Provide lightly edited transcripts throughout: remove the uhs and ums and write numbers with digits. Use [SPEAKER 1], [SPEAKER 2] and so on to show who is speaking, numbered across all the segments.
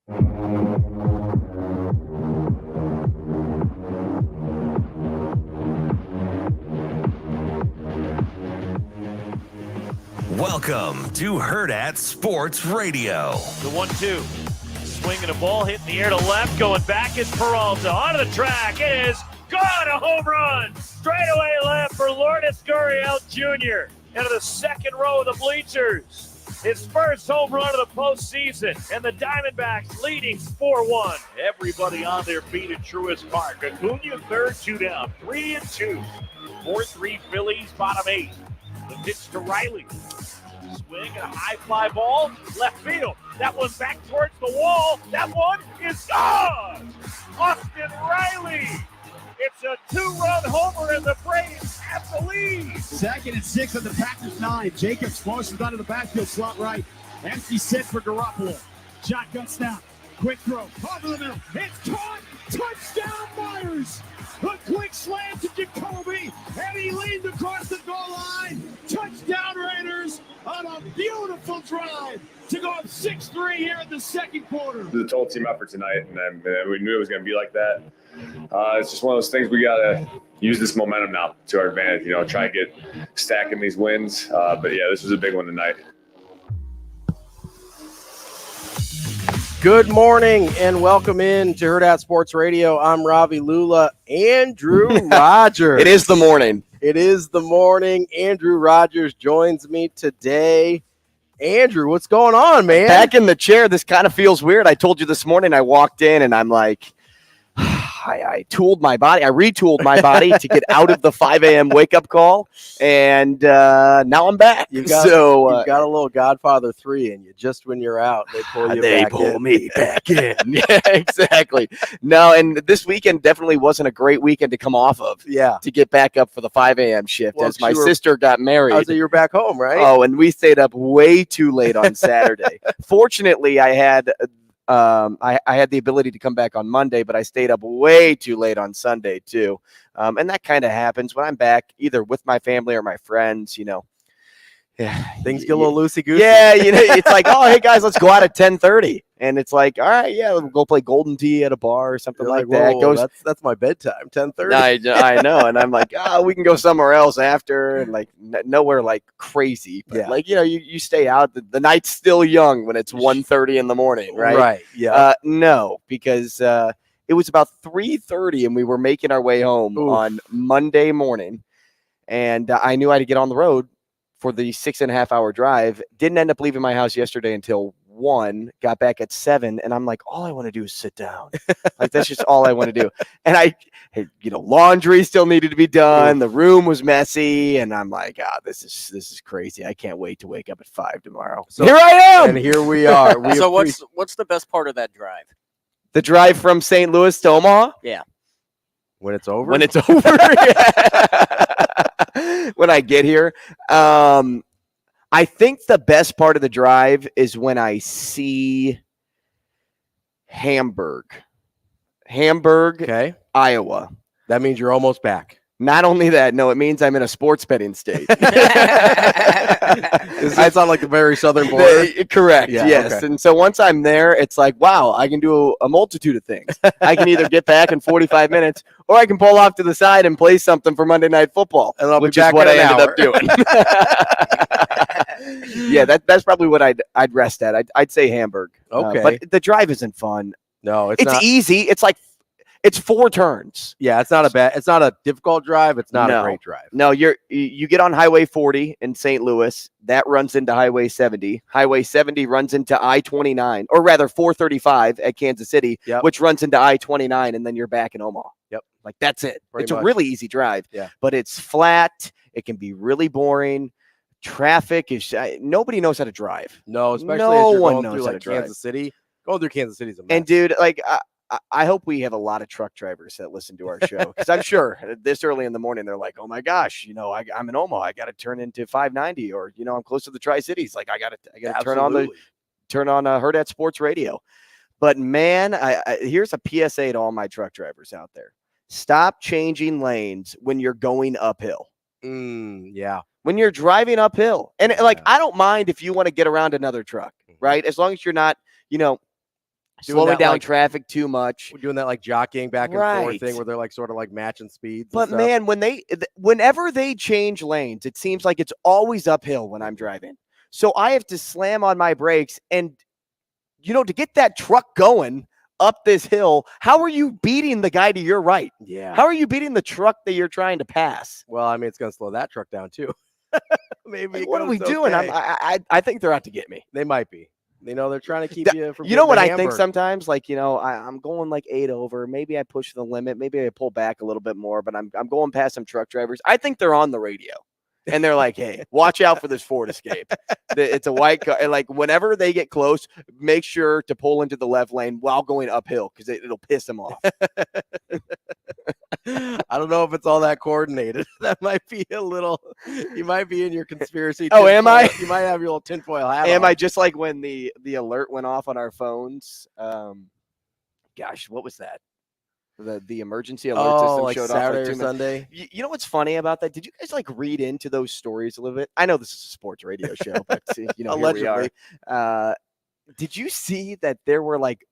[SPEAKER 1] Welcome to Hurrdat Sports Radio.
[SPEAKER 2] The 1-2. Swinging a ball, hitting the air to left, going back is Peralta. Onto the track, it is gone, a home run. Straightaway left for Lourdes Gurriel Jr. into the second row of the bleachers. His first home run of the postseason, and the Diamondbacks leading 4-1. Everybody on their feet at Truist Park. Acuna third, 2 down, 3-2. 4-3 Phillies, bottom 8. The pitch to Riley. Swing and a high fly ball, left field. That one's back towards the wall. That one is gone. Austin Riley. It's a 2-run homer, and the Braves have the lead.
[SPEAKER 3] 2nd and 6 on the Packers 9. Jacobs motions out of the backfield slot right. Empty set for Garoppolo. Shotgun snap. Quick throw. Over the middle. It's caught. Touchdown Myers. A quick slam to Jacoby. And he leaned across the goal line. Touchdown Raiders on a beautiful drive to go up 6-3 here in the second quarter.
[SPEAKER 4] It was a total team effort tonight, and we knew it was going to be like that. It's just one of those things we got to use this momentum now to our advantage, try to get stacking these wins. But, yeah, this was a big one tonight.
[SPEAKER 5] Good morning and welcome in to Hurrdat Sports Radio. I'm Ravi Lulla. Andrew Rogers.
[SPEAKER 6] It is the morning.
[SPEAKER 5] It is the morning. Andrew Rogers joins me today. Andrew, what's going on, man?
[SPEAKER 6] Back in the chair. This kind of feels weird. I told you this morning I walked in and I'm like, I retooled my body to get out of the 5 a.m. wake-up call, and now I'm back.
[SPEAKER 5] You've got a little Godfather 3 in you. Just when you're out, they pull you back in.
[SPEAKER 6] They pull me back in. Yeah, exactly. No, and this weekend definitely wasn't a great weekend to come off of.
[SPEAKER 5] Yeah.
[SPEAKER 6] To get back up for the 5 a.m. shift as my sister got married.
[SPEAKER 5] So you're back home, right?
[SPEAKER 6] Oh, and we stayed up way too late on Saturday. Fortunately, I had the ability to come back on Monday, but I stayed up way too late on Sunday too. And that kind of happens when I'm back either with my family or my friends,
[SPEAKER 5] Yeah, things get a little loosey-goosey.
[SPEAKER 6] Yeah, it's like, oh, hey, guys, let's go out at 10:30. And it's like, all right, yeah, we'll go play Golden Tee at a bar or something like that.
[SPEAKER 5] Whoa, that's my bedtime, 10:30.
[SPEAKER 6] I know. And I'm like, we can go somewhere else after. And, like, nowhere, like, crazy. But, like, you stay out. The night's still young when it's 1:30 in the morning, right?
[SPEAKER 5] Right, yeah.
[SPEAKER 6] No, because it was about 3:30, and we were making our way home on Monday morning. And I knew I had to get on the road for the 6.5-hour drive. Didn't end up leaving my house yesterday until 1, got back at 7, and I'm like, all I want to do is sit down. Like, that's just all I want to do. And laundry still needed to be done. The room was messy, and I'm like, this is crazy. I can't wait to wake up at 5 tomorrow. So here I am,
[SPEAKER 5] and here we are.
[SPEAKER 7] So what's the best part of that drive?
[SPEAKER 6] The drive from St. Louis to Omaha?
[SPEAKER 7] Yeah.
[SPEAKER 5] When it's over?
[SPEAKER 6] When it's over. When I get here. I think the best part of the drive is when I see Hamburg,
[SPEAKER 5] Okay.
[SPEAKER 6] Iowa.
[SPEAKER 5] That means you're almost back.
[SPEAKER 6] Not only that, no, it means I'm in a sports betting state.
[SPEAKER 5] Does that sound like the very southern border?
[SPEAKER 6] Correct,
[SPEAKER 5] Yeah,
[SPEAKER 6] yes.
[SPEAKER 5] okay.
[SPEAKER 6] And so once I'm there, it's like, wow, I can do a multitude of things. I can either get back in 45 minutes, or I can pull off to the side and play something for Monday Night Football, which is what I ended up doing. Yeah, that's probably what I'd rest at. I'd say Hamburg.
[SPEAKER 5] Okay.
[SPEAKER 6] But the drive isn't fun.
[SPEAKER 5] No,
[SPEAKER 6] It's
[SPEAKER 5] not
[SPEAKER 6] easy. It's 4 turns.
[SPEAKER 5] Yeah, it's not a difficult drive. It's not a great drive.
[SPEAKER 6] No, you get on Highway 40 in St. Louis. That runs into Highway 70. Highway 70 runs into I-29, or rather 435 at Kansas City, which runs into I-29, and then you're back in Omaha.
[SPEAKER 5] Yep.
[SPEAKER 6] Like, that's it.
[SPEAKER 5] Pretty
[SPEAKER 6] it's
[SPEAKER 5] much.
[SPEAKER 6] A really easy drive.
[SPEAKER 5] Yeah.
[SPEAKER 6] But it's flat. It can be really boring. Traffic is nobody knows how to drive.
[SPEAKER 5] No, especially
[SPEAKER 6] no
[SPEAKER 5] as you're
[SPEAKER 6] one
[SPEAKER 5] going
[SPEAKER 6] knows
[SPEAKER 5] through
[SPEAKER 6] how
[SPEAKER 5] like
[SPEAKER 6] to drive.
[SPEAKER 5] Kansas City. Going through Kansas City is a mess.
[SPEAKER 6] And dude, like I hope we have a lot of truck drivers that listen to our show, because I'm sure this early in the morning they're like, oh my gosh, I'm in Omaha, I got to turn into 590, or I'm close to the Tri-Cities, like I got to turn on Hurrdat Sports Radio. But man, here's a PSA to all my truck drivers out there: stop changing lanes when you're going uphill.
[SPEAKER 5] Yeah.
[SPEAKER 6] When you're driving uphill, and I don't mind if you want to get around another truck, right? As long as you're not, slowing down traffic too much.
[SPEAKER 5] We're doing that like jockeying back and forth thing where they're like sort of like matching speeds.
[SPEAKER 6] But man, whenever they change lanes, it seems like it's always uphill when I'm driving. So I have to slam on my brakes and, to get that truck going up this hill, how are you beating the guy to your right?
[SPEAKER 5] Yeah.
[SPEAKER 6] How are you beating the truck that you're trying to pass?
[SPEAKER 5] Well, I mean, it's going to slow that truck down too. Maybe.
[SPEAKER 6] What are we doing? I think they're out to get me.
[SPEAKER 5] They might be. They're trying to keep you from.
[SPEAKER 6] You know what I think sometimes? Like, I'm going like 8 over. Maybe I push the limit. Maybe I pull back a little bit more. But I'm going past some truck drivers. I think they're on the radio. And they're like, hey, watch out for this Ford Escape. It's a white car. And like whenever they get close, make sure to pull into the left lane while going uphill because it'll piss them off.
[SPEAKER 5] I don't know if it's all that coordinated. That might be a little. You might be in your conspiracy.
[SPEAKER 6] Oh, am I?
[SPEAKER 5] You might have your little tinfoil hat.
[SPEAKER 6] Am I just like when the alert went off on our phones? Gosh, what was that? The emergency alert system
[SPEAKER 5] like
[SPEAKER 6] showed
[SPEAKER 5] Saturday
[SPEAKER 6] off
[SPEAKER 5] or Sunday.
[SPEAKER 6] You know what's funny about that? Did you guys like read into those stories a little bit? I know this is a sports radio show, but
[SPEAKER 5] allegedly.
[SPEAKER 6] Here we are. Did you see that there were like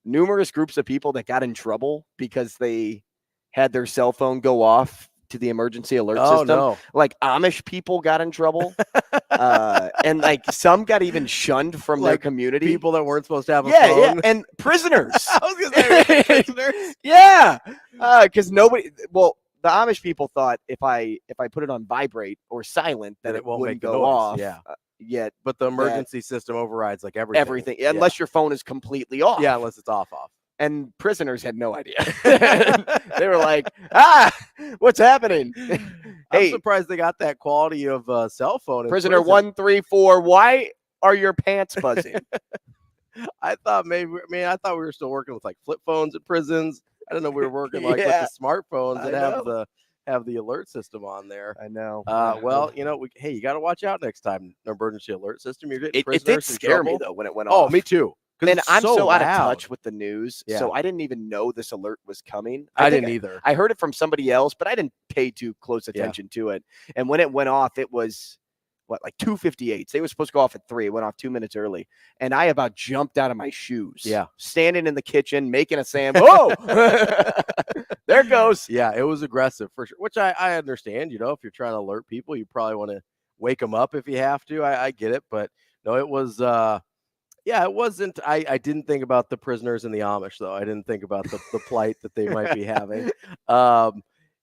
[SPEAKER 6] numerous groups of people that got in trouble because they had their cell phone go off to the emergency alert system?
[SPEAKER 5] No.
[SPEAKER 6] Like Amish people got in trouble. And like some got even shunned from their community.
[SPEAKER 5] People that weren't supposed to have a phone.
[SPEAKER 6] Yeah, and prisoners.
[SPEAKER 5] I was going to say prisoners.
[SPEAKER 6] Yeah, because the Amish people thought if I put it on vibrate or silent, that it wouldn't go off.
[SPEAKER 5] Yeah. But the emergency system overrides like everything.
[SPEAKER 6] Everything, unless your phone is completely off.
[SPEAKER 5] Yeah, unless it's off.
[SPEAKER 6] And prisoners had no idea. They were like, what's happening?
[SPEAKER 5] I'm surprised they got that quality of cell phone.
[SPEAKER 6] Prisoner 134, why are your pants buzzing?
[SPEAKER 5] I thought we were still working with like flip phones at prisons. I don't know. We were working with the smartphones that have the alert system on there.
[SPEAKER 6] I know.
[SPEAKER 5] Well, you got to watch out next time. An emergency alert system. You're getting
[SPEAKER 6] it did scare me though when it went
[SPEAKER 5] off.
[SPEAKER 6] Oh,
[SPEAKER 5] me too.
[SPEAKER 6] And I'm so out of touch with the news, so I didn't even know this alert was coming.
[SPEAKER 5] I didn't either.
[SPEAKER 6] I heard it from somebody else, but I didn't pay too close attention to it. And when it went off, it was like 2:58. They were supposed to go off at 3. It went off 2 minutes early, and I about jumped out of my shoes.
[SPEAKER 5] Yeah,
[SPEAKER 6] standing in the kitchen making a sandwich. Whoa, there it goes.
[SPEAKER 5] Yeah, it was aggressive for sure. Which I understand. If you're trying to alert people, you probably want to wake them up if you have to. I get it, but no, it was. Yeah, it wasn't. I didn't think about the prisoners and the Amish, though. I didn't think about the plight that they might be having.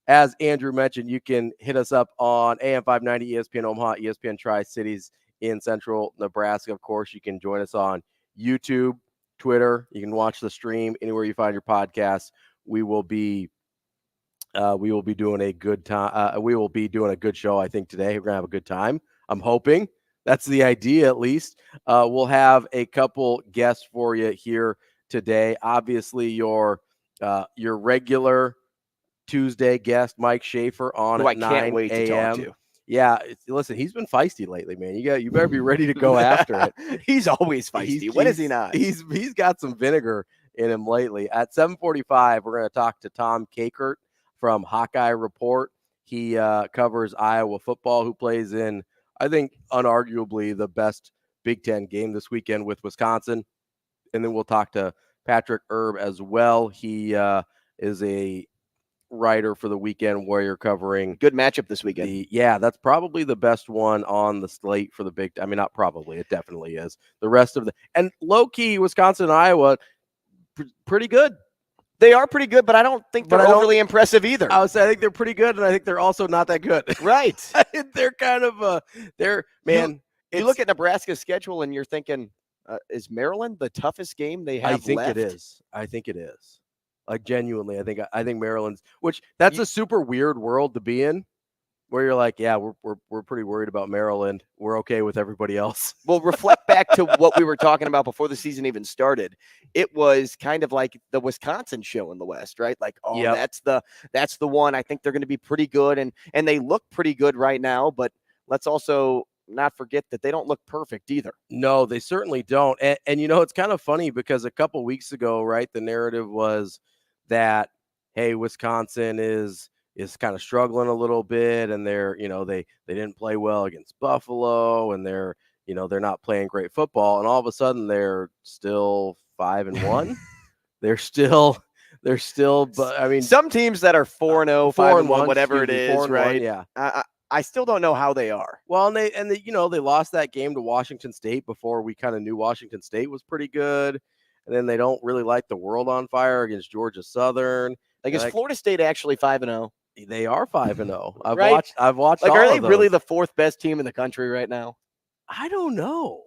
[SPEAKER 5] As Andrew mentioned, you can hit us up on AM 590 ESPN Omaha, ESPN Tri-Cities in Central Nebraska. Of course, you can join us on YouTube, Twitter. You can watch the stream anywhere you find your podcasts. We will be doing a good time. We will be doing a good show, I think, today. We're gonna have a good time. I'm hoping. That's the idea, at least. We'll have a couple guests for you here today. Obviously, your regular Tuesday guest, Mike Schaefer, on at 9
[SPEAKER 6] can't wait to talk to.
[SPEAKER 5] Yeah, listen, he's been feisty lately, man. You better be ready to go after it.
[SPEAKER 6] He's always feisty. When is he not?
[SPEAKER 5] He's got some vinegar in him lately. At 7:45, we're going to talk to Tom Kakert from Hawkeye Report. He covers Iowa football, who plays in, I think, unarguably the best Big Ten game this weekend with Wisconsin. And then we'll talk to Patrick Erb as well. He is a writer for the Weekend Warrior covering.
[SPEAKER 6] Good matchup this weekend.
[SPEAKER 5] That's probably the best one on the slate for the Big Ten. I mean, not probably. It definitely is. The rest of and low-key, Wisconsin and Iowa, pretty good.
[SPEAKER 6] They are pretty good, but I don't think they're overly impressive either.
[SPEAKER 5] I think they're pretty good, and I think they're also not that good.
[SPEAKER 6] Right.
[SPEAKER 5] They're kind of
[SPEAKER 6] You look at Nebraska's schedule, and you're thinking, is Maryland the toughest game they have left?
[SPEAKER 5] I think it is. Like, genuinely, I think Maryland's, that's a super weird world to be in, where you're like, yeah, we're pretty worried about Maryland. We're okay with everybody else.
[SPEAKER 6] Well, reflect back to what we were talking about before the season even started. It was kind of like the Wisconsin show in the West, right? Like, that's the one. I think they're going to be pretty good, and they look pretty good right now. But let's also not forget that they don't look perfect either.
[SPEAKER 5] No, they certainly don't. And it's kind of funny because a couple weeks ago, right, the narrative was that, hey, Wisconsin is kind of struggling a little bit, and they're, they didn't play well against Buffalo, and they're not playing great football, and all of a sudden they're still 5-1. They're still, but I mean,
[SPEAKER 6] some teams that are 4-0, 5-1, whatever it is,
[SPEAKER 5] 4-1,
[SPEAKER 6] right?
[SPEAKER 5] Yeah.
[SPEAKER 6] I still don't know how they are.
[SPEAKER 5] Well, and they they lost that game to Washington State before we kind of knew Washington State was pretty good. And then they don't really light the world on fire against Georgia Southern.
[SPEAKER 6] Like, is Florida State actually 5-0?
[SPEAKER 5] They are 5-0. I've watched.
[SPEAKER 6] Like,
[SPEAKER 5] all
[SPEAKER 6] are they
[SPEAKER 5] of those.
[SPEAKER 6] really the fourth best team in the country right now?
[SPEAKER 5] I don't know.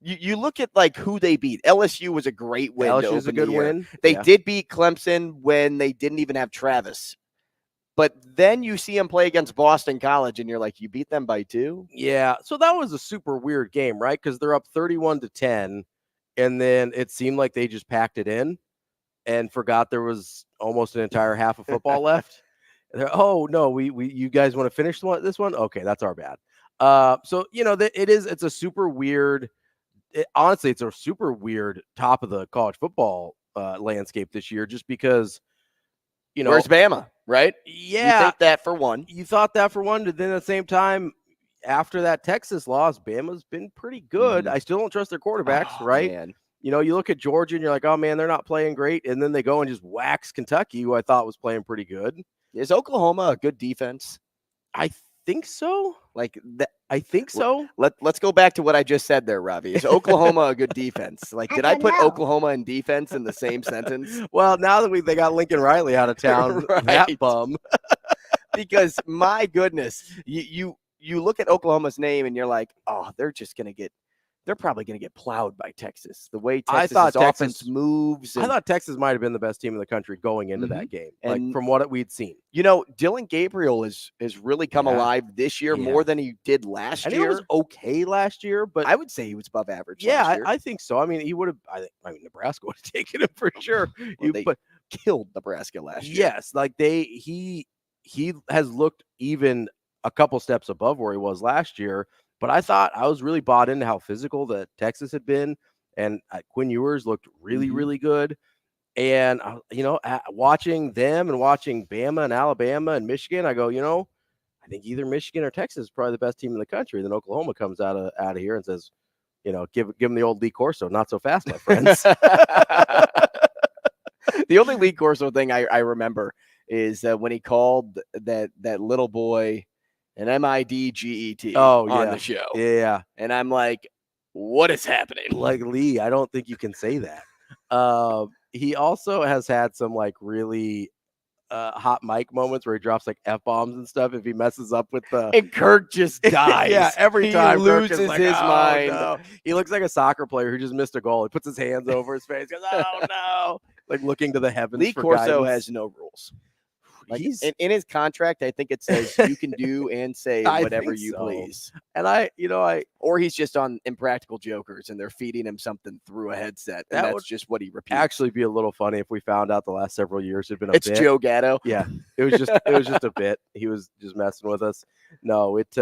[SPEAKER 6] You look at like who they beat. LSU was a great win.
[SPEAKER 5] LSU's a good win.
[SPEAKER 6] They did beat Clemson when they didn't even have Travis. But then you see them play against Boston College, and you're like, you beat them by 2?
[SPEAKER 5] Yeah. So that was a super weird game, right? Because they're up 31-10, and then it seemed like they just packed it in and forgot there was almost an entire half of football left. Oh no, we you guys want to finish this one? Okay, that's our bad. So it's a super weird. Honestly, it's a super weird top of the college football landscape this year, just because.
[SPEAKER 6] Where's Bama, right?
[SPEAKER 5] Yeah.
[SPEAKER 6] You think that for one.
[SPEAKER 5] You thought that for one, but then at the same time, after that Texas loss, Bama's been pretty good. I still don't trust their quarterbacks, right?
[SPEAKER 6] Man.
[SPEAKER 5] You look at Georgia and you're like, oh, man, they're not playing great. And then they go and just wax Kentucky, who I thought was playing pretty good.
[SPEAKER 6] Is Oklahoma a good defense?
[SPEAKER 5] I think so.
[SPEAKER 6] I think so. Let's go back to what I just said there, Ravi. Is Oklahoma a good defense? Like, did I put Oklahoma and defense in the same sentence?
[SPEAKER 5] Well, now that they got Lincoln Riley out of town,
[SPEAKER 6] right.
[SPEAKER 5] That bum.
[SPEAKER 6] Because my goodness, you look at Oklahoma's name and you're like, oh, they're probably going to get plowed by Texas. The way Texas' offense moves.
[SPEAKER 5] I thought Texas might have been the best team in the country going into that game, and from what we'd seen.
[SPEAKER 6] Dylan Gabriel has really come alive this year more than he did last year.
[SPEAKER 5] He was okay last year, but
[SPEAKER 6] I would say he was above average last year.
[SPEAKER 5] I think so. I mean, he would have – Nebraska would have taken him for sure.
[SPEAKER 6] They killed Nebraska last year.
[SPEAKER 5] Yes, he has looked even a couple steps above where he was last year. But I thought I was really bought into how physical that Texas had been, and Quinn Ewers looked really, really good. And watching them and watching Bama and Alabama and Michigan, I go, I think either Michigan or Texas is probably the best team in the country. Then Oklahoma comes out of here and says, give them the old Lee Corso, not so fast, my friends.
[SPEAKER 6] The only Lee Corso thing I remember is when he called that little boy an MIDGET on the show.
[SPEAKER 5] Yeah.
[SPEAKER 6] And I'm like, what is happening?
[SPEAKER 5] Like, Lee, I don't think you can say that. He also has had some really hot mic moments where he drops F-bombs and stuff if he messes up with the...
[SPEAKER 6] And Kirk just dies.
[SPEAKER 5] Yeah, every time
[SPEAKER 6] he loses his mind.
[SPEAKER 5] No. He looks like a soccer player who just missed a goal. He puts his hands over his face, goes, oh no. Looking to the heavens.
[SPEAKER 6] Lee
[SPEAKER 5] for
[SPEAKER 6] Corso
[SPEAKER 5] guidance.
[SPEAKER 6] has no rules. In his contract, I think it says you can do and say whatever you please.
[SPEAKER 5] And
[SPEAKER 6] or he's just on Impractical Jokers and they're feeding him something through a headset. And that's just what he repeats.
[SPEAKER 5] Actually be a little funny if we found out the last several years had been a
[SPEAKER 6] bit.
[SPEAKER 5] It's
[SPEAKER 6] Joe Gatto.
[SPEAKER 5] Yeah. It was just a bit. He was just messing with us. No, it's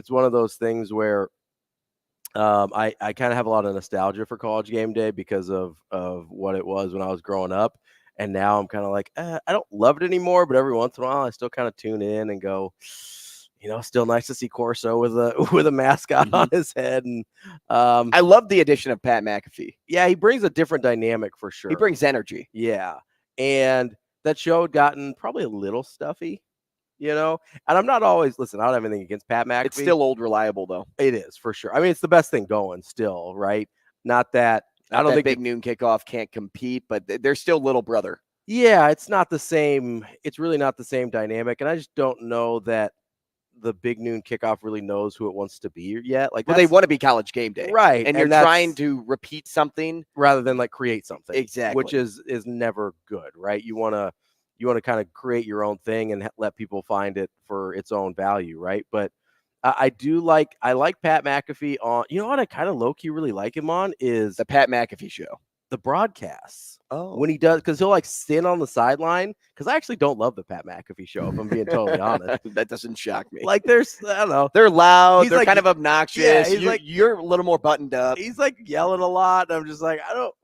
[SPEAKER 5] one of those things where I kind of have a lot of nostalgia for College Game Day because of what it was when I was growing up. And now I'm kind of like, I don't love it anymore, but every once in a while I still kind of tune in and go, still nice to see Corso with a mascot on his head. And
[SPEAKER 6] I love the addition of Pat McAfee.
[SPEAKER 5] Yeah, he brings a different dynamic for sure.
[SPEAKER 6] He brings energy.
[SPEAKER 5] Yeah. And that show had gotten probably a little stuffy, and I'm not always, I don't have anything against Pat McAfee.
[SPEAKER 6] It's still old reliable though.
[SPEAKER 5] It is for sure. I mean, it's the best thing going still, right? Not that. I don't think
[SPEAKER 6] Big Noon Kickoff can't compete, but they're still little brother.
[SPEAKER 5] Yeah, it's not the same. It's really not the same dynamic. And I just don't know that the Big Noon Kickoff really knows who it wants to be yet.
[SPEAKER 6] Well, they want to be College Game Day.
[SPEAKER 5] Right.
[SPEAKER 6] And you're trying to repeat something
[SPEAKER 5] rather than create something.
[SPEAKER 6] Exactly.
[SPEAKER 5] Which is never good, right? You want to kind of create your own thing and let people find it for its own value, right? But I like Pat McAfee on, what I kind of low-key really like him on is
[SPEAKER 6] the Pat McAfee show,
[SPEAKER 5] the broadcasts.
[SPEAKER 6] Oh,
[SPEAKER 5] when he does, because he'll stand on the sideline. Because I actually don't love the Pat McAfee show, if I'm being totally honest.
[SPEAKER 6] That doesn't shock me.
[SPEAKER 5] There's, I don't know,
[SPEAKER 6] they're loud, they're kind of obnoxious.
[SPEAKER 5] Yeah,
[SPEAKER 6] you're a little more buttoned up.
[SPEAKER 5] He's yelling a lot, and I'm just why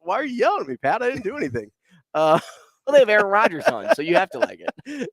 [SPEAKER 5] are you yelling at me, Pat? I didn't do anything.
[SPEAKER 6] Well, they have Aaron Rodgers on, so you have to like it.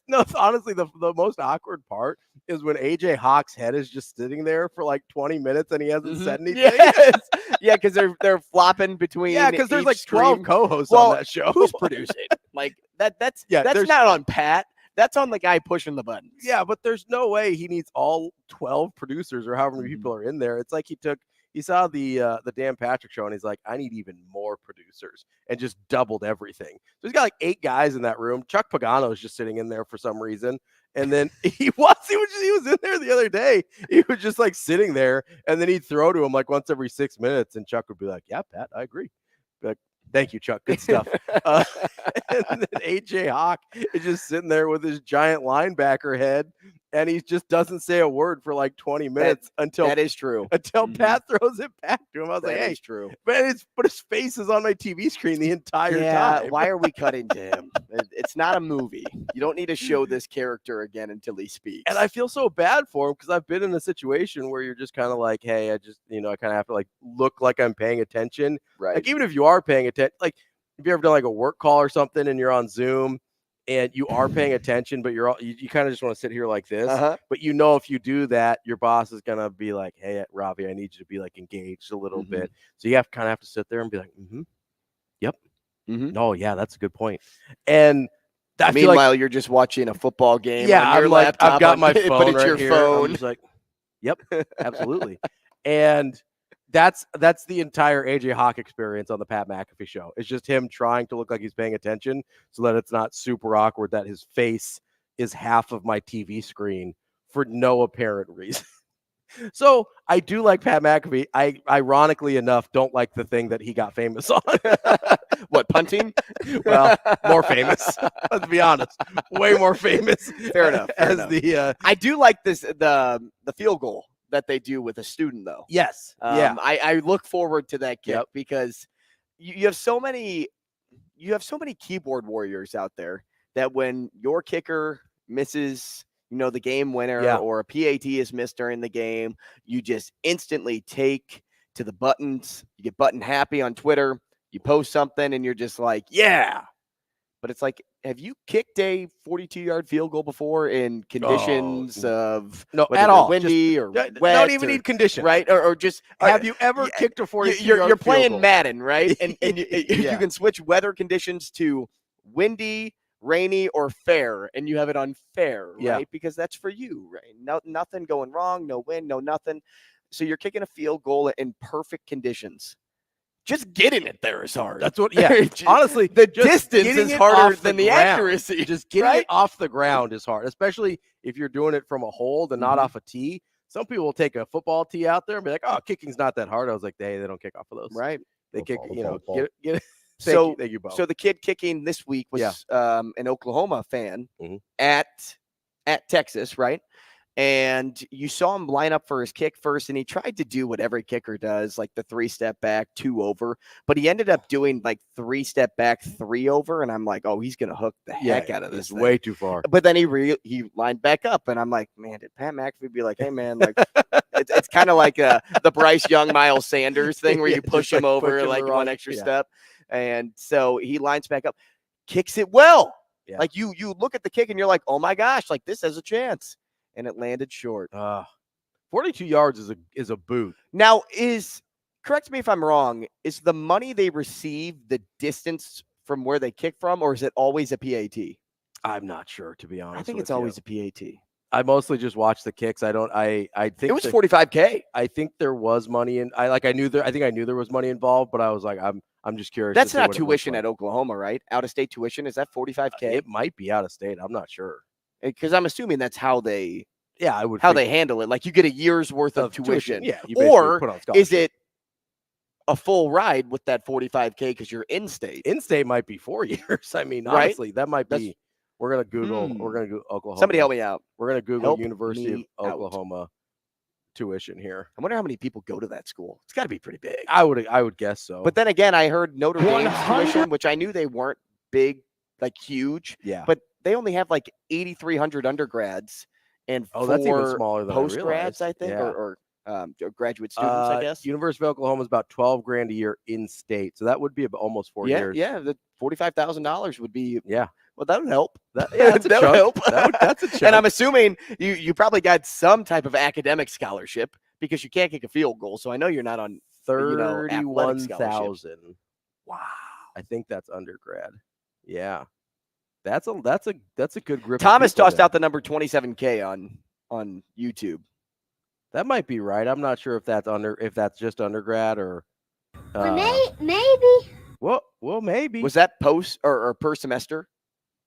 [SPEAKER 5] No, honestly the most awkward part is when AJ Hawk's head is just sitting there for like 20 minutes and he hasn't said anything.
[SPEAKER 6] Yes. Yeah, because they're flopping between.
[SPEAKER 5] Yeah, because there's like 12
[SPEAKER 6] stream.
[SPEAKER 5] co-hosts on that show.
[SPEAKER 6] Who's producing? Like that's
[SPEAKER 5] there's-
[SPEAKER 6] not on Pat. That's on the guy pushing the buttons.
[SPEAKER 5] Yeah, but there's no way he needs all 12 producers or however many people are in there. It's like he saw the Dan Patrick show and he's like, I need even more producers, and just doubled everything. So he's got like 8 guys in that room. Chuck Pagano is just sitting in there for some reason. And then he was in there the other day. He was just like sitting there, and then he'd throw to him like once every 6 minutes, and Chuck would be like, yeah, Pat, I agree. Be like, thank you, Chuck. Good stuff. And then AJ Hawk is just sitting there with his giant linebacker head, and he just doesn't say a word for like 20 minutes until
[SPEAKER 6] that is true.
[SPEAKER 5] Until Pat throws it back to him. I was like,
[SPEAKER 6] That
[SPEAKER 5] hey,
[SPEAKER 6] is true.
[SPEAKER 5] but his face is on my TV screen the entire time.
[SPEAKER 6] Why are we cutting to him? It's not a movie. You don't need to show this character again until he speaks.
[SPEAKER 5] And I feel so bad for him because I've been in a situation where you're just kind of like, hey, I just, I kind of have to like look like I'm paying attention.
[SPEAKER 6] Right.
[SPEAKER 5] Like, even if you are paying attention, like, have you ever done like a work call or something and you're on Zoom and you are paying attention, but you kind of just want to sit here like this. But if you do that, your boss is going to be like, hey, Ravi, I need you to be like engaged a little bit. So you have to sit there and be like, yep. No, yeah, that's a good point. And
[SPEAKER 6] meanwhile, you're just watching a football game.
[SPEAKER 5] Yeah,
[SPEAKER 6] on your laptop,
[SPEAKER 5] I've got my phone
[SPEAKER 6] but it's
[SPEAKER 5] right
[SPEAKER 6] your
[SPEAKER 5] here.
[SPEAKER 6] phone.
[SPEAKER 5] I'm just like, yep, absolutely. And that's the entire AJ Hawk experience on the Pat McAfee show. It's just him trying to look like he's paying attention so that it's not super awkward that his face is half of my TV screen for no apparent reason. So I do like Pat McAfee. I, ironically enough, don't like the thing that he got famous on.
[SPEAKER 6] What, punting?
[SPEAKER 5] Well, more famous. Let's be honest. Way more famous.
[SPEAKER 6] Fair enough. I do like the field goal that they do with a student, though.
[SPEAKER 5] Yes.
[SPEAKER 6] I look forward to that kick because you have so many keyboard warriors out there that when your kicker misses, the game winner or a PAT is missed during the game, you just instantly take to the buttons. You get button happy on Twitter. You post something and you're just like, yeah. But it's like, have you kicked a 42-yard field goal before in conditions of
[SPEAKER 5] at all
[SPEAKER 6] windy or wet?
[SPEAKER 5] Don't even need conditions,
[SPEAKER 6] right? Or just
[SPEAKER 5] have you ever kicked a 42-yard field goal?
[SPEAKER 6] You're playing Madden, right? And you can switch weather conditions to windy, rainy, or fair, and you have it on fair, right? Because that's for you, right? Nothing going wrong, no wind, no nothing. So you're kicking a field goal in perfect conditions. Just getting it there is hard.
[SPEAKER 5] That's what, honestly,
[SPEAKER 6] the distance is harder than the accuracy.
[SPEAKER 5] Just getting it off the ground is hard, especially if you're doing it from a hold and not off a tee. Some people will take a football tee out there and be like, oh, kicking's not that hard. I was like, they don't kick off of those.
[SPEAKER 6] Right.
[SPEAKER 5] They kick, get it.
[SPEAKER 6] Thank
[SPEAKER 5] you, Bo.
[SPEAKER 6] So the kid kicking this week was an Oklahoma fan at Texas, right? And you saw him line up for his kick first, and he tried to do what every kicker does, like the 3-step back, 2 over. But he ended up doing like 3-step back, 3 over, and I'm like, oh, he's gonna hook the heck out of this.
[SPEAKER 5] It's way too far.
[SPEAKER 6] But then he lined back up, and I'm like, man, did Pat McAfee be like, hey man, like it's kind of like the Bryce Young, Miles Sanders thing where you push him over like one extra step, and so he lines back up, kicks it well. Yeah. Like you look at the kick and you're like, oh my gosh, like this has a chance. And it landed short.
[SPEAKER 5] 42 yards is a boot.
[SPEAKER 6] Now, correct me if I'm wrong, is the money they receive the distance from where they kick from, or is it always a PAT?
[SPEAKER 5] I'm not sure, to be honest.
[SPEAKER 6] I think it's always a PAT.
[SPEAKER 5] I mostly just watch the kicks. I think
[SPEAKER 6] it was $45K.
[SPEAKER 5] I think there was money in. I knew there was money involved, but I was like, I'm just curious.
[SPEAKER 6] That's not tuition at Oklahoma, right? Out of state tuition, is that $45K?
[SPEAKER 5] It might be out of state. I'm not sure.
[SPEAKER 6] Because I'm assuming that's how they
[SPEAKER 5] they
[SPEAKER 6] handle it. Like you get a year's worth of tuition.
[SPEAKER 5] Yeah.
[SPEAKER 6] Or is it a full ride with that $45K because you're in state?
[SPEAKER 5] In state might be 4 years. I mean, honestly, that might be. We're gonna Google. We're gonna go Oklahoma.
[SPEAKER 6] Somebody help me out.
[SPEAKER 5] We're gonna Google University of Oklahoma tuition here.
[SPEAKER 6] I wonder how many people go to that school. It's got to be pretty big.
[SPEAKER 5] I would guess so.
[SPEAKER 6] But then again, I heard Notre Dame's tuition, which I knew they weren't big, like huge.
[SPEAKER 5] Yeah.
[SPEAKER 6] But they only have like 8,300 undergrads and 4
[SPEAKER 5] that's even smaller than
[SPEAKER 6] postgrads, I think, or graduate students, I guess.
[SPEAKER 5] University of Oklahoma is about $12,000 a year in state, so that would be about almost 4 years.
[SPEAKER 6] Yeah, $45,000 would be.
[SPEAKER 5] Yeah.
[SPEAKER 6] Well, that would help.
[SPEAKER 5] That's a
[SPEAKER 6] that would
[SPEAKER 5] chunk.
[SPEAKER 6] help.
[SPEAKER 5] That's a chunk.
[SPEAKER 6] And I'm assuming you probably got some type of academic scholarship because you can't kick a field goal. So I know you're not on
[SPEAKER 5] 31,000.
[SPEAKER 6] Wow.
[SPEAKER 5] I think that's undergrad. Yeah. That's a good grip.
[SPEAKER 6] Thomas tossed out the number 27K on YouTube.
[SPEAKER 5] That might be right. I'm not sure if that's just undergrad or
[SPEAKER 8] Maybe.
[SPEAKER 5] Well, maybe.
[SPEAKER 6] Was that post or per semester?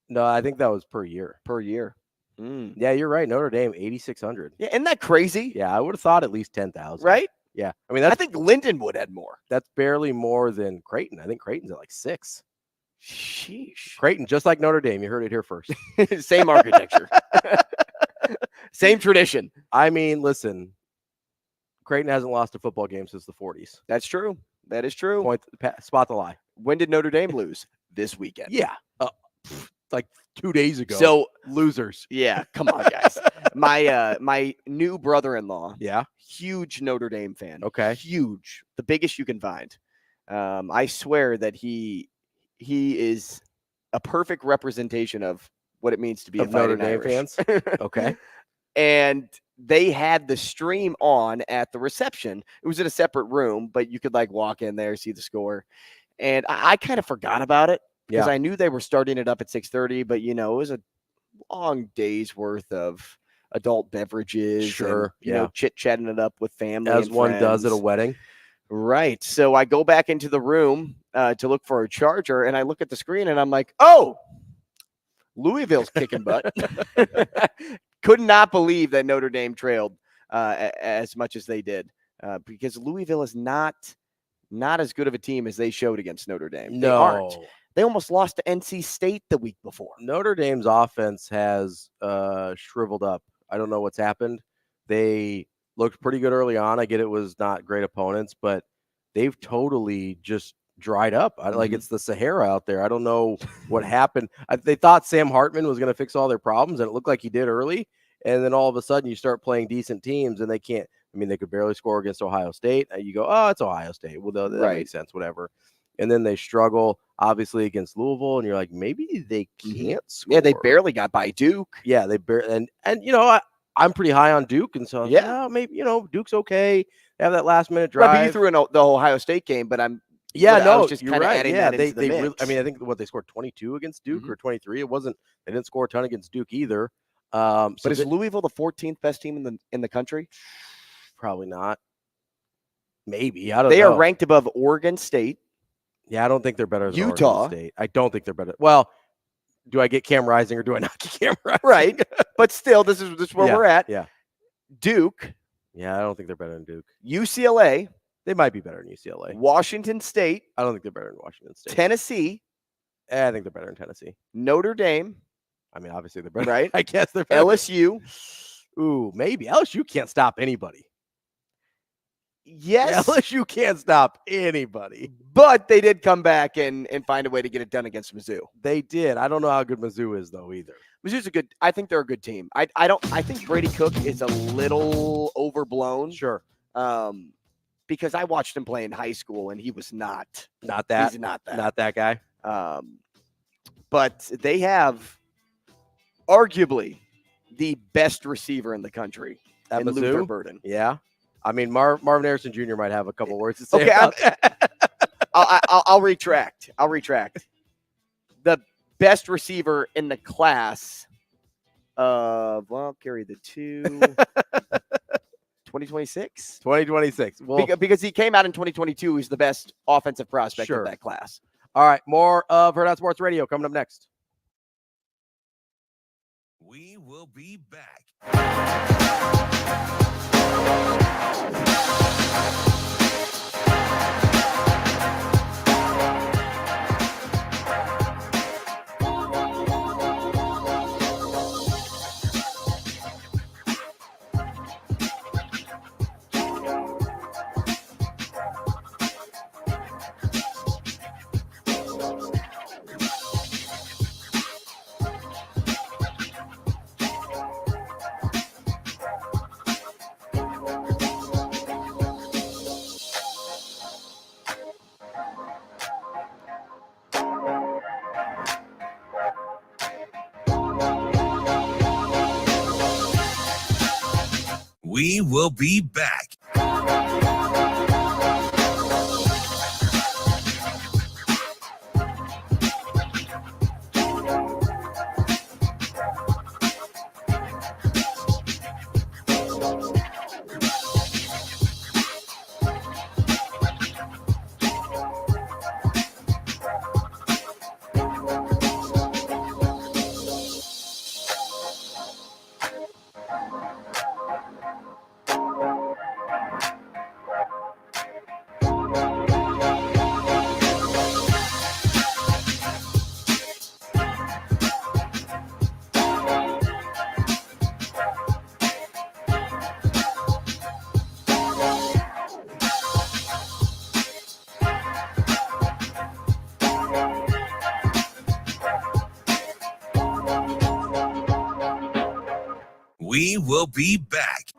[SPEAKER 5] No, I think that was per year.
[SPEAKER 6] Per year.
[SPEAKER 5] Yeah, you're right. Notre Dame, 8,600.
[SPEAKER 6] Yeah, isn't that crazy?
[SPEAKER 5] Yeah, I would have thought at least 10,000.
[SPEAKER 6] Right?
[SPEAKER 5] Yeah. I mean,
[SPEAKER 6] I think Lindenwood had more.
[SPEAKER 5] That's barely more than Creighton. I think Creighton's at like 6.
[SPEAKER 6] Sheesh.
[SPEAKER 5] Creighton, just like Notre Dame. You heard it here first.
[SPEAKER 6] Same architecture. Same tradition.
[SPEAKER 5] I mean, listen, Creighton hasn't lost a football game since the 40s.
[SPEAKER 6] That's true. That is true.
[SPEAKER 5] Spot the lie.
[SPEAKER 6] When did Notre Dame lose? This weekend.
[SPEAKER 5] Yeah. Like 2 days ago.
[SPEAKER 6] So
[SPEAKER 5] losers.
[SPEAKER 6] Yeah, come on, guys. My new brother-in-law.
[SPEAKER 5] Yeah.
[SPEAKER 6] Huge Notre Dame fan.
[SPEAKER 5] Okay.
[SPEAKER 6] Huge. The biggest you can find. I swear that he is a perfect representation of what it means to be a
[SPEAKER 5] Notre Dame
[SPEAKER 6] Irish.
[SPEAKER 5] fans. Okay.
[SPEAKER 6] And they had the stream on at the reception. It was in a separate room, but you could like walk in there, see the score. And I kind of forgot about it because I knew they were starting it up at 6:30, but it was a long day's worth of adult beverages.
[SPEAKER 5] Sure.
[SPEAKER 6] And, chit-chatting it up with family.
[SPEAKER 5] As
[SPEAKER 6] and
[SPEAKER 5] one
[SPEAKER 6] friends.
[SPEAKER 5] does at a wedding.
[SPEAKER 6] Right. So I go back into the room to look for a charger, and I look at the screen, and I'm like, oh, Louisville's kicking butt. Could not believe that Notre Dame trailed as much as they did because Louisville is not as good of a team as they showed against Notre Dame. They aren't. They almost lost to NC State the week before.
[SPEAKER 5] Notre Dame's offense has shriveled up. I don't know what's happened. They looked pretty good early on. I get it was not great opponents, but they've totally just dried up. Like it's the Sahara out there. I don't know what happened. They thought Sam Hartman was going to fix all their problems, and it looked like he did early. And then all of a sudden you start playing decent teams, and they can't. I mean, they could barely score against Ohio State. And you go, oh, it's Ohio State. Well, that makes sense, whatever. And then they struggle, obviously, against Louisville, and you're like, maybe they can't score.
[SPEAKER 6] Yeah, they barely got by Duke.
[SPEAKER 5] Yeah, they barely. And I'm pretty high on Duke, and so maybe Duke's okay. They have that last-minute drive.
[SPEAKER 6] Right, but you threw in the Ohio State game, but I'm.
[SPEAKER 5] Yeah,
[SPEAKER 6] I was just
[SPEAKER 5] you're right. Yeah,
[SPEAKER 6] they
[SPEAKER 5] really, I mean, I think they scored 22 against Duke or 23. It wasn't. They didn't score a ton against Duke either.
[SPEAKER 6] But is Louisville the 14th best team in the country?
[SPEAKER 5] Probably not. Maybe I don't.
[SPEAKER 6] They
[SPEAKER 5] know.
[SPEAKER 6] are ranked above Oregon State.
[SPEAKER 5] Yeah, I don't think they're better than
[SPEAKER 6] Utah.
[SPEAKER 5] Oregon State. I don't think they're better. Well, do I get Cam Rising or do I not get Cam Rising?
[SPEAKER 6] Right, but still, this is where we're at.
[SPEAKER 5] Yeah.
[SPEAKER 6] Duke.
[SPEAKER 5] Yeah, I don't think they're better than Duke.
[SPEAKER 6] UCLA.
[SPEAKER 5] They might be better than UCLA.
[SPEAKER 6] Washington State.
[SPEAKER 5] I don't think they're better than Washington State.
[SPEAKER 6] Tennessee.
[SPEAKER 5] I think they're better than Tennessee.
[SPEAKER 6] Notre Dame.
[SPEAKER 5] I mean, obviously they're better.
[SPEAKER 6] Right.
[SPEAKER 5] I guess they're better.
[SPEAKER 6] LSU.
[SPEAKER 5] Ooh, maybe. LSU can't stop anybody.
[SPEAKER 6] Yes.
[SPEAKER 5] LSU can't stop anybody.
[SPEAKER 6] But they did come back and find a way to get it done against Mizzou.
[SPEAKER 5] They did. I don't know how good Mizzou is, though, either.
[SPEAKER 6] Mizzou's I think they're a good team. I think Brady Cook is a little overblown.
[SPEAKER 5] Sure.
[SPEAKER 6] Because I watched him play in high school, and he was not
[SPEAKER 5] that.
[SPEAKER 6] He's not that.
[SPEAKER 5] Not that guy.
[SPEAKER 6] But they have arguably the best receiver in the country
[SPEAKER 5] At
[SPEAKER 6] in
[SPEAKER 5] Mizzou?
[SPEAKER 6] Luther Burden.
[SPEAKER 5] Yeah. I mean, Marvin Harrison Jr. might have a couple words to say
[SPEAKER 6] Okay,
[SPEAKER 5] about that.
[SPEAKER 6] I'll retract. The best receiver in the class of, carry the 2026?
[SPEAKER 5] 2026. Well,
[SPEAKER 6] Because he came out in 2022. He's the best offensive prospect
[SPEAKER 5] Sure.
[SPEAKER 6] of that class.
[SPEAKER 5] all right. More of Hurrdat Sports Radio coming up next.
[SPEAKER 1] We will be back. We will be back. We will be back.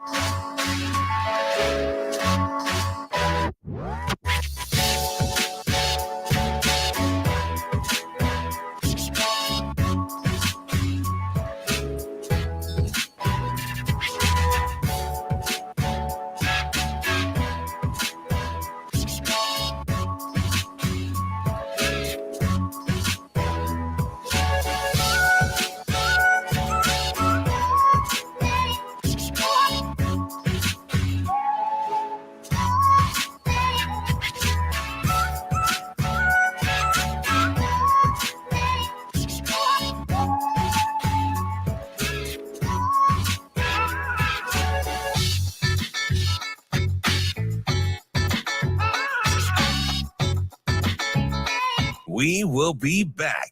[SPEAKER 1] We will be back.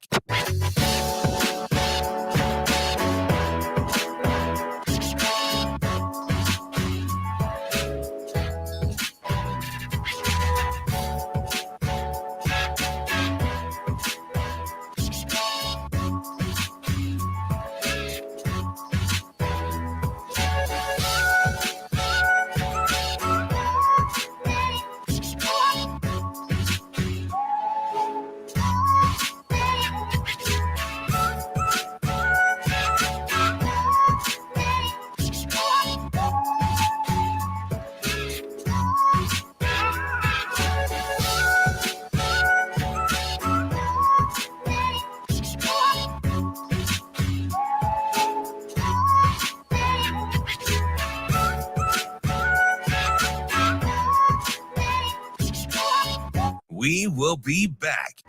[SPEAKER 1] We will be back.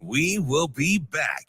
[SPEAKER 1] We will be back.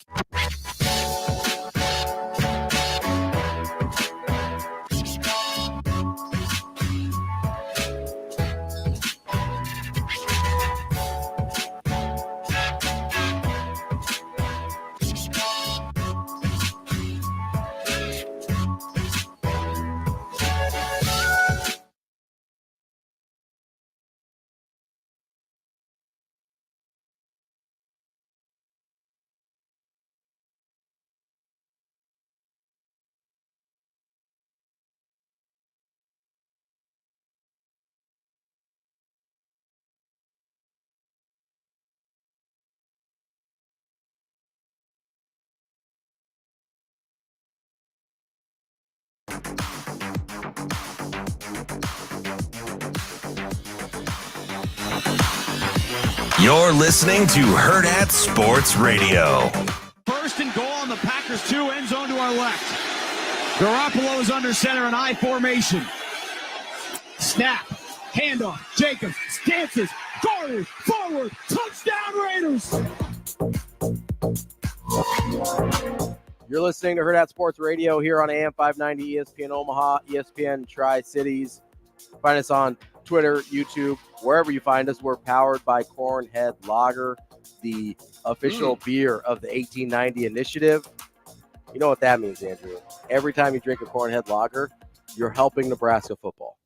[SPEAKER 1] You're listening to Hurrdat Sports Radio.
[SPEAKER 3] First and goal on the Packers 2, end zone to our left. Garoppolo is under center in I formation. Snap, handoff, Jacobs, dances, guarded, forward, touchdown Raiders!
[SPEAKER 5] You're listening to Hurrdat Sports Radio here on AM 590 ESPN Omaha, ESPN Tri-Cities. Find us on Twitter, YouTube, wherever you find us. We're powered by Cornhead Lager, the official beer of the 1890 initiative. You know what that means, Andrew. Every time you drink a Cornhead Lager, you're helping Nebraska football.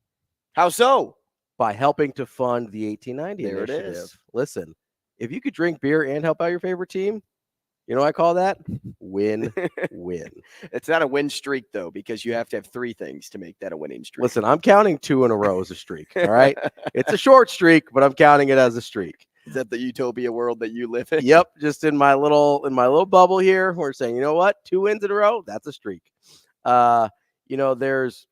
[SPEAKER 6] How so?
[SPEAKER 5] by helping to fund the 1890
[SPEAKER 6] There it
[SPEAKER 5] initiative.
[SPEAKER 6] is.
[SPEAKER 5] Listen, if you could drink beer and help out your favorite team, you know what I call that? Win-win.
[SPEAKER 6] It's not a win streak, though, because you have to have 3 things to make that a winning streak.
[SPEAKER 5] Listen, I'm counting 2 in a row as a streak, all right? It's a short streak, but I'm counting it as a streak.
[SPEAKER 6] Is that the utopia world that you live in?
[SPEAKER 5] Yep, just in my little bubble here, we're saying, you know what? 2 wins in a row, that's a streak. There's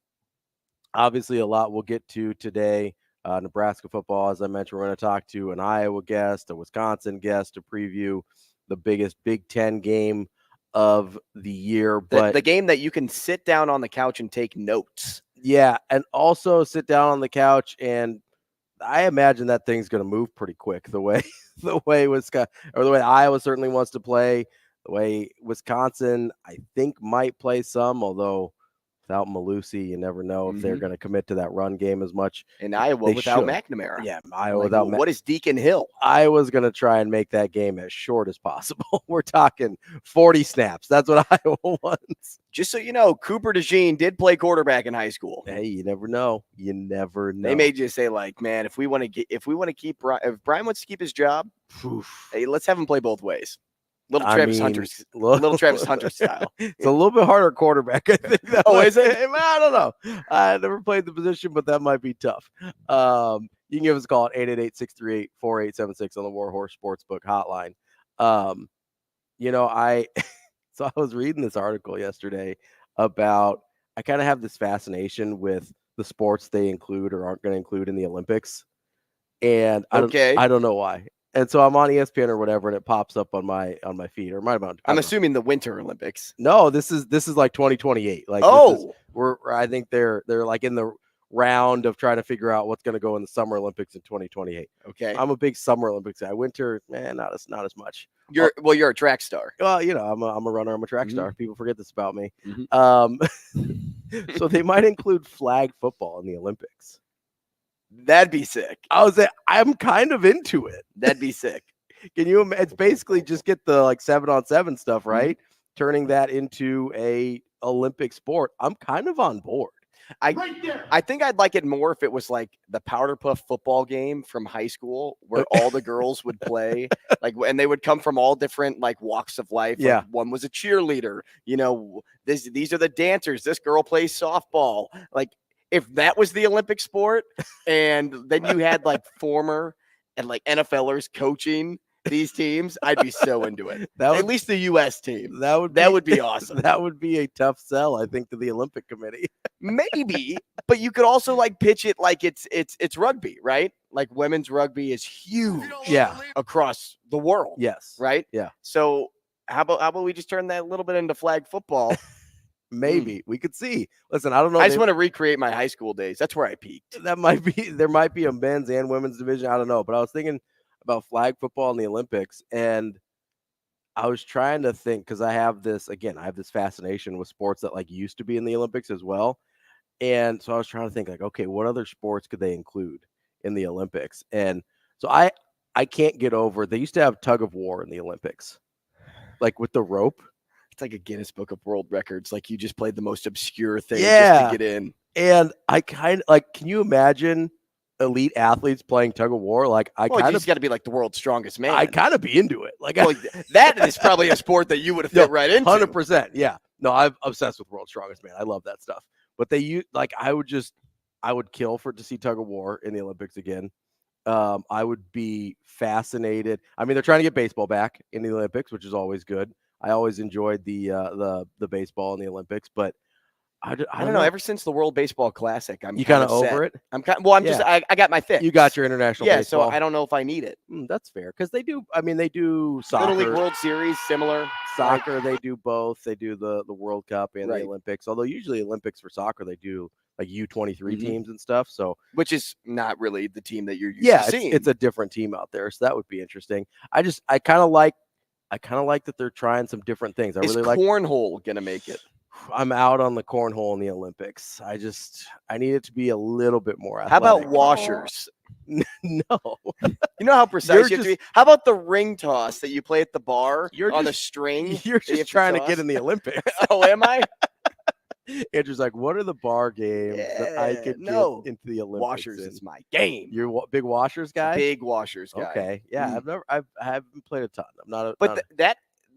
[SPEAKER 5] obviously a lot we'll get to today. Nebraska football, as I mentioned, we're going to talk to an Iowa guest, a Wisconsin guest to preview the biggest Big Ten game of the year. But
[SPEAKER 6] the game that you can sit down on the couch and take notes.
[SPEAKER 5] Yeah, and also sit down on the couch, and I imagine that thing's going to move pretty quick. The way Iowa certainly wants to play, the way Wisconsin I think might play some, although without Malusi, you never know if they're going to commit to that run game as much.
[SPEAKER 6] And Iowa without McNamara.
[SPEAKER 5] Yeah, Iowa without
[SPEAKER 6] what is Deacon Hill?
[SPEAKER 5] Iowa's going to try and make that game as short as possible. We're talking 40 snaps. That's what Iowa wants.
[SPEAKER 6] Just so you know, Cooper DeJean did play quarterback in high school.
[SPEAKER 5] Hey, you never know. You never know.
[SPEAKER 6] They may just say, like, man, if Brian wants to keep his job, hey, let's have him play both ways. Little Travis Hunter style.
[SPEAKER 5] It's a little bit harder quarterback, I think.
[SPEAKER 6] Is it?
[SPEAKER 5] I don't know. I never played the position, but that might be tough. You can give us a call at 888-638-4876 on the Warhorse Sportsbook hotline. So I was reading this article yesterday about, I kind of have this fascination with the sports they include or aren't going to include in the Olympics. And I don't know why. And so I'm on ESPN or whatever, and it pops up on my feed or my mount.
[SPEAKER 6] I'm assuming the Winter Olympics.
[SPEAKER 5] No, this is like 2028. Like, I think they're like in the round of trying to figure out what's going to go in the Summer Olympics in 2028.
[SPEAKER 6] Okay,
[SPEAKER 5] I'm a big Summer Olympics guy. Winter, man, not as much.
[SPEAKER 6] You're a track star.
[SPEAKER 5] Well, I'm a runner. I'm a track star. People forget this about me.
[SPEAKER 6] Mm-hmm.
[SPEAKER 5] So they might include flag football in the Olympics.
[SPEAKER 6] That'd be sick.
[SPEAKER 5] I'm kind of into it.
[SPEAKER 6] That'd be sick.
[SPEAKER 5] Can you? It's basically just get the 7-on-7 stuff, right? Turning that into a Olympic sport. I'm kind of on board.
[SPEAKER 6] I think I'd like it more if it was like the Powder Puff football game from high school where all the girls would play, and they would come from all different walks of life.
[SPEAKER 5] Yeah.
[SPEAKER 6] One was a cheerleader. These are the dancers. This girl plays softball. If that was the Olympic sport, and then you had former and NFLers coaching these teams, I'd be so into it. At least the U.S. team. That would be awesome.
[SPEAKER 5] That would be a tough sell, I think, to the Olympic Committee.
[SPEAKER 6] Maybe, but you could also pitch it like it's rugby, right? Like women's rugby is huge, across the world.
[SPEAKER 5] Yes,
[SPEAKER 6] right.
[SPEAKER 5] Yeah.
[SPEAKER 6] So how about we just turn that a little bit into flag football?
[SPEAKER 5] Maybe we could see. Listen, I don't know.
[SPEAKER 6] I just want to recreate my high school days. That's where I peaked.
[SPEAKER 5] There might be a men's and women's division. I don't know, but I was thinking about flag football in the Olympics, and I was trying to think, because I have this fascination with sports that used to be in the Olympics as well. And so I was trying to think okay, what other sports could they include in the Olympics? And so I can't get over, they used to have tug of war in the Olympics, with the rope.
[SPEAKER 6] It's like a Guinness Book of World Records. You just played the most obscure thing just to get in.
[SPEAKER 5] And I kind of can you imagine elite athletes playing tug of war?
[SPEAKER 6] You just got to be the world's strongest man.
[SPEAKER 5] I kind of be into it.
[SPEAKER 6] That is probably a sport that you would have fit right into.
[SPEAKER 5] 100%. Yeah. No, I'm obsessed with world's strongest man. I love that stuff. But I would kill to see tug of war in the Olympics again. I would be fascinated. I mean, they're trying to get baseball back in the Olympics, which is always good. I always enjoyed the baseball in the Olympics, but I don't know.
[SPEAKER 6] Ever since the World Baseball Classic, I'm
[SPEAKER 5] kind of over it.
[SPEAKER 6] I got my fix.
[SPEAKER 5] You got your international baseball.
[SPEAKER 6] So I don't know if I need it.
[SPEAKER 5] That's fair, because they do. I mean, they do soccer,
[SPEAKER 6] Little League World Series, similar
[SPEAKER 5] soccer. They do both. They do the World Cup and the Olympics. Although usually Olympics for soccer, they do U23 teams and stuff. So
[SPEAKER 6] which is not really the team that you're used to seeing.
[SPEAKER 5] It's a different team out there. So that would be interesting. I kind of like that they're trying some different things.
[SPEAKER 6] Is cornhole gonna make it?
[SPEAKER 5] I'm out on the cornhole in the Olympics. I need it to be a little bit more athletic.
[SPEAKER 6] How about washers?
[SPEAKER 5] No.
[SPEAKER 6] You know how precise you have to be? How about the ring toss that you play at the bar on the string?
[SPEAKER 5] You're just trying to get in the Olympics.
[SPEAKER 6] Oh, am I?
[SPEAKER 5] Andrew's like, what are the bar games that I could get into the Olympics?
[SPEAKER 6] Washers is my game.
[SPEAKER 5] You're big Washers guy?
[SPEAKER 6] Big Washers guy.
[SPEAKER 5] Okay. Yeah, I haven't played a ton. I'm not a
[SPEAKER 6] But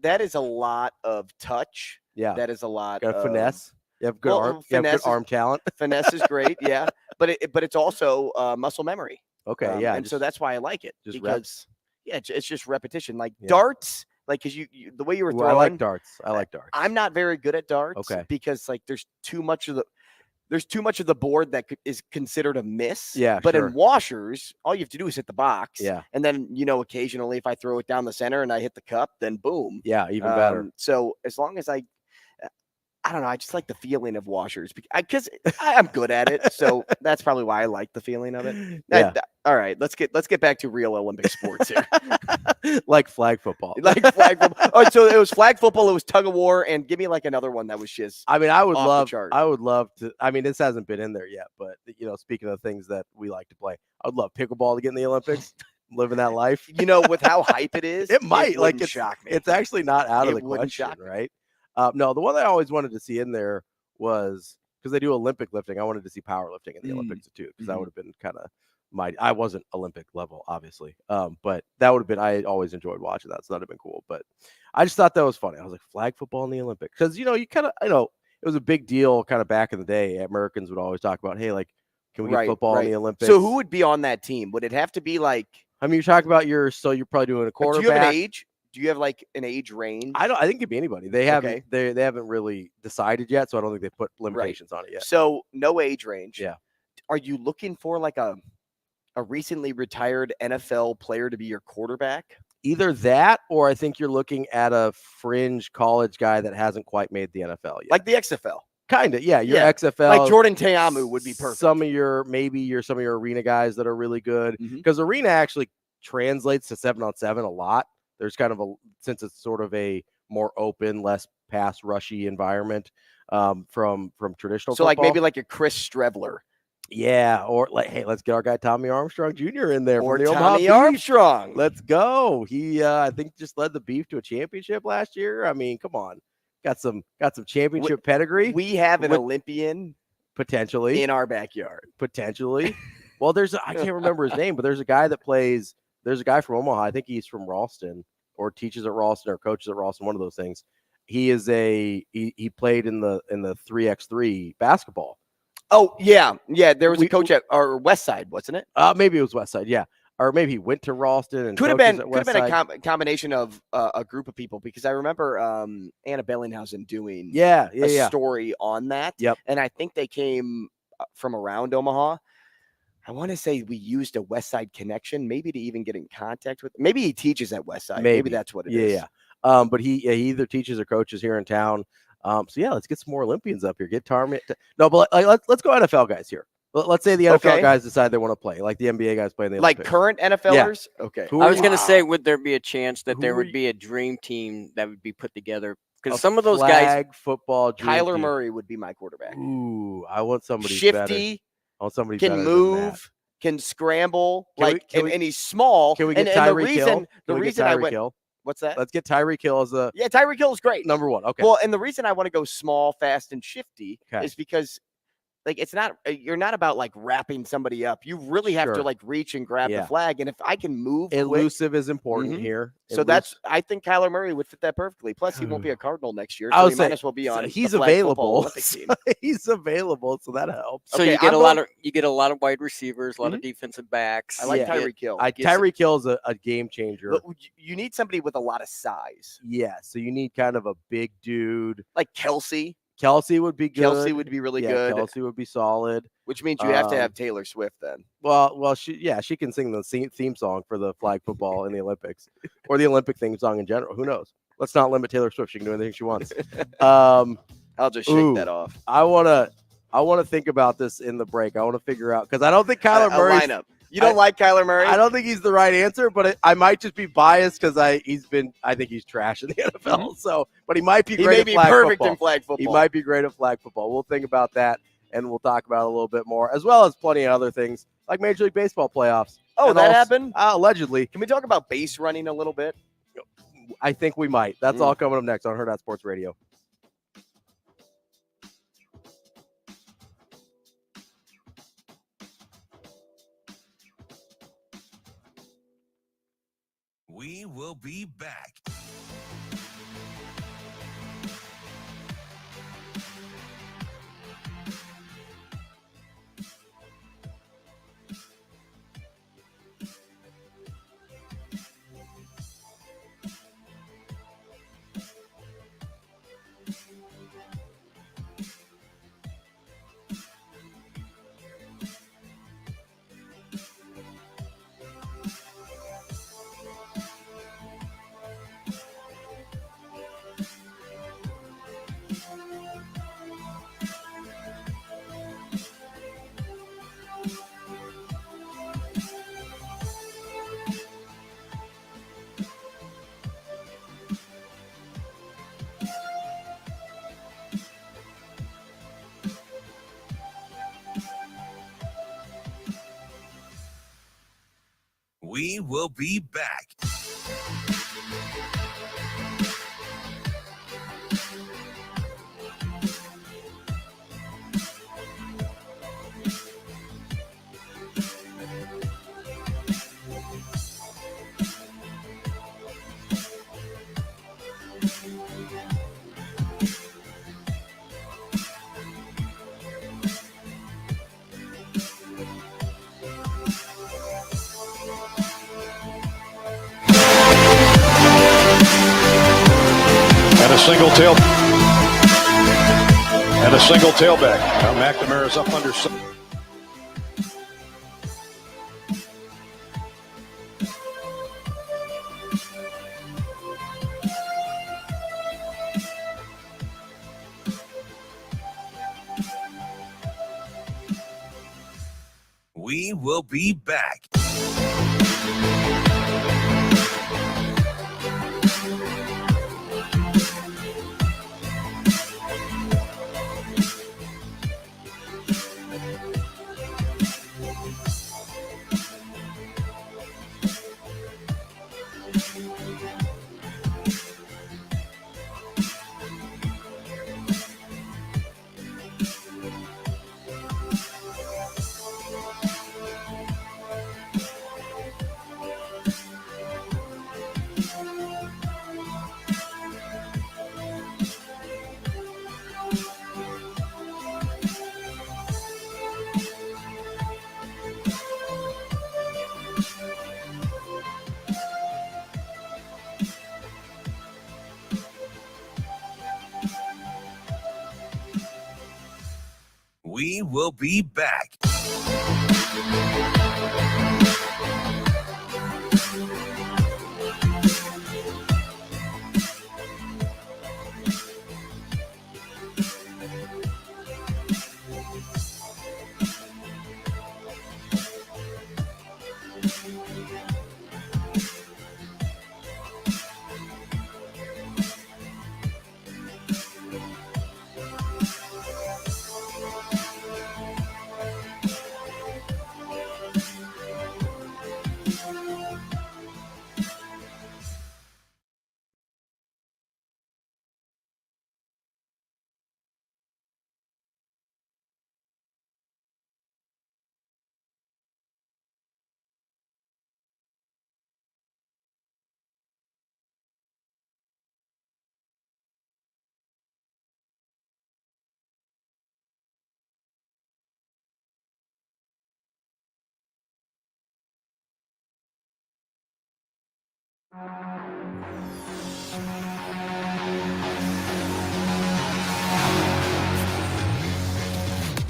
[SPEAKER 6] that is a lot of touch.
[SPEAKER 5] Yeah.
[SPEAKER 6] That is a lot
[SPEAKER 5] of
[SPEAKER 6] finesse.
[SPEAKER 5] You have good arm. You have good arm talent.
[SPEAKER 6] Finesse is great, yeah. But it's also muscle memory.
[SPEAKER 5] Okay, yeah.
[SPEAKER 6] And so that's why I like it.
[SPEAKER 5] Just
[SPEAKER 6] because
[SPEAKER 5] reps.
[SPEAKER 6] Yeah, it's just repetition. Like darts, like because you the way you were throwing.
[SPEAKER 5] I like darts.
[SPEAKER 6] I'm not very good at darts.
[SPEAKER 5] Okay.
[SPEAKER 6] Because like there's too much of the board that is considered a miss.
[SPEAKER 5] Yeah.
[SPEAKER 6] But in washers, all you have to do is hit the box.
[SPEAKER 5] Yeah.
[SPEAKER 6] And then occasionally if I throw it down the center and I hit the cup, then boom.
[SPEAKER 5] Yeah, even better.
[SPEAKER 6] So as long as I don't know. I just like the feeling of washers because I'm good at it. So that's probably why I like the feeling of it.
[SPEAKER 5] Yeah.
[SPEAKER 6] All right, let's get back to real Olympic sports here.
[SPEAKER 5] Like flag football.
[SPEAKER 6] Like flag football. Oh, so it was flag football. It was tug of war, and give me like another one that was just.
[SPEAKER 5] I mean, I would love to. I mean, this hasn't been in there yet, but speaking of things that we like to play, I would love pickleball to get in the Olympics. Living that life,
[SPEAKER 6] with how hype it is,
[SPEAKER 5] it might
[SPEAKER 6] shock me.
[SPEAKER 5] It's actually not out of the question, right? No, the one that I always wanted to see in there was because they do Olympic lifting. I wanted to see powerlifting in the Olympics too, because that would have been kind of I wasn't Olympic level, obviously, but that would have been. I always enjoyed watching that, so that'd have been cool. But I just thought that was funny. I was like, flag football in the Olympics, because you kind of it was a big deal kind of back in the day. Americans would always talk about, hey, like, can we get football in the Olympics?
[SPEAKER 6] So who would be on that team? Would it have to be like?
[SPEAKER 5] I mean, you're talking about you're probably doing a quarterback.
[SPEAKER 6] Do you have an age? Do you have like an age range?
[SPEAKER 5] I think it could be anybody. They haven't they haven't really decided yet, so I don't think they put limitations on it yet.
[SPEAKER 6] So no age range.
[SPEAKER 5] Yeah.
[SPEAKER 6] Are you looking for like a recently retired NFL player to be your quarterback?
[SPEAKER 5] Either that, or I think you're looking at a fringe college guy that hasn't quite made the NFL yet.
[SPEAKER 6] Like the XFL.
[SPEAKER 5] Kind of, yeah. Your XFL.
[SPEAKER 6] Like Jordan Teamu would be perfect.
[SPEAKER 5] Some of your arena guys that are really good, because arena actually translates to 7-on-7 a lot. There's kind of since it's sort of a more open, less pass rushy environment from traditional.
[SPEAKER 6] So
[SPEAKER 5] football.
[SPEAKER 6] Like maybe like a Chris Strevler.
[SPEAKER 5] Yeah, or like, hey, let's get our guy Tommy Armstrong Jr. in there.
[SPEAKER 6] Or
[SPEAKER 5] from the
[SPEAKER 6] Tommy
[SPEAKER 5] Omaha
[SPEAKER 6] Armstrong.
[SPEAKER 5] Beef. Let's go. He I think just led the Beef to a championship last year. I mean, come on. Got some championship pedigree.
[SPEAKER 6] We have an Olympian
[SPEAKER 5] potentially
[SPEAKER 6] in our backyard.
[SPEAKER 5] Potentially. Well, I can't remember his name, but there's a guy from Omaha. I think he's from Ralston, or teaches at Ralston, or coaches at Ralston, one of those things. He is he played in the 3x3 basketball.
[SPEAKER 6] Oh, yeah. Yeah, there was a coach at our West Side, wasn't it?
[SPEAKER 5] Maybe it was West Side, yeah. Or maybe he went to Ralston and
[SPEAKER 6] could have been a combination of a group of people, because I remember Anna Bellinghausen doing a story on that.
[SPEAKER 5] Yep.
[SPEAKER 6] And I think they came from around Omaha. I want to say we used a West Side connection, maybe to even get in contact with. Maybe he teaches at West Side. Maybe that's what it is.
[SPEAKER 5] Yeah. But he either teaches or coaches here in town. So yeah, let's get some more Olympians up here. Get Tarmit. No, but let's go NFL guys here. Let's say the NFL guys decide they want to play, like the NBA guys play in the Olympics.
[SPEAKER 6] Like current NFLers? Yeah. Okay.
[SPEAKER 7] I was going to say, would there be a chance that there would be a dream team that would be put together? Because some of those guys,
[SPEAKER 5] football,
[SPEAKER 6] Kyler Murray would be my quarterback.
[SPEAKER 5] Ooh, I want somebody
[SPEAKER 6] shifty.
[SPEAKER 5] Better. I want somebody
[SPEAKER 6] can move, can scramble, and he's small.
[SPEAKER 5] Can we get Tyreek Hill?
[SPEAKER 6] The reason I went. What's that?
[SPEAKER 5] Let's get Tyreek Hill as a.
[SPEAKER 6] Yeah, Tyreek Hill is great.
[SPEAKER 5] Number one. Okay.
[SPEAKER 6] Well, and the reason I want to go small, fast, and shifty is because. Like, it's not, you're not about like wrapping somebody up. You really have to like reach and grab the flag. And if I can move,
[SPEAKER 5] elusive is important here.
[SPEAKER 6] So I think Kyler Murray would fit that perfectly. Plus, he won't be a Cardinal next year. So he might as well be on.
[SPEAKER 5] He's available. He's available, so that helps.
[SPEAKER 7] So you get a lot of wide receivers, a lot of defensive backs.
[SPEAKER 6] I like Tyreek Hill.
[SPEAKER 5] Tyreek Hill is a game changer.
[SPEAKER 6] You need somebody with a lot of size.
[SPEAKER 5] Yeah, so you need kind of a big dude
[SPEAKER 6] like Kelsey.
[SPEAKER 5] Kelsey would be good.
[SPEAKER 6] Kelsey would be really good.
[SPEAKER 5] Kelsey would be solid.
[SPEAKER 6] Which means you have to have Taylor Swift then.
[SPEAKER 5] Well, she can sing the theme song for the flag football in the Olympics, or the Olympic theme song in general. Who knows? Let's not limit Taylor Swift. She can do anything she wants.
[SPEAKER 6] I'll just shake that off.
[SPEAKER 5] I wanna think about this in the break. I want to figure out, because I don't think Kyler Murray
[SPEAKER 6] lineup. You don't like Kyler Murray?
[SPEAKER 5] I don't think he's the right answer, but I might just be biased because I think he's trash in the NFL. So, but he might be great.
[SPEAKER 6] He may be perfect in flag football.
[SPEAKER 5] He might be great at flag football. We'll think about that, and we'll talk about it a little bit more, as well as plenty of other things like Major League Baseball playoffs.
[SPEAKER 6] Oh, that happened?
[SPEAKER 5] Allegedly.
[SPEAKER 6] Can we talk about base running a little bit?
[SPEAKER 5] I think we might. That's all coming up next on Hurrdat Sports Radio.
[SPEAKER 1] We will be back. We will be back.
[SPEAKER 9] Single tailback. Now McNamara's up under.
[SPEAKER 1] We will be back. We will be back.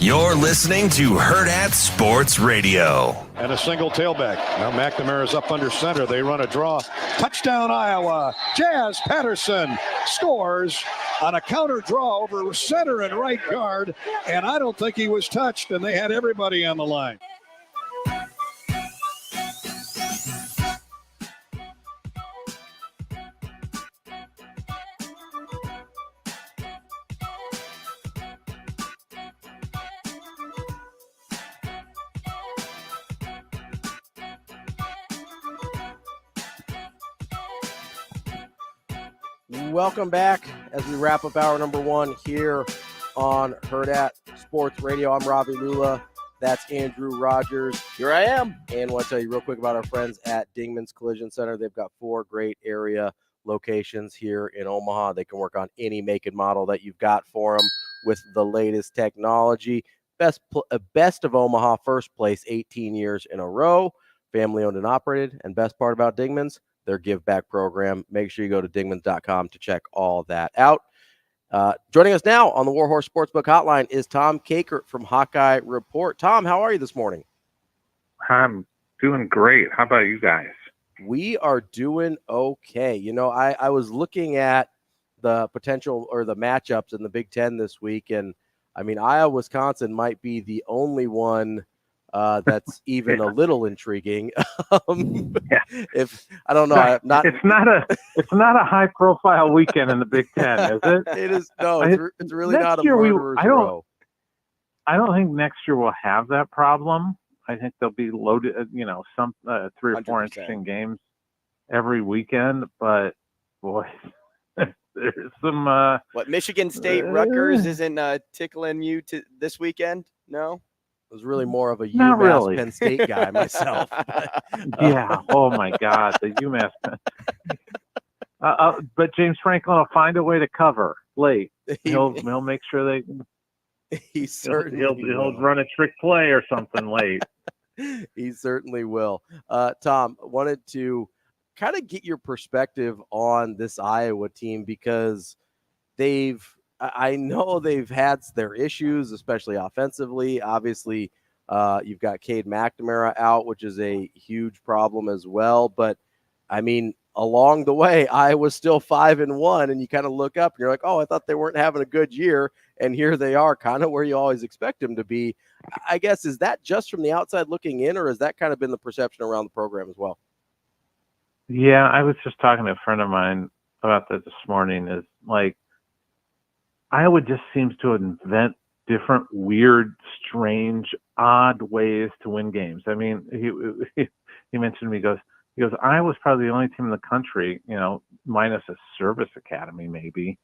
[SPEAKER 1] You're listening to Hurrdat Sports Radio.
[SPEAKER 9] And a single tailback. Now McNamara's up under center. They run a draw. Touchdown, Iowa. Jazz Patterson scores on a counter draw over center and right guard. And I don't think he was touched, and they had everybody on the line.
[SPEAKER 5] Welcome back as we wrap up hour number one here on Hurrdat Sports Radio. I'm Ravi Lulla, That's Andrew Rogers.
[SPEAKER 6] Here I am.
[SPEAKER 5] And I want to tell you real quick about our friends at Dingman's Collision Center. They've got 4 great area locations here in Omaha. They can work on any make and model that you've got for them with the latest technology. Best of Omaha, first place 18 years in a row, family owned and operated. And best part about Dingman's, their give back program. Make sure you go to dingmans.com to check all that out. Joining us now on the Warhorse Sportsbook Hotline is Tom Kakert from Hawkeye Report. Tom, how are you this morning?
[SPEAKER 10] I'm doing great. How about you guys?
[SPEAKER 5] We are doing okay. You know, I was looking at the potential or the matchups in the Big Ten this week, and I mean, Iowa, Wisconsin might be the only one that's even a little intriguing. If I don't know,
[SPEAKER 10] it's not a high profile weekend in the Big Ten, is it?
[SPEAKER 5] It is. No, it's really not a murderer's row.
[SPEAKER 10] I don't think next year we'll have that problem. I think they'll be loaded, some 3 or 4
[SPEAKER 6] 100%.
[SPEAKER 10] interesting games every weekend. But boy, there's some.
[SPEAKER 6] What, Michigan State Rutgers isn't tickling you to this weekend? No.
[SPEAKER 5] I was really more of a
[SPEAKER 10] Not
[SPEAKER 5] UMass
[SPEAKER 10] really.
[SPEAKER 5] Penn State guy myself.
[SPEAKER 10] Yeah. Oh my God, the UMass. But James Franklin will find a way to cover late. He'll make sure they.
[SPEAKER 5] He certainly
[SPEAKER 10] he'll run a trick play or something late.
[SPEAKER 5] He certainly will. Tom, wanted to kind of get your perspective on this Iowa team because I know they've had their issues, especially offensively. Obviously, you've got Cade McNamara out, which is a huge problem as well. But I mean, along the way, Iowa's still 5-1, and you kind of look up and you're like, oh, I thought they weren't having a good year. And here they are, kind of where you always expect them to be. I guess, is that just from the outside looking in, or has that kind of been the perception around the program as well?
[SPEAKER 10] Yeah, I was just talking to a friend of mine about that this morning. Is like, Iowa just seems to invent different, weird, strange, odd ways to win games. I mean, he mentioned to me, he goes, Iowa's probably the only team in the country, minus a service academy maybe,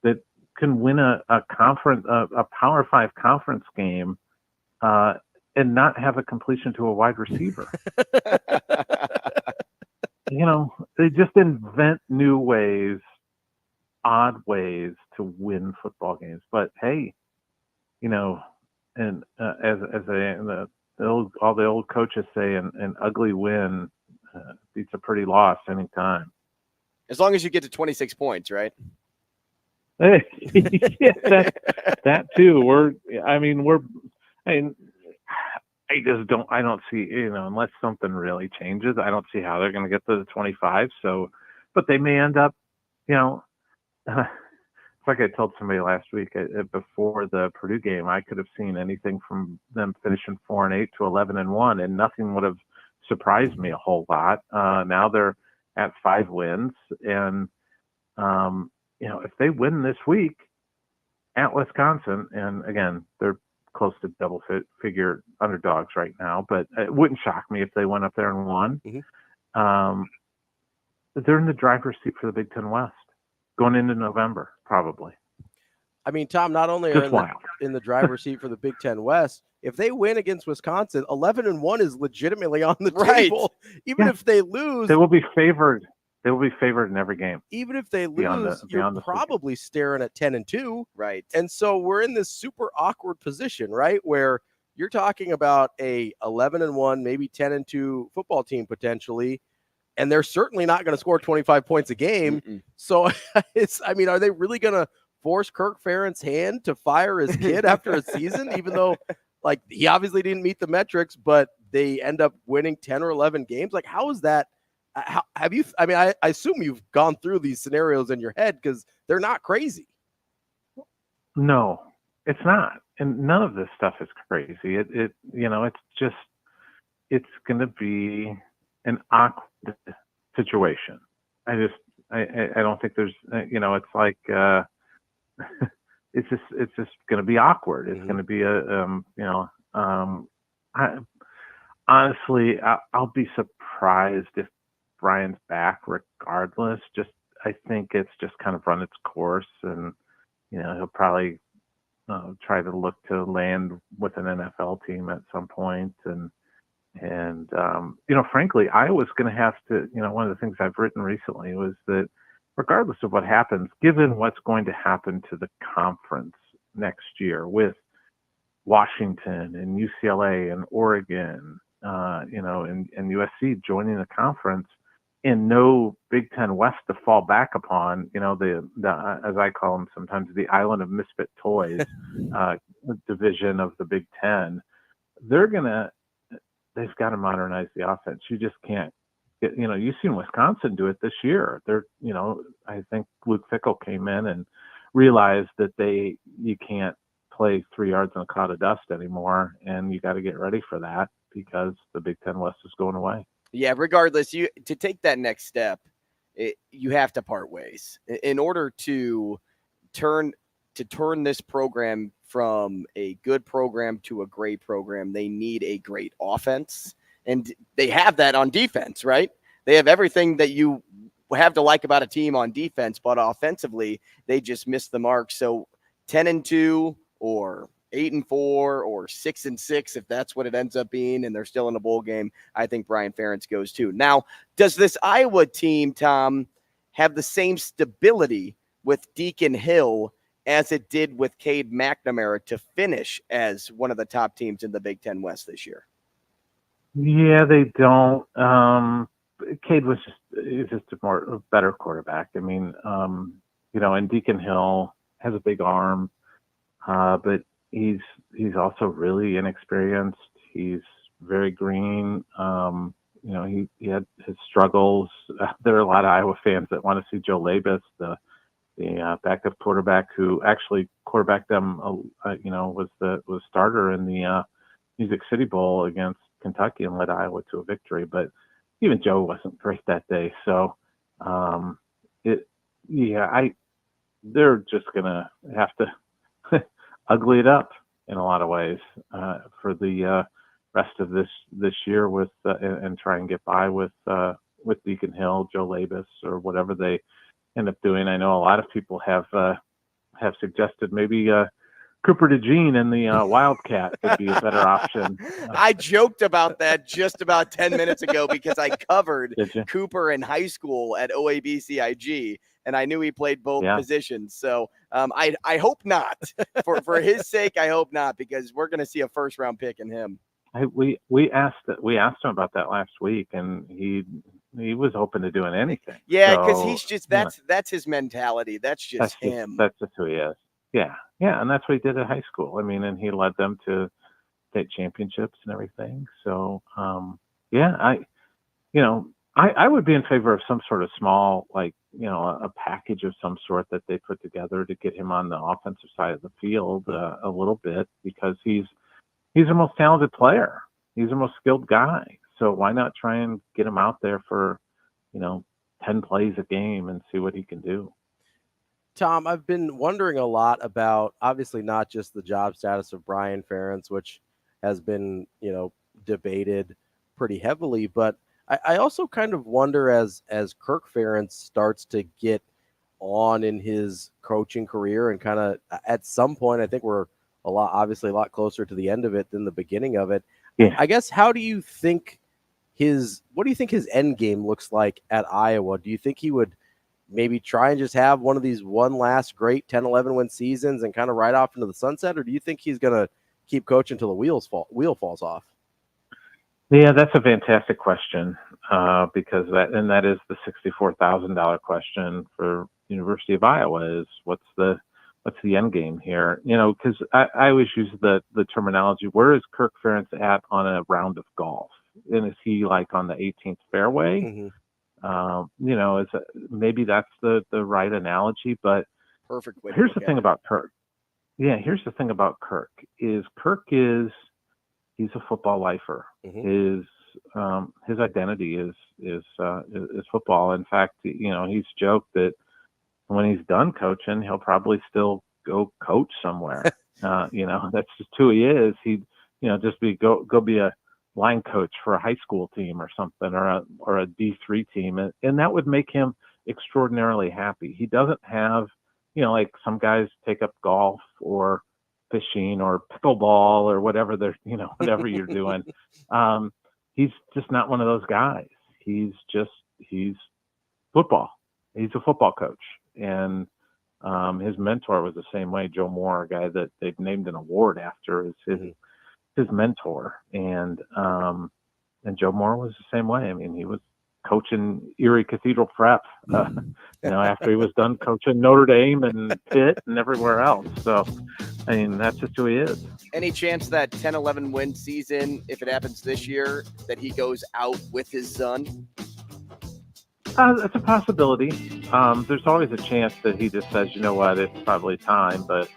[SPEAKER 10] that can win a conference, a Power 5 conference game, and not have a completion to a wide receiver. They just invent new ways, odd ways to win football games. But hey, and all the old coaches say, an ugly win beats a pretty loss anytime.
[SPEAKER 6] As long as you get to 26 points, right?
[SPEAKER 10] Yeah, that too. I don't see, unless something really changes, I don't see how they're going to get to the 25. So, but they may end up, it's like I told somebody last week before the Purdue game, I could have seen anything from them finishing 4-8 to 11-1, and nothing would have surprised me a whole lot. Now they're at 5 wins, and if they win this week at Wisconsin, and again, they're close to double-figure underdogs right now, but it wouldn't shock me if they went up there and won.
[SPEAKER 5] Mm-hmm.
[SPEAKER 10] They're in the driver's seat for the Big Ten West going into November, probably.
[SPEAKER 5] I mean, Tom, not only are in the driver's seat for the Big Ten West, if they win against Wisconsin, 11-1 is legitimately on the table. Even if they lose,
[SPEAKER 10] they will be favored. They will be favored in every game.
[SPEAKER 5] Even if they lose, you're probably staring at 10-2.
[SPEAKER 6] Right.
[SPEAKER 5] And so we're in this super awkward position, right, where you're talking about a 11-1, maybe 10-2 football team potentially, and they're certainly not going to score 25 points a game.
[SPEAKER 6] Mm-mm.
[SPEAKER 5] So are they really going to force Kirk Ferentz' hand to fire his kid after a season, even though he obviously didn't meet the metrics, but they end up winning 10 or 11 games? Like, how is that? How have you? I mean, I assume you've gone through these scenarios in your head because they're not crazy.
[SPEAKER 10] No, it's not, and none of this stuff is crazy. It's going to be an awkward situation. I don't think there's, it's like, it's just going to be awkward. It's going to be honestly, I'll be surprised if Brian's back regardless. I think it's just kind of run its course, and he'll probably try to look to land with an NFL team at some point. And frankly, Iowa's going to have to, one of the things I've written recently was that regardless of what happens, given what's going to happen to the conference next year with Washington and UCLA and Oregon, and USC joining the conference, and no Big Ten West to fall back upon, the as I call them sometimes, the island of misfit toys division of the Big Ten. They've got to modernize the offense. You just can't get, you've seen Wisconsin do it this year. I think Luke Fickell came in and realized that you can't play 3 yards in a cloud of dust anymore, and you got to get ready for that because the Big Ten West is going away.
[SPEAKER 6] Yeah, regardless, to take that next step, you have to part ways in order to turn this program from a good program to a great program. They need a great offense, and they have that on defense, right? They have everything that you have to like about a team on defense, but offensively, they just missed the mark. So 10-2 or 8-4 or 6-6, if that's what it ends up being, and they're still in a bowl game, I think Brian Ferentz goes too. Now, does this Iowa team, Tom, have the same stability with Deacon Hill as it did with Cade McNamara to finish as one of the top teams in the Big Ten West this year?
[SPEAKER 10] Yeah, they don't. Cade was just a better quarterback. I mean, and Deacon Hill has a big arm, but he's also really inexperienced. He's very green. He had his struggles. There are a lot of Iowa fans that want to see Joe Labus, the backup quarterback who actually quarterbacked them. Was starter in the Music City Bowl against Kentucky and led Iowa to a victory. But even Joe wasn't great that day. So they're just gonna have to ugly it up in a lot of ways for the rest of this year with and try and get by with Deacon Hill, Joe Labus, or whatever they end up doing. I know a lot of people have suggested maybe Cooper DeJean and the Wildcat would be a better option.
[SPEAKER 6] I joked about that just about 10 minutes ago because I covered Cooper in high school at OABCIG, and I knew he played both positions. So I hope not. For his sake, I hope not, because we're going to see a first-round pick in him.
[SPEAKER 10] We asked him about that last week, and he was open to doing anything.
[SPEAKER 6] Yeah, because he's just that's his mentality. That's him.
[SPEAKER 10] That's just who he is. Yeah, and that's what he did at high school. I mean, and he led them to state championships and everything. So, I would be in favor of some sort of small, a package of some sort that they put together to get him on the offensive side of the field a little bit, because he's the most talented player. He's the most skilled guy. So why not try and get him out there for, 10 plays a game and see what he can do?
[SPEAKER 5] Tom, I've been wondering a lot about, obviously, not just the job status of Brian Ferentz, which has been, debated pretty heavily, but I also kind of wonder as Kirk Ferentz starts to get on in his coaching career, and kind of at some point, I think we're a lot closer to the end of it than the beginning of it. Yeah. I guess, what do you think his end game looks like at Iowa? Do you think he would maybe try and just have one last great 10-11 win seasons and kind of ride off into the sunset? Or do you think he's going to keep coaching until the wheel falls off?
[SPEAKER 10] Yeah, that's a fantastic question, because that is the $64,000 question for University of Iowa is what's the end game here? Because I always use the terminology, where is Kirk Ferentz at on a round of golf? And is he on the 18th fairway? Mm-hmm. Maybe that's the right analogy, but
[SPEAKER 6] perfect way.
[SPEAKER 10] Here's the thing about Kirk. Yeah, here's the thing about Kirk is he's a football lifer. Mm-hmm. His identity is football. In fact, he's joked that when he's done coaching, he'll probably still go coach somewhere. That's just who he is. He'd just go be a line coach for a high school team or something, or a D3 team, and that would make him extraordinarily happy. He doesn't have, some guys take up golf or fishing or pickleball or whatever whatever you're doing. He's just not one of those guys. He's football. He's a football coach. And his mentor was the same way. Joe Moore, a guy that they've named an award after, is his mentor. And Joe Moore was the same way. I mean, he was coaching Erie Cathedral Prep, after he was done coaching Notre Dame and Pitt and everywhere else. So, I mean, that's just who he is.
[SPEAKER 6] Any chance that 10-11 win season, if it happens this year, that he goes out with his son?
[SPEAKER 10] It's a possibility. There's always a chance that he just says, you know what, it's probably time. But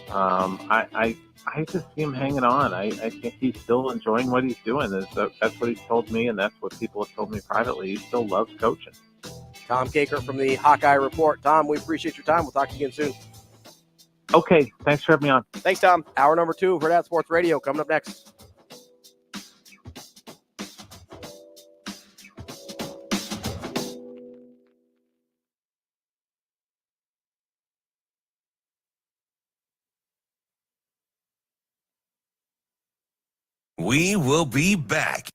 [SPEAKER 10] I just see him hanging on. I think he's still enjoying what he's doing. That's what he's told me, and that's what people have told me privately. He still loves coaching.
[SPEAKER 5] Tom Kakert from the Hawkeye Report. Tom, we appreciate your time. We'll talk to you again soon.
[SPEAKER 10] Okay, thanks for having me on.
[SPEAKER 6] Thanks, Tom.
[SPEAKER 5] Hour number 2 of Hurrdat Sports Radio coming up next.
[SPEAKER 1] We will be back.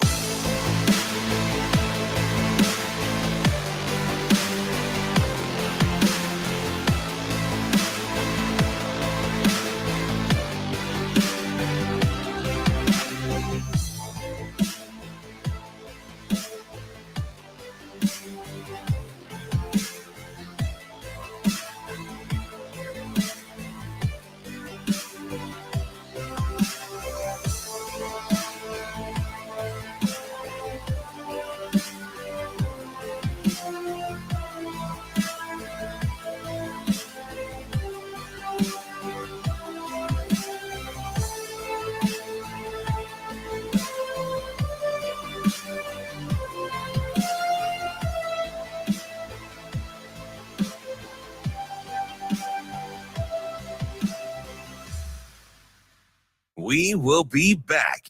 [SPEAKER 1] We will be back.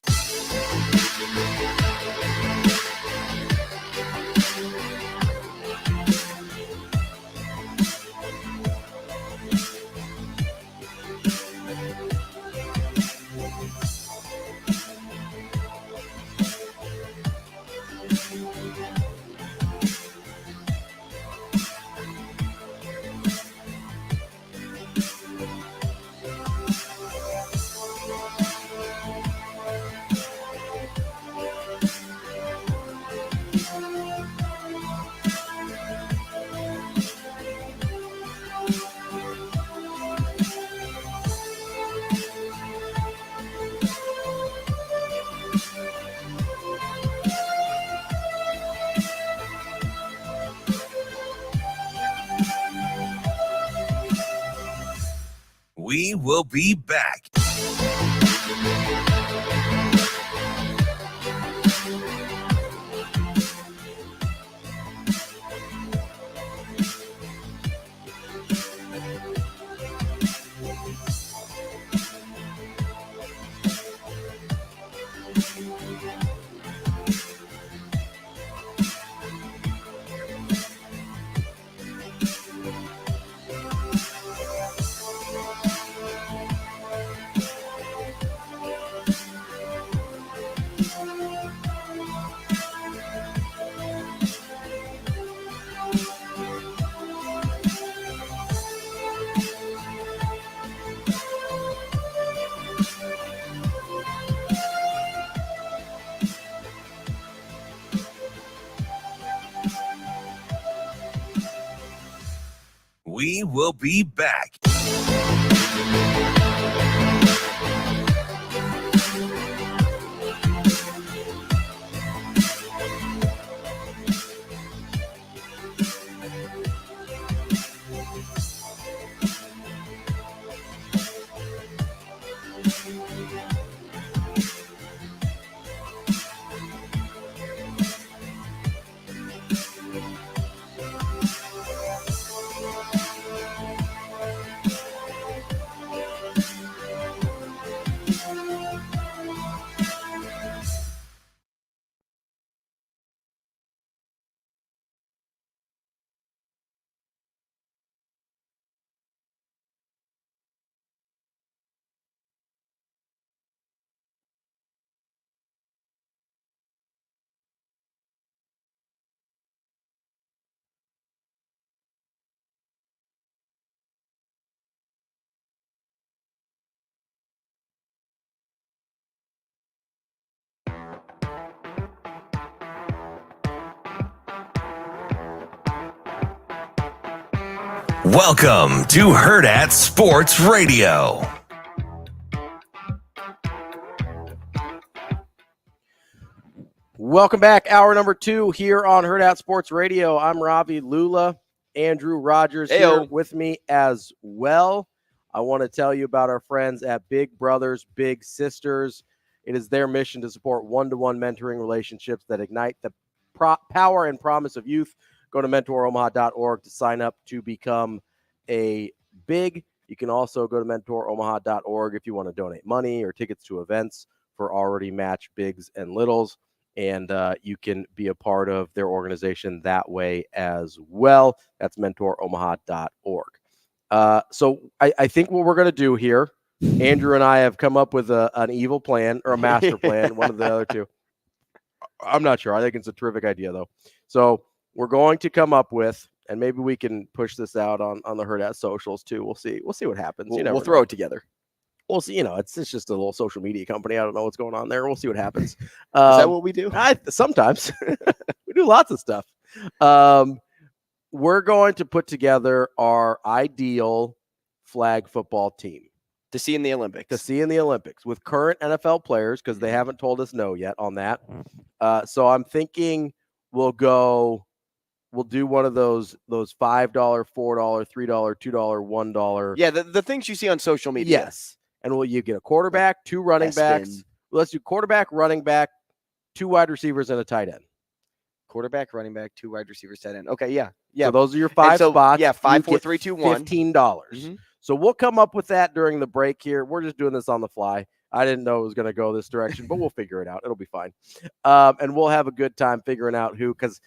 [SPEAKER 1] We will be back. We will be back. Welcome to Hurrdat Sports Radio.
[SPEAKER 5] Welcome back. Hour number 2 here on Hurrdat Sports Radio. I'm Ravi Lulla. Andrew Rogers here with me as well. I want to tell you about our friends at Big Brothers Big Sisters. It is their mission to support one-to-one mentoring relationships that ignite the power and promise of youth. Go to mentoromaha.org to sign up to become a big. You can also go to mentoromaha.org if you want to donate money or tickets to events for already matched bigs and littles. And you can be a part of their organization that way as well. That's mentoromaha.org. So I think what we're going to do here, Andrew and I have come up with an evil plan or a master plan, one of the other two. I'm not sure. I think it's a terrific idea, though. So we're going to come up with, and maybe we can push this out on the Hurrdat socials, too. We'll see what happens.
[SPEAKER 6] We'll throw it together.
[SPEAKER 5] We'll see. It's just a little social media company. I don't know what's going on there. We'll see what happens.
[SPEAKER 6] Is that what we do?
[SPEAKER 5] Sometimes. We do lots of stuff. We're going to put together our ideal flag football team.
[SPEAKER 6] To see in the Olympics. With current NFL players, because they haven't told us no yet on that. So I'm thinking we'll do one of those $5, $4, $3, $2, $1. Yeah, the things you see on social media.
[SPEAKER 5] Yes. And you get a quarterback, 2 running backs. Let's do quarterback, running back, 2 wide receivers, and a tight end.
[SPEAKER 6] Quarterback, running back, 2 wide receivers, tight end. Okay, yeah.
[SPEAKER 5] So those are your 5 spots.
[SPEAKER 6] Yeah, 5, 4, 3, 2, 1.
[SPEAKER 5] $15.
[SPEAKER 6] Mm-hmm.
[SPEAKER 5] So we'll come up with that during the break here. We're just doing this on the fly. I didn't know it was going to go this direction, but we'll figure it out. It'll be fine. And we'll have a good time figuring out who, because,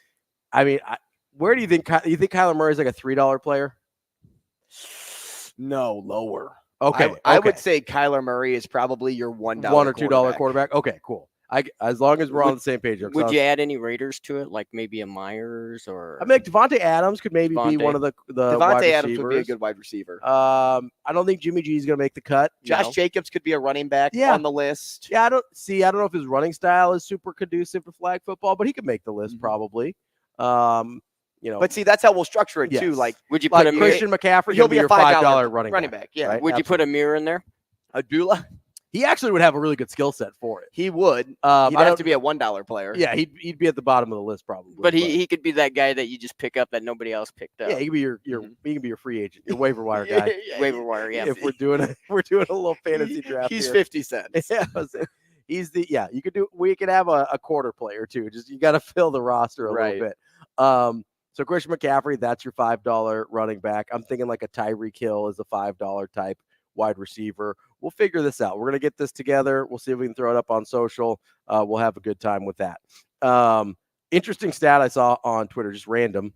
[SPEAKER 5] where do you think Kyler Murray's like a $3 player?
[SPEAKER 6] No, lower.
[SPEAKER 5] Okay.
[SPEAKER 6] I would say Kyler Murray is probably your $1
[SPEAKER 5] or $2 quarterback. Okay, cool. As long as we're on the same page.
[SPEAKER 7] Would you add any Raiders to it, like maybe a Myers or?
[SPEAKER 5] Devontae Adams could maybe be one of the
[SPEAKER 6] Devontae
[SPEAKER 5] wide
[SPEAKER 6] Adams would be a good wide receiver.
[SPEAKER 5] I don't think Jimmy G is going to make the cut.
[SPEAKER 6] Josh Jacobs could be a running back on the list.
[SPEAKER 5] Yeah, I don't know if his running style is super conducive to flag football, but he could make the list probably.
[SPEAKER 6] But see, that's how we'll structure it too. Like,
[SPEAKER 5] would you put a Christian McCaffrey?
[SPEAKER 6] He'll be a $5
[SPEAKER 5] running back.
[SPEAKER 6] Yeah.
[SPEAKER 5] Right?
[SPEAKER 7] Would you put a mirror in there?
[SPEAKER 6] Abdullah?
[SPEAKER 5] He actually would have a really good skill set for it.
[SPEAKER 6] He would. He'd have to be a $1 player.
[SPEAKER 5] Yeah, he'd be at the bottom of the list probably.
[SPEAKER 7] But he could be that guy that you just pick up that nobody else picked up.
[SPEAKER 5] Yeah, he could be he can be your free agent, your waiver wire guy.
[SPEAKER 7] Waiver wire, yeah.
[SPEAKER 5] If we're doing a little fantasy draft,
[SPEAKER 6] he's
[SPEAKER 5] here.
[SPEAKER 6] 50 cents.
[SPEAKER 5] Yeah, you could do. We could have a quarter player too. Just you got to fill the roster a little bit. So Christian McCaffrey, that's your $5 running back. I'm thinking like a Tyreek Hill is a $5 type wide receiver. We'll figure this out. We're going to get this together. We'll see if we can throw it up on social. We'll have a good time with that. Interesting stat I saw on Twitter, just random.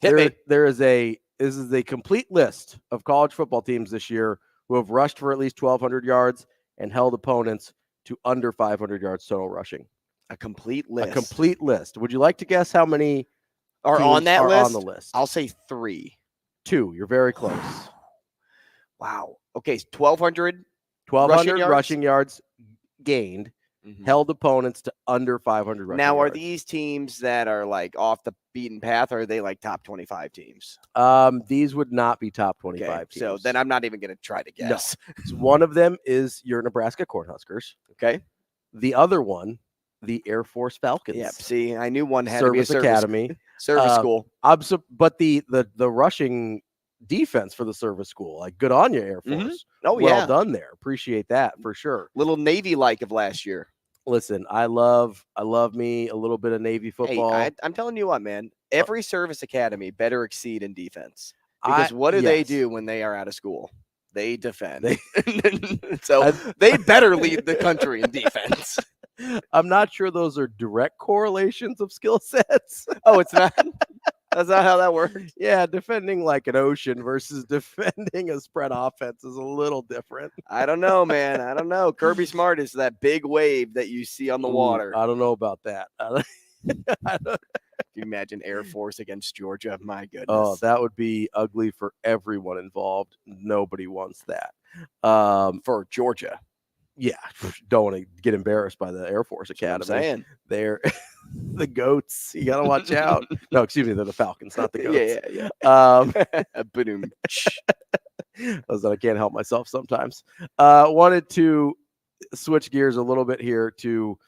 [SPEAKER 5] This is a complete list of college football teams this year who have rushed for at least 1,200 yards and held opponents to under 500 yards total rushing.
[SPEAKER 6] A complete list.
[SPEAKER 5] A complete list. Would you like to guess how many
[SPEAKER 6] are on that list?
[SPEAKER 5] On the list?
[SPEAKER 6] I'll say 3.
[SPEAKER 5] 2. You're very close.
[SPEAKER 6] Wow. Okay, 1,200
[SPEAKER 5] rushing yards gained, held opponents to under 500 rushing
[SPEAKER 6] Now,
[SPEAKER 5] yards.
[SPEAKER 6] are these teams that are like off the beaten path, or are they like top 25 teams?
[SPEAKER 5] These would not be top 25 teams.
[SPEAKER 6] So then I'm not even going to try to guess.
[SPEAKER 5] No. One of them is your Nebraska Cornhuskers.
[SPEAKER 6] Okay.
[SPEAKER 5] The other one, the Air Force Falcons.
[SPEAKER 6] Yeah. See, I knew one had
[SPEAKER 5] Service
[SPEAKER 6] to be a
[SPEAKER 5] Academy.
[SPEAKER 6] Service school.
[SPEAKER 5] But the rushing defense for the service school, like good on you, Air Force.
[SPEAKER 6] Oh,
[SPEAKER 5] well done there. Appreciate that for sure.
[SPEAKER 6] Little Navy like of last year.
[SPEAKER 5] Listen, I love me a little bit of Navy football.
[SPEAKER 6] Hey, I'm telling you what, man. Every service academy better exceed in defense. Because what do they do when they are out of school? They defend. So they better lead the country in defense.
[SPEAKER 5] I'm not sure those are direct correlations of skill sets.
[SPEAKER 6] Oh, it's not? That's not how that works.
[SPEAKER 5] Yeah, defending like an ocean versus defending a spread offense is a little different.
[SPEAKER 6] I don't know, man. I don't know. Kirby Smart is that big wave that you see on the water.
[SPEAKER 5] I don't know about that.
[SPEAKER 6] Can you imagine Air Force against Georgia? My goodness.
[SPEAKER 5] Oh, that would be ugly for everyone involved. Nobody wants that.
[SPEAKER 6] For Georgia.
[SPEAKER 5] Yeah, don't want to get embarrassed by the Air Force Academy.
[SPEAKER 6] Saying.
[SPEAKER 5] They're The goats. You gotta watch out. No, excuse me, they're the Falcons, not the goats.
[SPEAKER 6] Yeah. Boom.
[SPEAKER 5] I can't help myself sometimes. Wanted to switch gears a little bit here to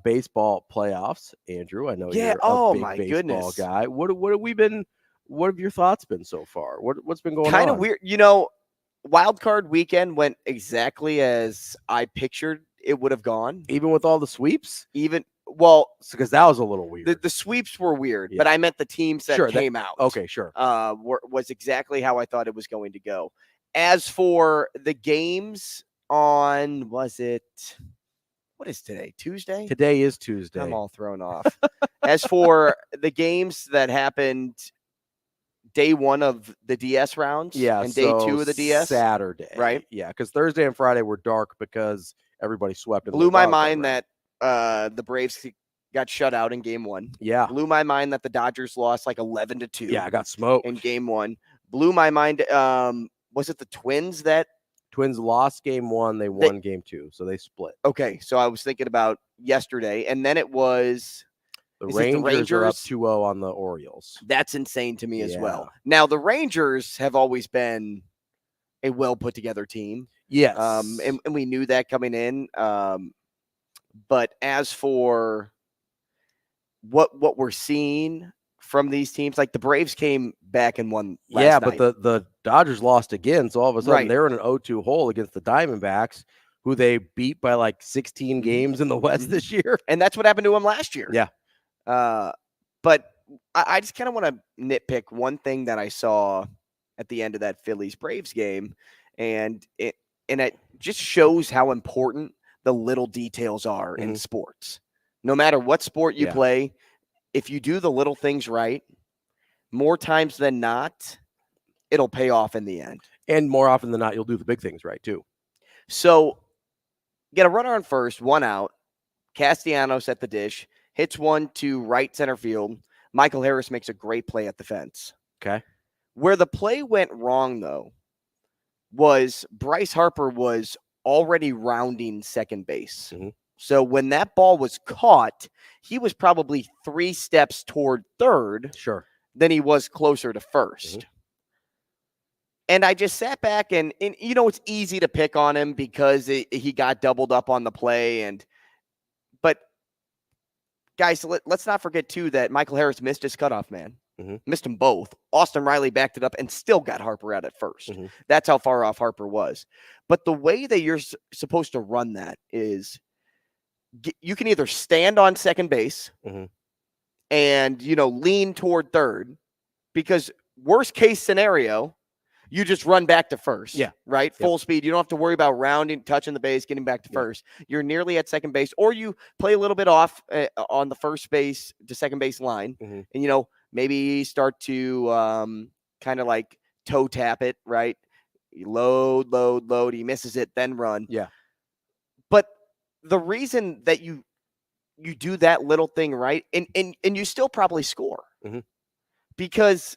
[SPEAKER 5] baseball playoffs. Andrew, I know you're a big baseball guy. What have your thoughts been so far? What's been going on?
[SPEAKER 6] Kind of weird. Wild card weekend went exactly as I pictured it would have gone.
[SPEAKER 5] Even with all the sweeps?
[SPEAKER 6] Because
[SPEAKER 5] that was a little weird.
[SPEAKER 6] The sweeps were weird, but I meant the teams that came out.
[SPEAKER 5] Okay, sure.
[SPEAKER 6] Was exactly how I thought it was going to go. As for the games on, what is today? Tuesday?
[SPEAKER 5] Today is Tuesday.
[SPEAKER 6] I'm all thrown off. As for the games that happened day one of the DS rounds and day two of the DS.
[SPEAKER 5] Saturday.
[SPEAKER 6] Right?
[SPEAKER 5] Yeah, because Thursday and Friday were dark because everybody swept.
[SPEAKER 6] Blew my mind that the Braves got shut out in game one.
[SPEAKER 5] Yeah.
[SPEAKER 6] Blew my mind that the Dodgers lost like 11-2.
[SPEAKER 5] Yeah, I got smoked
[SPEAKER 6] in game one. Blew my mind. Was it the Twins that?
[SPEAKER 5] Twins lost game one. They won game two, so they split.
[SPEAKER 6] Okay, so I was thinking about yesterday, and then it was
[SPEAKER 5] the Rangers are up 2-0 on the Orioles.
[SPEAKER 6] That's insane to me as well. Now, the Rangers have always been a well put together team.
[SPEAKER 5] Yes.
[SPEAKER 6] And we knew that coming in. But as for what we're seeing from these teams, like the Braves came back and won last night.
[SPEAKER 5] But the Dodgers lost again, so all of a sudden they're in an 0-2 hole against the Diamondbacks, who they beat by like 16 games in the West this year.
[SPEAKER 6] And that's what happened to them last year.
[SPEAKER 5] Yeah.
[SPEAKER 6] But I just kind of want to nitpick one thing that I saw at the end of that Phillies-Braves game, and it just shows how important the little details are in sports. No matter what sport you play, if you do the little things right, more times than not, it'll pay off in the end.
[SPEAKER 5] And more often than not, you'll do the big things right, too.
[SPEAKER 6] So, get a runner on first, one out. Castellanos at the dish, hits one to right center field. Michael Harris makes a great play at the fence.
[SPEAKER 5] Okay.
[SPEAKER 6] Where the play went wrong, though, was Bryce Harper was already rounding second base. So when that ball was caught, he was probably 3 steps toward third than he was closer to first. And I just sat back and it's easy to pick on him because he got doubled up on the play. But guys, let's not forget too that Michael Harris missed his cutoff man. Missed them both. Austin Riley backed it up and still got Harper out at first. That's how far off Harper was. But the way that you're supposed to run that is you can either stand on second base and, lean toward third, because worst case scenario, you just run back to first.
[SPEAKER 5] Yeah.
[SPEAKER 6] Right? Full speed. You don't have to worry about rounding, touching the base, getting back to first. You're nearly at second base, or you play a little bit off on the first base to second base line. And, maybe start to kind of like toe tap it, right? You load. He misses it, then run.
[SPEAKER 5] Yeah.
[SPEAKER 6] But the reason that you do that little thing right, and you still probably score, because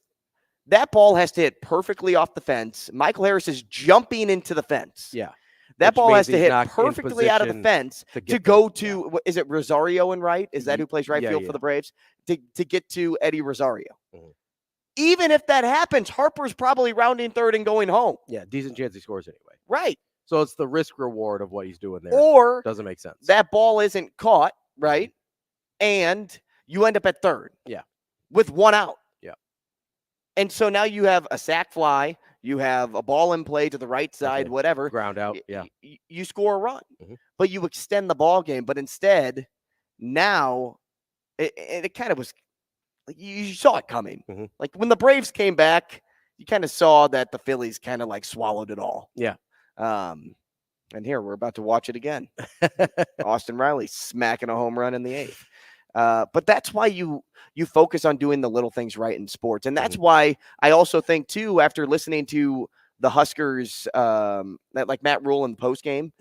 [SPEAKER 6] that ball has to hit perfectly off the fence. Michael Harris is jumping into the fence.
[SPEAKER 5] Yeah.
[SPEAKER 6] That ball has to hit perfectly out of the fence to go to, is it Rosario in right? Is that who plays right field for the Braves? To get to Eddie Rosario. Even if that happens, Harper's probably rounding third and going home.
[SPEAKER 5] Yeah, decent chance he scores anyway.
[SPEAKER 6] Right.
[SPEAKER 5] So it's the risk reward of what he's doing there.
[SPEAKER 6] Or
[SPEAKER 5] doesn't make sense.
[SPEAKER 6] That ball isn't caught, right? And you end up at third.
[SPEAKER 5] Yeah.
[SPEAKER 6] With one out.
[SPEAKER 5] Yeah.
[SPEAKER 6] And so now you have a sac fly, you have a ball in play to the right side, whatever.
[SPEAKER 5] Ground out. Yeah.
[SPEAKER 6] You score a run. But you extend the ball game. But instead, now it kind of was, you saw it coming. Like when the Braves came back, you kind of saw that the Phillies kind of like swallowed it all.
[SPEAKER 5] Yeah.
[SPEAKER 6] And here we're about to watch it again. Austin Riley smacking a home run in the 8th. But that's why you focus on doing the little things right in sports. And that's why I also think too, after listening to the Huskers, like Matt Rhule in the post game,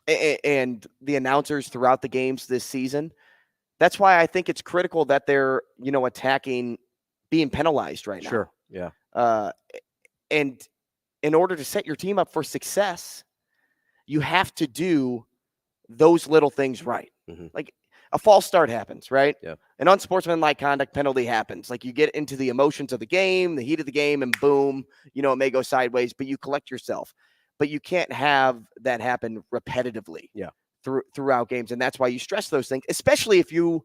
[SPEAKER 6] and the announcers throughout the games this season, that's why I think it's critical that they're, attacking being penalized right now.
[SPEAKER 5] Sure. Yeah.
[SPEAKER 6] And in order to set your team up for success, you have to do those little things right. Like a false start happens, right?
[SPEAKER 5] Yeah.
[SPEAKER 6] An unsportsmanlike conduct penalty happens. Like you get into the emotions of the game, the heat of the game, and boom, it may go sideways, but you collect yourself. But you can't have that happen repetitively throughout games. And that's why you stress those things, especially if you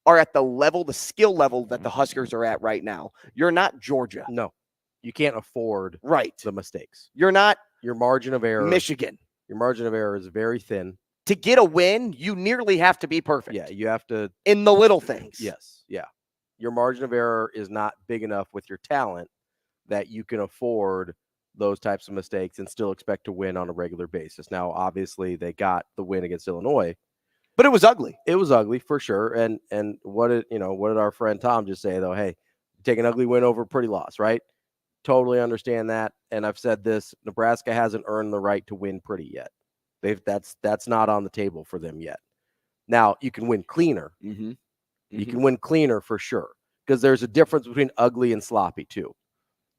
[SPEAKER 6] are at the skill level that the Huskers are at right now. You're not Georgia.
[SPEAKER 5] No, you can't afford the mistakes.
[SPEAKER 6] You're not
[SPEAKER 5] your margin of error.
[SPEAKER 6] Michigan.
[SPEAKER 5] Your margin of error is very thin.
[SPEAKER 6] To get a win, you nearly have to be perfect.
[SPEAKER 5] Yeah, you have to.
[SPEAKER 6] In the little things.
[SPEAKER 5] Yes, yeah. Your margin of error is not big enough with your talent that you can afford those types of mistakes and still expect to win on a regular basis. Now, obviously, they got the win against Illinois.
[SPEAKER 6] But it was ugly.
[SPEAKER 5] It was ugly for sure. And what did our friend Tom just say though? Hey, take an ugly win over a pretty loss, right? Totally understand that. And I've said this: Nebraska hasn't earned the right to win pretty yet. That's not on the table for them yet. Now you can win cleaner. You can win cleaner for sure, because there's a difference between ugly and sloppy too.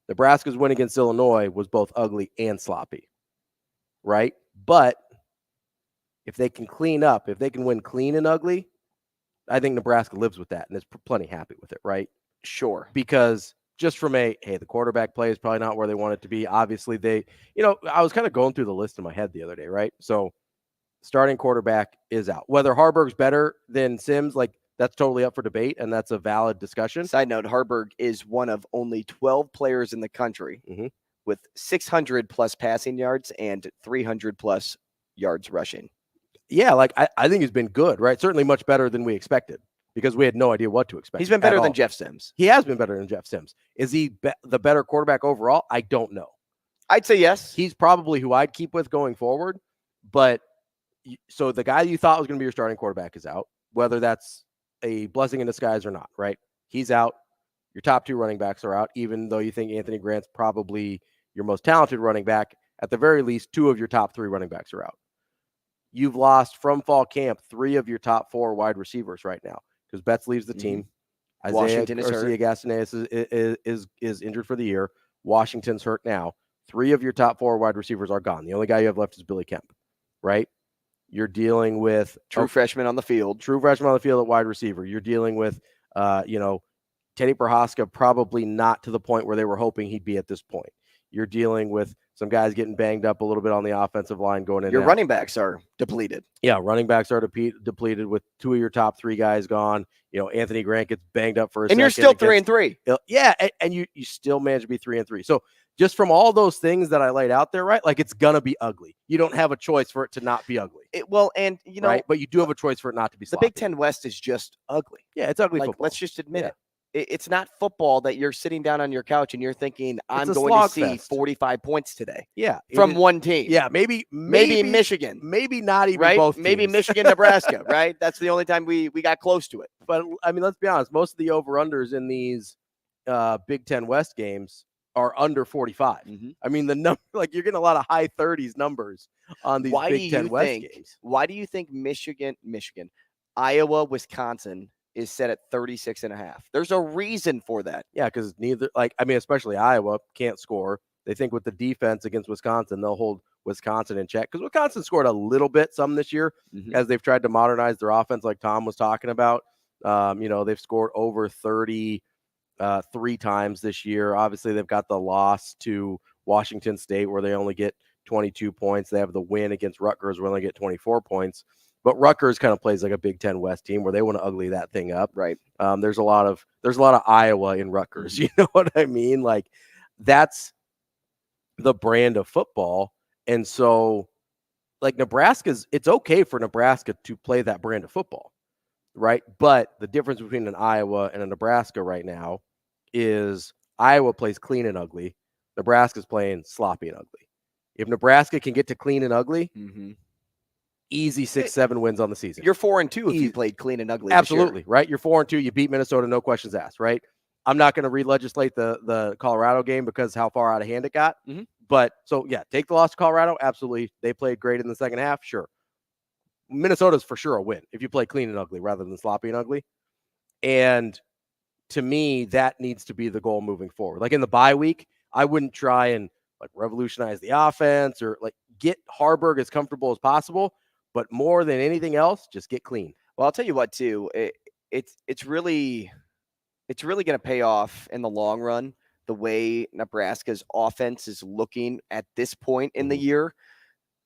[SPEAKER 5] Nebraska's win against Illinois was both ugly and sloppy, right? But if they can clean up, if they can win clean and ugly, I think Nebraska lives with that and is plenty happy with it, right?
[SPEAKER 6] Sure.
[SPEAKER 5] Because just from the quarterback play is probably not where they want it to be. Obviously, I was kind of going through the list in my head the other day, right? So starting quarterback is out. Whether Harburg's better than Sims, that's totally up for debate, and that's a valid discussion.
[SPEAKER 6] Side note, Harburg is one of only 12 players in the country with 600-plus passing yards and 300-plus yards rushing.
[SPEAKER 5] Yeah, I think he's been good, right? Certainly much better than we expected, because we had no idea what to expect.
[SPEAKER 6] He's been better than Jeff Sims.
[SPEAKER 5] He has been better than Jeff Sims. Is he the better quarterback overall? I don't know.
[SPEAKER 6] I'd say yes.
[SPEAKER 5] He's probably who I'd keep with going forward. But so the guy you thought was going to be your starting quarterback is out, whether that's a blessing in disguise or not, right? He's out. Your top two running backs are out, even though you think Anthony Grant's probably your most talented running back. At the very least, two of your top three running backs are out. You've lost from fall camp 3 of your top 4 wide receivers right now, because Betts leaves the team.
[SPEAKER 6] Washington is hurt.
[SPEAKER 5] Garcia is injured for the year. Washington's hurt now. 3 of your top 4 wide receivers are gone. The only guy you have left is Billy Kemp, right? You're dealing with
[SPEAKER 6] true freshman on the field
[SPEAKER 5] at wide receiver. You're dealing with, Teddy Prohaska, probably not to the point where they were hoping he'd be at this point. You're dealing with some guys getting banged up a little bit on the offensive line going in.
[SPEAKER 6] Your running backs are depleted.
[SPEAKER 5] Yeah, running backs are depleted with 2 of your top 3 guys gone. Anthony Grant gets banged up for a second.
[SPEAKER 6] And you're still 3-3.
[SPEAKER 5] Yeah, and you still manage to be 3-3. So just from all those things that I laid out there, right? It's going to be ugly. You don't have a choice for it to not be ugly.
[SPEAKER 6] Right?
[SPEAKER 5] But you do have a choice for it not to be sloppy.
[SPEAKER 6] The Big Ten West is just ugly.
[SPEAKER 5] Yeah, it's ugly football.
[SPEAKER 6] Let's just admit it. It's not football that you're sitting down on your couch and you're thinking, I'm going to see 45 points today.
[SPEAKER 5] Yeah.
[SPEAKER 6] From one team.
[SPEAKER 5] Yeah, maybe
[SPEAKER 6] Michigan.
[SPEAKER 5] Maybe not even
[SPEAKER 6] right?
[SPEAKER 5] both teams.
[SPEAKER 6] Maybe Michigan, Nebraska, right? That's the only time we got close to it.
[SPEAKER 5] But, let's be honest. Most of the over-unders in these Big Ten West games are under 45. The number, you're getting a lot of high 30s numbers on these Big Ten West games.
[SPEAKER 6] Why do you think Michigan, Iowa, Wisconsin is set at 36.5. There's a reason for that.
[SPEAKER 5] Yeah, because especially Iowa can't score. They think with the defense against Wisconsin, they'll hold Wisconsin in check, because Wisconsin scored a little bit some this year as they've tried to modernize their offense, like Tom was talking about. They've scored over 30 3 times this year. Obviously, they've got the loss to Washington State where they only get 22 points. They have the win against Rutgers where they only get 24 points. But Rutgers kind of plays like a Big Ten West team where they want to ugly that thing up.
[SPEAKER 6] Right.
[SPEAKER 5] There's a lot of Iowa in Rutgers. You know what I mean? That's the brand of football. And so it's okay for Nebraska to play that brand of football, right? But the difference between an Iowa and a Nebraska right now is Iowa plays clean and ugly. Nebraska's playing sloppy and ugly. If Nebraska can get to clean and ugly, easy 6-7 wins on the season.
[SPEAKER 6] You're 4-2 if you played clean and ugly.
[SPEAKER 5] Absolutely, right? You're 4-2. You beat Minnesota, no questions asked, right? I'm not going to re-legislate the Colorado game because how far out of hand it got. But so, yeah, take the loss to Colorado. Absolutely. They played great in the second half. Sure. Minnesota's for sure a win if you play clean and ugly rather than sloppy and ugly. And to me, that needs to be the goal moving forward. In the bye week, I wouldn't try and revolutionize the offense or get Harburg as comfortable as possible. But more than anything else, just get clean.
[SPEAKER 6] Well, I'll tell you what, too. It's really going to pay off in the long run, the way Nebraska's offense is looking at this point in the year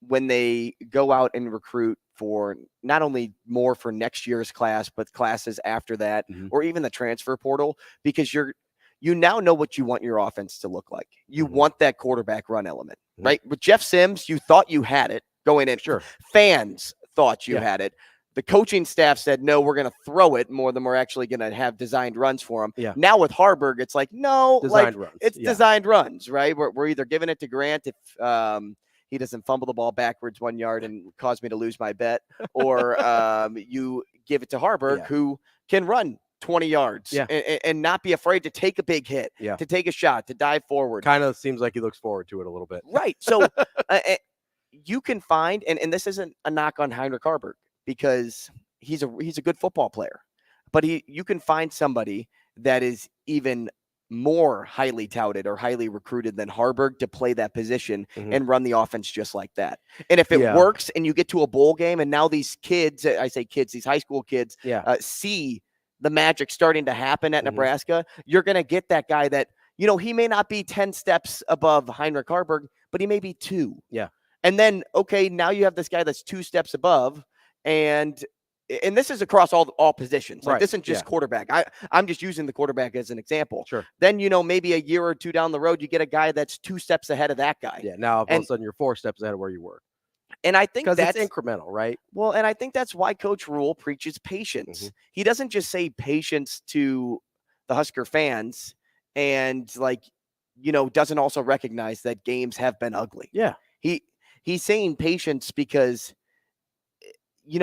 [SPEAKER 6] when they go out and recruit for not only more for next year's class, but classes after that, or even the transfer portal, because you now know what you want your offense to look like. You want that quarterback run element, right? With Jeff Sims, you thought you had it going in.
[SPEAKER 5] Sure.
[SPEAKER 6] Fans thought you had it. The coaching staff said, no, we're going to throw it more than we're actually going to have designed runs for him.
[SPEAKER 5] Yeah.
[SPEAKER 6] Now with Harburg, it's like, no,
[SPEAKER 5] Designed runs.
[SPEAKER 6] It's designed runs, right? We're either giving it to Grant if he doesn't fumble the ball backwards 1 yard and cause me to lose my bet, or you give it to Harburg, who can run 20 yards and not be afraid to take a big hit, to take a shot, to dive forward.
[SPEAKER 5] Kind of seems like he looks forward to it a little bit.
[SPEAKER 6] Right. So you can find, and this isn't a knock on Heinrich Harburg, because he's a good football player, but you can find somebody that is even more highly touted or highly recruited than Harburg to play that position and run the offense just like that. And if it works and you get to a bowl game, and now these kids, I say kids, these high school kids, see the magic starting to happen at Nebraska, you're going to get that guy that, he may not be 10 steps above Heinrich Harburg, but he may be 2.
[SPEAKER 5] Yeah.
[SPEAKER 6] And then, okay, now you have this guy that's 2 steps above, and this is across all positions. Like, this isn't just quarterback. I'm just using the quarterback as an example.
[SPEAKER 5] Sure.
[SPEAKER 6] Then, maybe a year or 2 down the road, you get a guy that's 2 steps ahead of that guy.
[SPEAKER 5] Yeah. Now, all of a sudden, you're 4 steps ahead of where you were.
[SPEAKER 6] And I think that's
[SPEAKER 5] incremental, right?
[SPEAKER 6] Well, and I think that's why Coach Rhule preaches patience. He doesn't just say patience to the Husker fans and, doesn't also recognize that games have been ugly.
[SPEAKER 5] Yeah.
[SPEAKER 6] He's saying patience because, you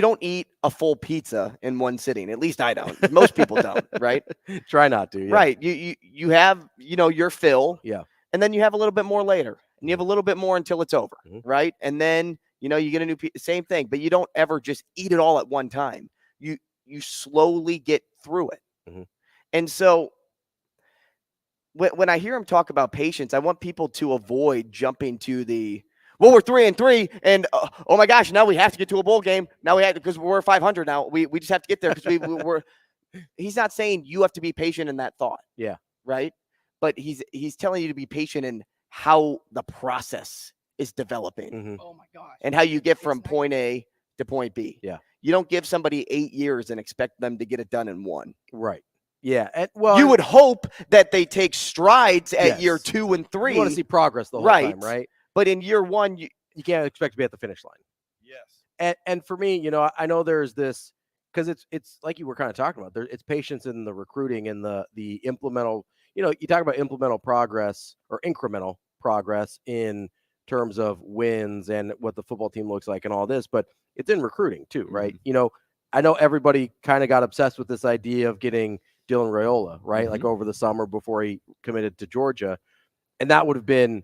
[SPEAKER 6] don't eat a full pizza in one sitting. At least I don't. Most people don't, right?
[SPEAKER 5] Try not to. Yeah.
[SPEAKER 6] Right. You have, your fill.
[SPEAKER 5] Yeah.
[SPEAKER 6] And then you have a little bit more later. And you have a little bit more until it's over, right? And then, you get a new same thing. But you don't ever just eat it all at one time. You slowly get through it. And so when I hear him talk about patience, I want people to avoid jumping to well, we're 3-3, and oh my gosh, now we have to get to a bowl game. Now we have, because we're 500 now. We just have to get there because we're. He's not saying you have to be patient in that thought.
[SPEAKER 5] Yeah.
[SPEAKER 6] Right. But he's telling you to be patient in how the process is developing.
[SPEAKER 3] Oh my gosh.
[SPEAKER 6] And how you get from point A to point B.
[SPEAKER 5] Yeah.
[SPEAKER 6] You don't give somebody 8 years and expect them to get it done in 1.
[SPEAKER 5] Right. Yeah.
[SPEAKER 6] You would hope that they take strides at year 2 and 3.
[SPEAKER 5] You want to see progress the whole time, right?
[SPEAKER 6] But in year 1, you
[SPEAKER 5] can't expect to be at the finish line.
[SPEAKER 9] Yes.
[SPEAKER 5] And for me, I know there's this, because it's like you were kind of talking about. It's patience in the recruiting and the implemental. You talk about implemental progress or incremental progress in terms of wins and what the football team looks like and all this, but it's in recruiting too, right? I know everybody kind of got obsessed with this idea of getting Dylan Rhule, right? Like over the summer before he committed to Georgia, and that would have been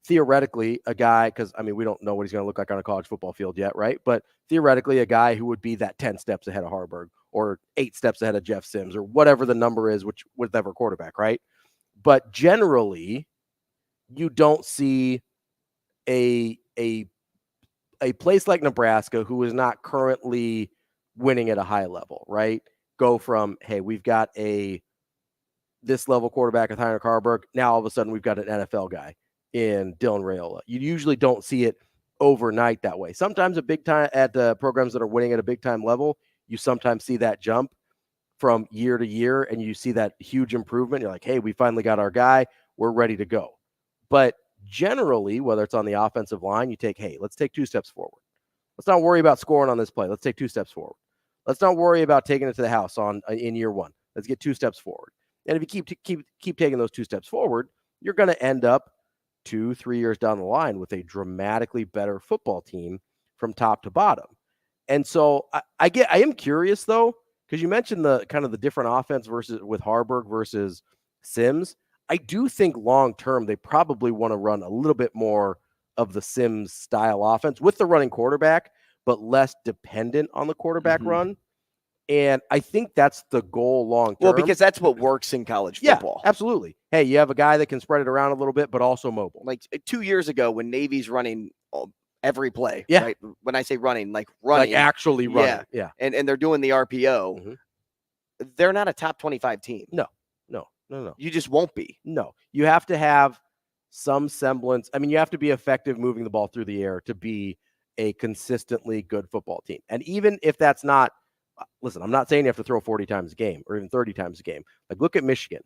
[SPEAKER 5] theoretically a guy, because we don't know what he's going to look like on a college football field yet, right? But theoretically a guy who would be that 10 steps ahead of Harburg or 8 steps ahead of Jeff Sims or whatever the number is, which with ever quarterback, right? But generally, you don't see a place like Nebraska, who is not currently winning at a high level, right, go from, hey, we've got this level quarterback with Heinrich Harburg. Now all of a sudden we've got an NFL guy in Dylan Rhule. You usually don't see it overnight that way. Sometimes at the programs that are winning at a big time level, you sometimes see that jump from year to year, and you see that huge improvement. You're like, hey, we finally got our guy. We're ready to go. But generally, whether it's on the offensive line, you take, hey, let's take 2 steps forward. Let's not worry about scoring on this play. Let's take 2 steps forward. Let's not worry about taking it to the house in year 1. Let's get 2 steps forward. And if you keep taking those 2 steps forward, you're going to end up 2-3 years down the line with a dramatically better football team from top to bottom. And so I am curious though, because you mentioned the kind of the different offense versus with Harburg versus Sims. I do think long term they probably want to run a little bit more of the Sims style offense with the running quarterback, but less dependent on the quarterback run. And I think that's the goal long term.
[SPEAKER 6] Well, because that's what works in college football.
[SPEAKER 5] Yeah, absolutely. Hey, you have a guy that can spread it around a little bit, but also mobile.
[SPEAKER 6] Like 2 years ago when Navy's running every play.
[SPEAKER 5] Yeah.
[SPEAKER 6] Right? When I say running, like running.
[SPEAKER 5] Like actually running. Yeah.
[SPEAKER 6] And they're doing the RPO.
[SPEAKER 5] Mhm.
[SPEAKER 6] They're not a top 25 team.
[SPEAKER 5] No.
[SPEAKER 6] You just won't be.
[SPEAKER 5] No. You have to have some semblance. I mean, you have to be effective moving the ball through the air to be a consistently good football team. And even if that's not, listen, I'm not saying you have to throw 40 times a game or even 30 times a game. Like, look at Michigan.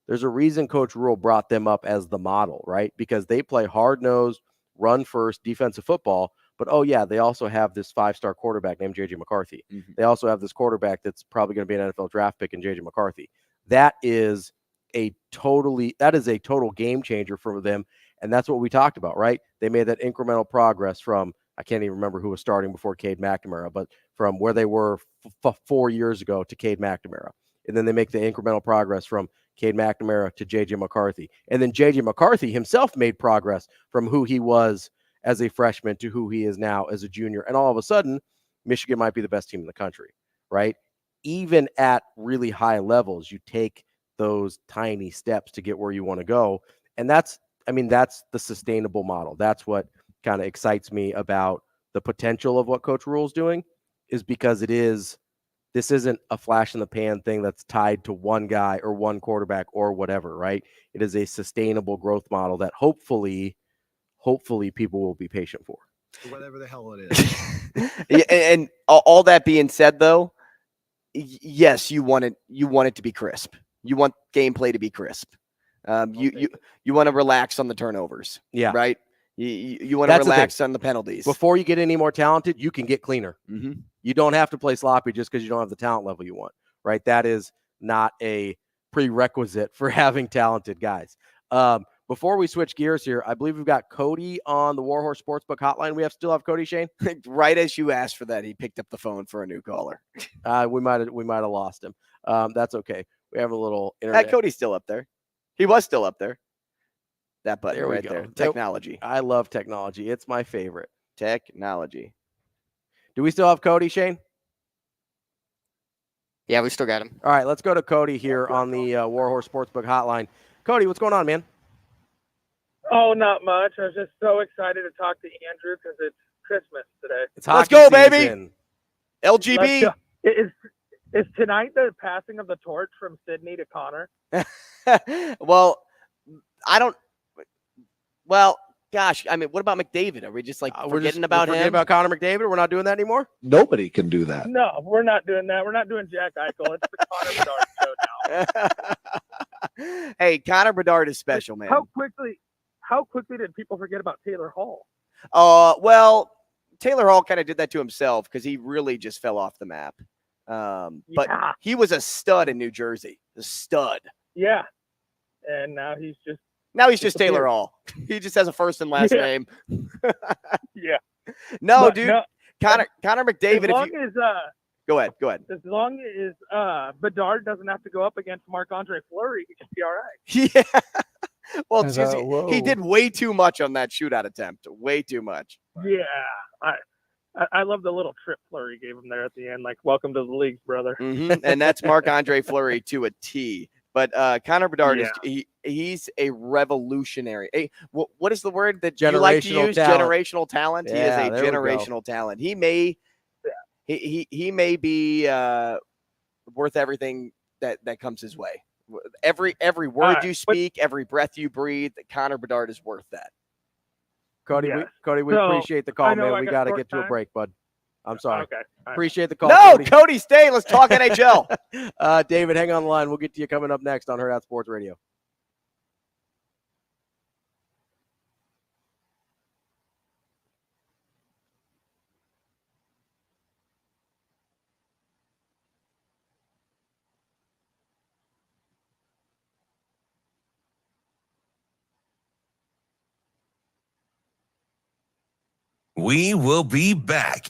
[SPEAKER 5] There's a reason Coach Rhule brought them up as the model, right? Because they play hard-nosed, run-first defensive football. But, oh, yeah, they also have this 5-star quarterback named J.J. McCarthy.
[SPEAKER 6] Mm-hmm.
[SPEAKER 5] They also have this quarterback that's probably going to be an NFL draft pick in J.J. McCarthy. That is a total game changer for them. And that's what we talked about, right? They made that incremental progress from, I can't even remember who was starting before Cade McNamara, but from where they were 4 years ago to Cade McNamara. And then they make the incremental progress from Cade McNamara to J.J. McCarthy. And then J.J. McCarthy himself made progress from who he was as a freshman to who he is now as a junior. And all of a sudden, Michigan might be the best team in the country, right? Even at really high levels, you take those tiny steps to get where you want to go. And that's the sustainable model. That's what kind of excites me about the potential of what Coach Rhule's doing, is because this isn't a flash in the pan thing that's tied to one guy or one quarterback or whatever, right? It is a sustainable growth model that hopefully people will be patient for.
[SPEAKER 11] Whatever the hell it is.
[SPEAKER 6] And all that being said, though, yes, you want it to be crisp. You want gameplay to be crisp. You want to relax on the turnovers.
[SPEAKER 5] Yeah.
[SPEAKER 6] Right. You want to relax on the penalties.
[SPEAKER 5] Before you get any more talented, you can get cleaner.
[SPEAKER 6] Mm-hmm.
[SPEAKER 5] You don't have to play sloppy just because you don't have the talent level you want, right? That is not a prerequisite for having talented guys. Before we switch gears here, I believe we've got Cody on the Warhorse Sportsbook hotline. We still have Cody, Shane?
[SPEAKER 6] Right as you asked for that, he picked up the phone for a new caller.
[SPEAKER 5] We might have lost him. That's okay. We have a little internet.
[SPEAKER 6] Cody's still up there. He was still up there. That button
[SPEAKER 5] there we
[SPEAKER 6] right
[SPEAKER 5] go.
[SPEAKER 6] there. Technology.
[SPEAKER 5] I love technology. It's my favorite.
[SPEAKER 6] Technology.
[SPEAKER 5] Do we still have Cody, Shane?
[SPEAKER 7] Yeah, we still got him.
[SPEAKER 5] All right, let's go to Cody here on the Warhorse Sportsbook hotline. Cody, what's going on, man?
[SPEAKER 12] Oh, not much. I was just so excited to talk to Andrew because it's Christmas today.
[SPEAKER 6] Let's go, baby. LGB.
[SPEAKER 12] Go. Is tonight the passing of the torch from Sydney to Connor?
[SPEAKER 6] Well, gosh, I mean, what about McDavid? Are we just forgetting about him?
[SPEAKER 5] Forgetting about Connor McDavid? We're not doing that anymore?
[SPEAKER 9] Nobody can do that.
[SPEAKER 12] No, we're not doing that. We're not doing Jack Eichel. It's the Connor Bedard show now.
[SPEAKER 6] Hey, Connor Bedard is special, man.
[SPEAKER 12] How quickly did people forget about Taylor Hall?
[SPEAKER 6] Well, Taylor Hall kind of did that to himself because he really just fell off the map. But he was a stud in New Jersey. A stud.
[SPEAKER 12] Yeah. And now he's just
[SPEAKER 6] Taylor Hall. He just has a first and last name.
[SPEAKER 12] Yeah.
[SPEAKER 6] No, dude. No, Connor McDavid. Go ahead.
[SPEAKER 12] As long as Bedard doesn't have to go up against Marc-Andre Fleury, he should be all right.
[SPEAKER 6] Yeah. Well, he did way too much on that shootout attempt. Way too much.
[SPEAKER 12] Yeah. I love the little trip Fleury gave him there at the end. Like, welcome to the league, brother.
[SPEAKER 6] Mm-hmm. And that's Marc-Andre Fleury to a T. But Connor Bedard he's a revolutionary. What is the word that you like to use?
[SPEAKER 5] Talent.
[SPEAKER 6] Generational talent. He is a generational talent. He may be worth everything that comes his way. Every word you speak, every breath you breathe, Connor Bedard is worth that.
[SPEAKER 5] Cody, we appreciate the call, man. We got to get to a break, bud. I'm sorry.
[SPEAKER 12] Okay.
[SPEAKER 5] Appreciate the call.
[SPEAKER 6] No, Cody, stay. Let's talk NHL.
[SPEAKER 5] David, hang on the line. We'll get to you coming up next on Hurrdat Sports Radio.
[SPEAKER 1] We will be back.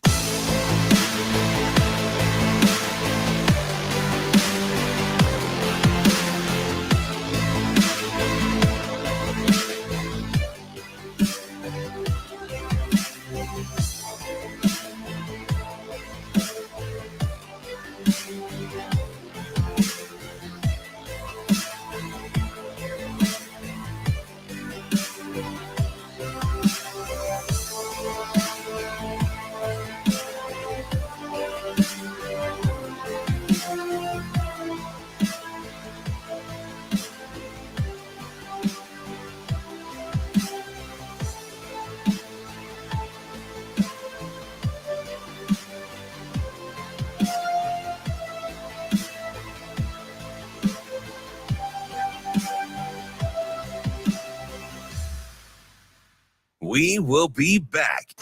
[SPEAKER 1] We will be back.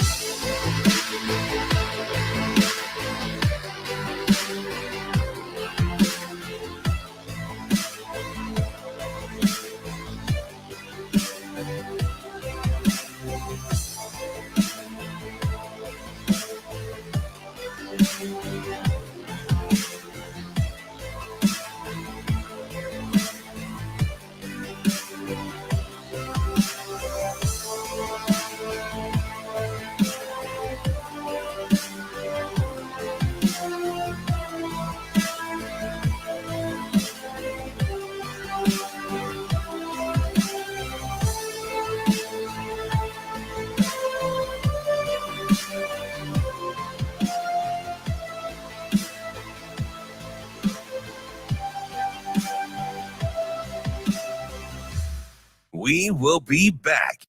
[SPEAKER 1] We will be back.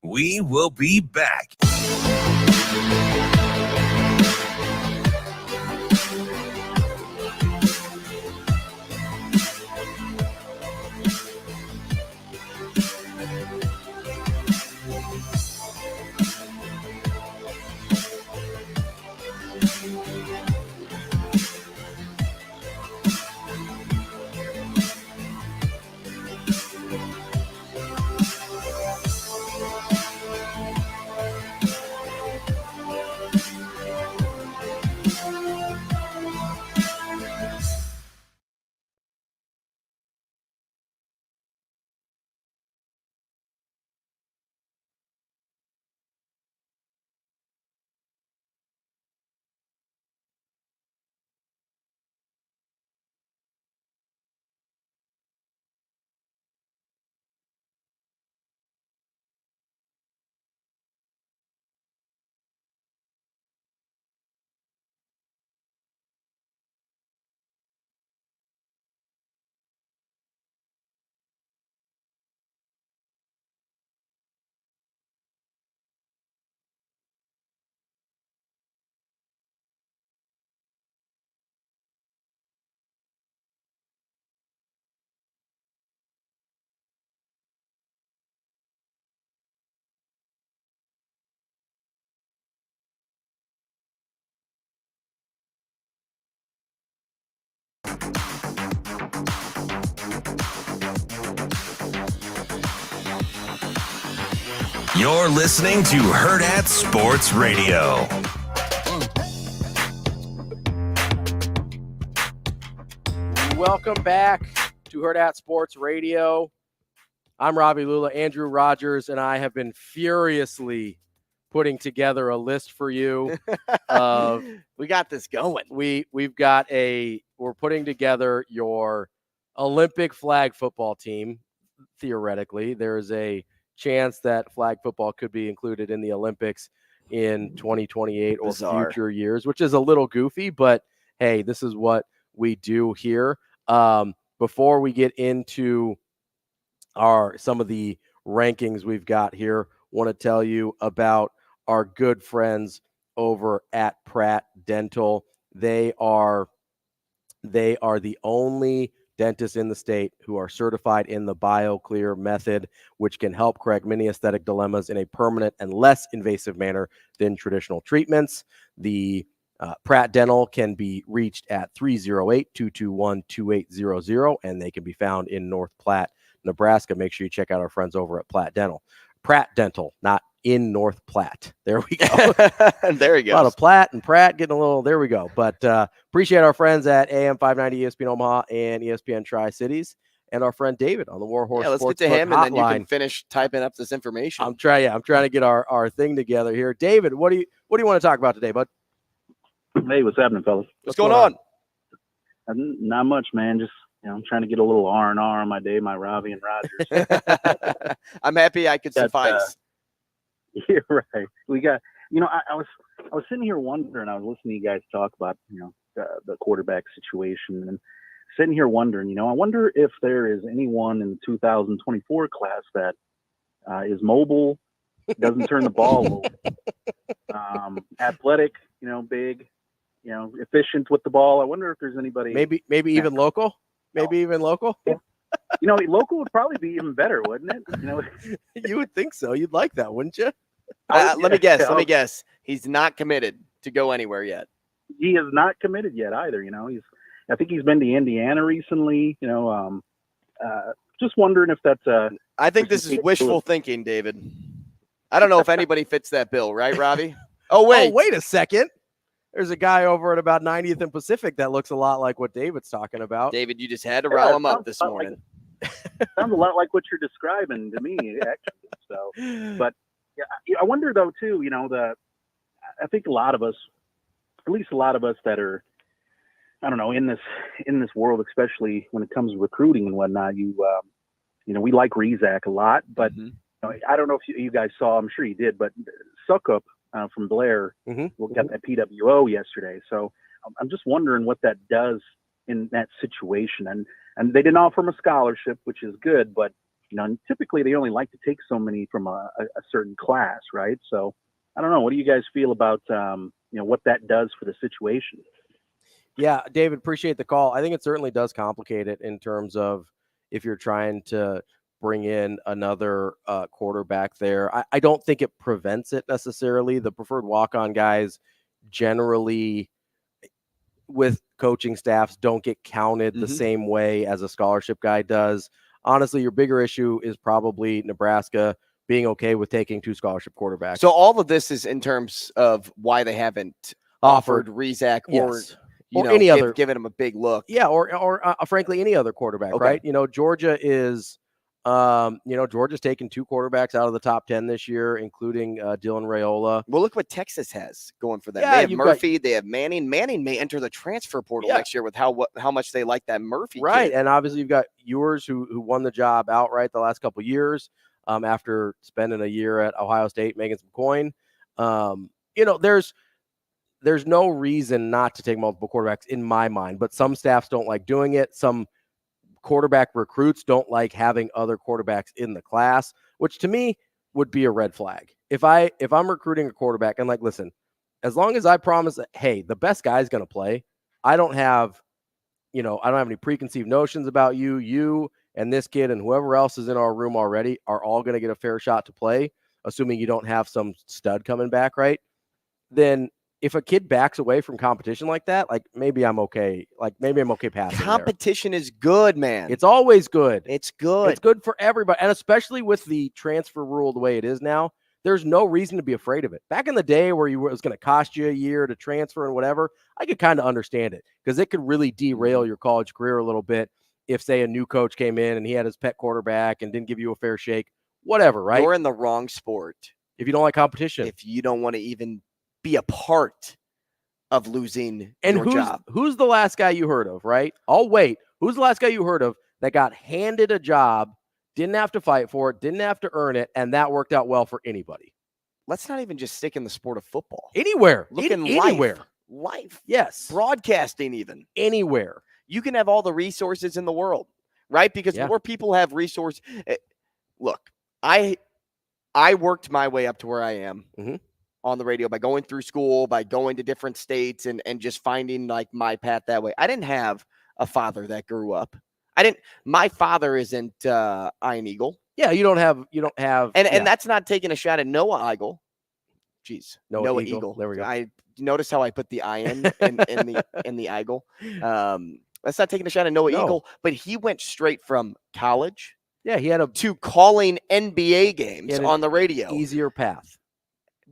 [SPEAKER 1] We will be back. You're listening to Hurrdat Sports Radio.
[SPEAKER 5] Welcome back to Hurrdat Sports Radio. I'm Ravi Lulla. Andrew Rogers and I have been furiously putting together a list for you.
[SPEAKER 6] We got this going.
[SPEAKER 5] We're putting together your Olympic flag football team. Theoretically, there's a chance that flag football could be included in the Olympics in 2028 or future years, which is a little goofy, but hey, this is what we do here. Before we get into some of the rankings we've got here, want to tell you about our good friends over at Pratt Dental. They are the only dentists in the state who are certified in the BioClear method, which can help correct many aesthetic dilemmas in a permanent and less invasive manner than traditional treatments. The Pratt Dental can be reached at 308-221-2800, and they can be found in North Platte, Nebraska. Make sure you check out our friends over at Pratt Dental. Pratt Dental, not in North Platte. There we go.
[SPEAKER 6] There you go.
[SPEAKER 5] A lot of Platte and Pratt getting a little, there we go. But appreciate our friends at AM 590 ESPN Omaha and ESPN Tri-Cities, and our friend David on the Warhorse
[SPEAKER 6] Let's
[SPEAKER 5] Sports
[SPEAKER 6] get to him,
[SPEAKER 5] hotline.
[SPEAKER 6] and then you can finish typing up this information.
[SPEAKER 5] I'm trying to get our thing together here. David, what do you want to talk about today, bud?
[SPEAKER 13] Hey, what's happening, fellas?
[SPEAKER 6] What's going on?
[SPEAKER 13] Not much, man. Just I'm trying to get a little R&R on my day, my Ravi and Rogers.
[SPEAKER 6] I'm happy I could suffice.
[SPEAKER 13] Yeah, right. We got, I was sitting here wondering. I was listening to you guys talk about, the quarterback situation, and sitting here wondering. I wonder if there is anyone in the 2024 class that is mobile, doesn't turn the ball over, athletic, big, efficient with the ball. I wonder if there's anybody.
[SPEAKER 5] Maybe even local. Maybe even local.
[SPEAKER 13] Yeah. Local would probably be even better, wouldn't it?
[SPEAKER 5] You would think so. You'd like that, wouldn't you?
[SPEAKER 6] Let me guess. He's not committed to go anywhere yet.
[SPEAKER 13] He is not committed yet either. I think he's been to Indiana recently. Just wondering if that's.
[SPEAKER 6] I think this is wishful thinking, David. I don't know if anybody fits that bill, right, Ravi? Oh, wait
[SPEAKER 5] a second. There's a guy over at about 90th and Pacific that looks a lot like what David's talking about.
[SPEAKER 6] David, you just had to rile him up this morning.
[SPEAKER 13] Sounds a lot like what you're describing to me, actually. So, but I wonder though too. I think a lot of us, at least a lot of us that are, I don't know, in this world, especially when it comes to recruiting and whatnot. We like Rizak a lot, but I don't know if you guys saw. I'm sure you did, but Suckup from Blair got that PWO yesterday. So I'm just wondering what that does in that situation. And they didn't offer him a scholarship, which is good, but typically they only like to take so many from a certain class, right? So I don't know. What do you guys feel about what that does for the situation?
[SPEAKER 5] Yeah, David, appreciate the call. I think it certainly does complicate it in terms of if you're trying to bring in another quarterback there. I don't think it prevents it necessarily. The preferred walk-on guys generally with coaching staffs don't get counted the same way as a scholarship guy does. Honestly, your bigger issue is probably Nebraska being okay with taking 2 scholarship quarterbacks.
[SPEAKER 6] So all of this is in terms of why they haven't offered Rizak or
[SPEAKER 5] any other,
[SPEAKER 6] giving him a big look.
[SPEAKER 5] Yeah, or frankly, any other quarterback, right? Georgia is, Georgia's taken 2 quarterbacks out of the top 10 this year, including Dylan Raiola.
[SPEAKER 6] Well, look what Texas has going for them.
[SPEAKER 5] Yeah,
[SPEAKER 6] they have Murphy. They have Manning. Manning may enter the transfer portal next year with how much they like that Murphy
[SPEAKER 5] Right,
[SPEAKER 6] kid.
[SPEAKER 5] and obviously you've got Ewers who won the job outright the last couple of years after spending a year at Ohio State making some coin. There's no reason not to take multiple quarterbacks in my mind, but some staffs don't like doing it. Some quarterback recruits don't like having other quarterbacks in the class, which to me would be a red flag. If I'm recruiting a quarterback and listen, as long as I promise that, hey, the best guy's going to play, I don't have any preconceived notions about you and this kid and whoever else is in our room already are all going to get a fair shot to play, assuming you don't have some stud coming back, right? Then if a kid backs away from competition like that, maybe I'm okay. Maybe I'm okay passing.
[SPEAKER 6] Competition is good, man.
[SPEAKER 5] It's always good.
[SPEAKER 6] It's good.
[SPEAKER 5] It's good for everybody. And especially with the transfer rule the way it is now, there's no reason to be afraid of it. Back in the day where it was going to cost you a year to transfer and whatever, I could kind of understand it because it could really derail your college career a little bit if, say, a new coach came in and he had his pet quarterback and didn't give you a fair shake, whatever, right?
[SPEAKER 6] You're in the wrong sport.
[SPEAKER 5] If you don't like competition.
[SPEAKER 6] If you don't want to even be a part of losing
[SPEAKER 5] and
[SPEAKER 6] your job.
[SPEAKER 5] Who's the last guy you heard of, right? I'll wait. Who's the last guy you heard of that got handed a job, didn't have to fight for it, didn't have to earn it, and that worked out well for anybody?
[SPEAKER 6] Let's not even just stick in the sport of football.
[SPEAKER 5] Anywhere.
[SPEAKER 6] Look in
[SPEAKER 5] anywhere.
[SPEAKER 6] Life.
[SPEAKER 5] Yes.
[SPEAKER 6] Broadcasting even.
[SPEAKER 5] Anywhere.
[SPEAKER 6] You can have all the resources in the world, right? Because more people have resources. Look, I worked my way up to where I am. On the radio by going through school, by going to different states and just finding my path that way. I didn't have a father that grew up. My father isn't Ian Eagle.
[SPEAKER 5] Yeah, you don't have.
[SPEAKER 6] And that's not taking a shot at Noah Eagle. Jeez.
[SPEAKER 5] Noah Eagle. There we go.
[SPEAKER 6] I notice how I put the Ian in the Eagle. That's not taking a shot at Noah Eagle, but he went straight from college
[SPEAKER 5] Yeah, he had
[SPEAKER 6] to calling NBA games on the radio.
[SPEAKER 5] Easier path.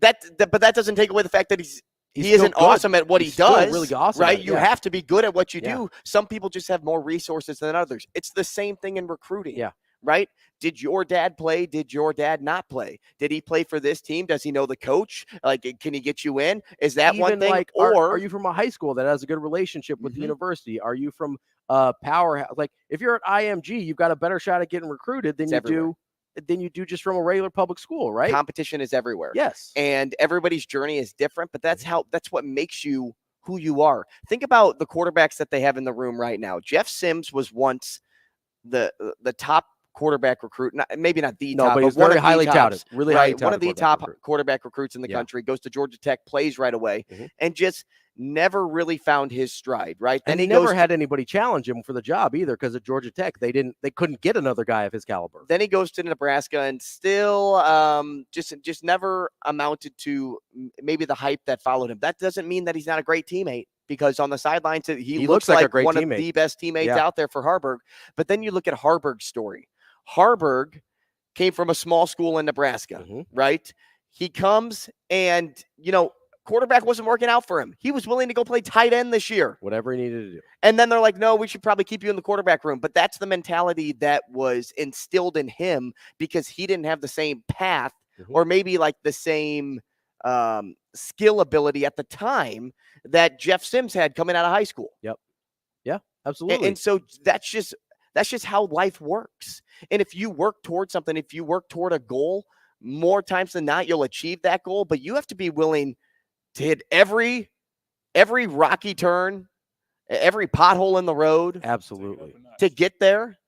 [SPEAKER 6] But that doesn't take away the fact that he isn't
[SPEAKER 5] good.
[SPEAKER 6] awesome at what
[SPEAKER 5] He's
[SPEAKER 6] he does.
[SPEAKER 5] still really awesome
[SPEAKER 6] right?
[SPEAKER 5] at it,
[SPEAKER 6] You
[SPEAKER 5] yeah.
[SPEAKER 6] have to be good at what you
[SPEAKER 5] Yeah.
[SPEAKER 6] do. Some people just have more resources than others. It's the same thing in recruiting.
[SPEAKER 5] Yeah.
[SPEAKER 6] Right? Did your dad play? Did your dad not play? Did he play for this team? Does he know the coach? Like, can he get you in? Is that one
[SPEAKER 5] Even
[SPEAKER 6] thing?
[SPEAKER 5] like,
[SPEAKER 6] Or
[SPEAKER 5] are you from a high school that has a good relationship with the
[SPEAKER 6] Mhm.
[SPEAKER 5] university? Are you from powerhouse? Like, if you're at IMG, you've got a better shot at getting recruited than you do just from a regular public school, right?
[SPEAKER 6] competition is everywhere.
[SPEAKER 5] Yes.
[SPEAKER 6] And everybody's journey is different, but that's what makes you who you are. Think about the quarterbacks that they have in the room right now. Jeff Sims was once the top quarterback recruit, maybe not the top,
[SPEAKER 5] but he was
[SPEAKER 6] one
[SPEAKER 5] very
[SPEAKER 6] of the
[SPEAKER 5] highly
[SPEAKER 6] tops,
[SPEAKER 5] touted, really highly
[SPEAKER 6] right? One
[SPEAKER 5] touted
[SPEAKER 6] of the
[SPEAKER 5] quarterback
[SPEAKER 6] top
[SPEAKER 5] recruit.
[SPEAKER 6] quarterback recruits in the
[SPEAKER 5] Yeah.
[SPEAKER 6] country, goes to Georgia Tech, plays right away,
[SPEAKER 5] Mhm.
[SPEAKER 6] and just never really found his stride, right?
[SPEAKER 5] And
[SPEAKER 6] Then
[SPEAKER 5] he never had anybody challenge him for the job either, because at Georgia Tech they couldn't get another guy of his caliber.
[SPEAKER 6] Then he goes to Nebraska and still just never amounted to maybe the hype that followed him. That doesn't mean that he's not a great teammate, because on the sidelines he looks like
[SPEAKER 5] a great
[SPEAKER 6] one
[SPEAKER 5] teammate.
[SPEAKER 6] of the best teammates
[SPEAKER 5] Yeah.
[SPEAKER 6] out there for Harburg. But then you look at Harburg's story. Harburg came from a small school in Nebraska, right? He comes and, quarterback wasn't working out for him. He was willing to go play tight end this year.
[SPEAKER 5] Whatever he needed to do.
[SPEAKER 6] And then they're like, no, we should probably keep you in the quarterback room. But that's the mentality that was instilled in him because he didn't have the same path or maybe like the same skill ability at the time that Jeff Sims had coming out of high school.
[SPEAKER 5] Yep. Yeah, absolutely.
[SPEAKER 6] And so that's just how life works. And if you work towards something, if you work toward a goal, more times than not, you'll achieve that goal. But you have to be willing to hit every rocky turn, every pothole in the road.
[SPEAKER 5] Absolutely.
[SPEAKER 6] To get there.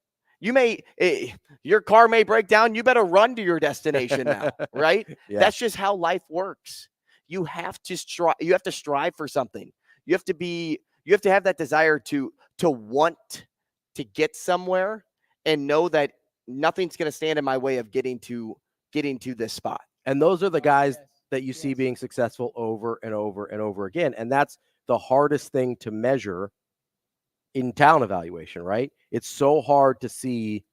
[SPEAKER 6] Your car may break down. You better run to your destination now, right?
[SPEAKER 5] Yeah.
[SPEAKER 6] That's just how life works. You have to strive for something. You have to have that desire to want to get somewhere and know that nothing's going to stand in my way of getting to this spot.
[SPEAKER 5] And those are the guys that you see being successful over and over and over again. And that's the hardest thing to measure in talent evaluation, right? It's so hard to see,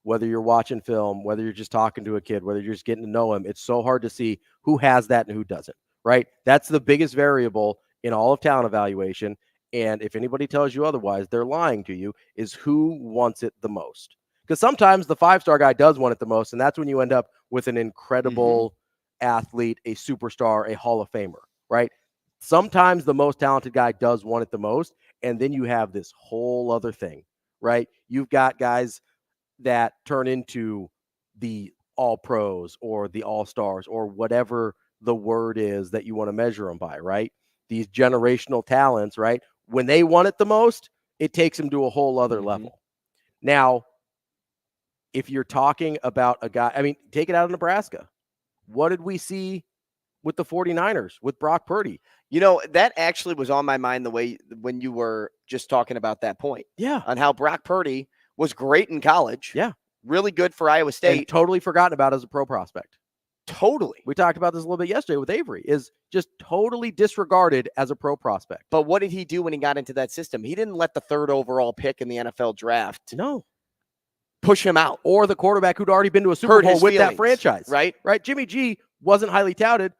[SPEAKER 5] whether you're watching film, whether you're just talking to a kid, whether you're just getting to know him. It's so hard to see who has that and who doesn't, right? That's the biggest variable in all of talent evaluation. And if anybody tells you otherwise, they're lying to you, is who wants it the most. Because sometimes the 5-star guy does want it the most, and that's when you end up with an incredible athlete, a superstar, a Hall of Famer, right? Sometimes the most talented guy does want it the most, and then you have this whole other thing, right? You've got guys that turn into the all-pros or the all-stars or whatever the word is that you want to measure them by, right? These generational talents, right? When they want it the most, it takes them to a whole other level. Now, if you're talking about a guy, I mean, take it out of Nebraska. What did we see with the 49ers, with Brock Purdy?
[SPEAKER 6] That actually was on my mind when you were just talking about that point.
[SPEAKER 5] Yeah.
[SPEAKER 6] On how Brock Purdy was great in college.
[SPEAKER 5] Yeah.
[SPEAKER 6] Really good for Iowa State.
[SPEAKER 5] And totally forgotten about as a pro prospect.
[SPEAKER 6] Totally.
[SPEAKER 5] We talked about this a little bit yesterday with Avery, is just totally disregarded as a pro prospect.
[SPEAKER 6] But what did he do when he got into that system? He didn't let the 3rd overall pick in the NFL draft push him out.
[SPEAKER 5] Or the quarterback who'd already been to a Super Bowl with that franchise.
[SPEAKER 6] Right?
[SPEAKER 5] Right. Jimmy G wasn't highly touted,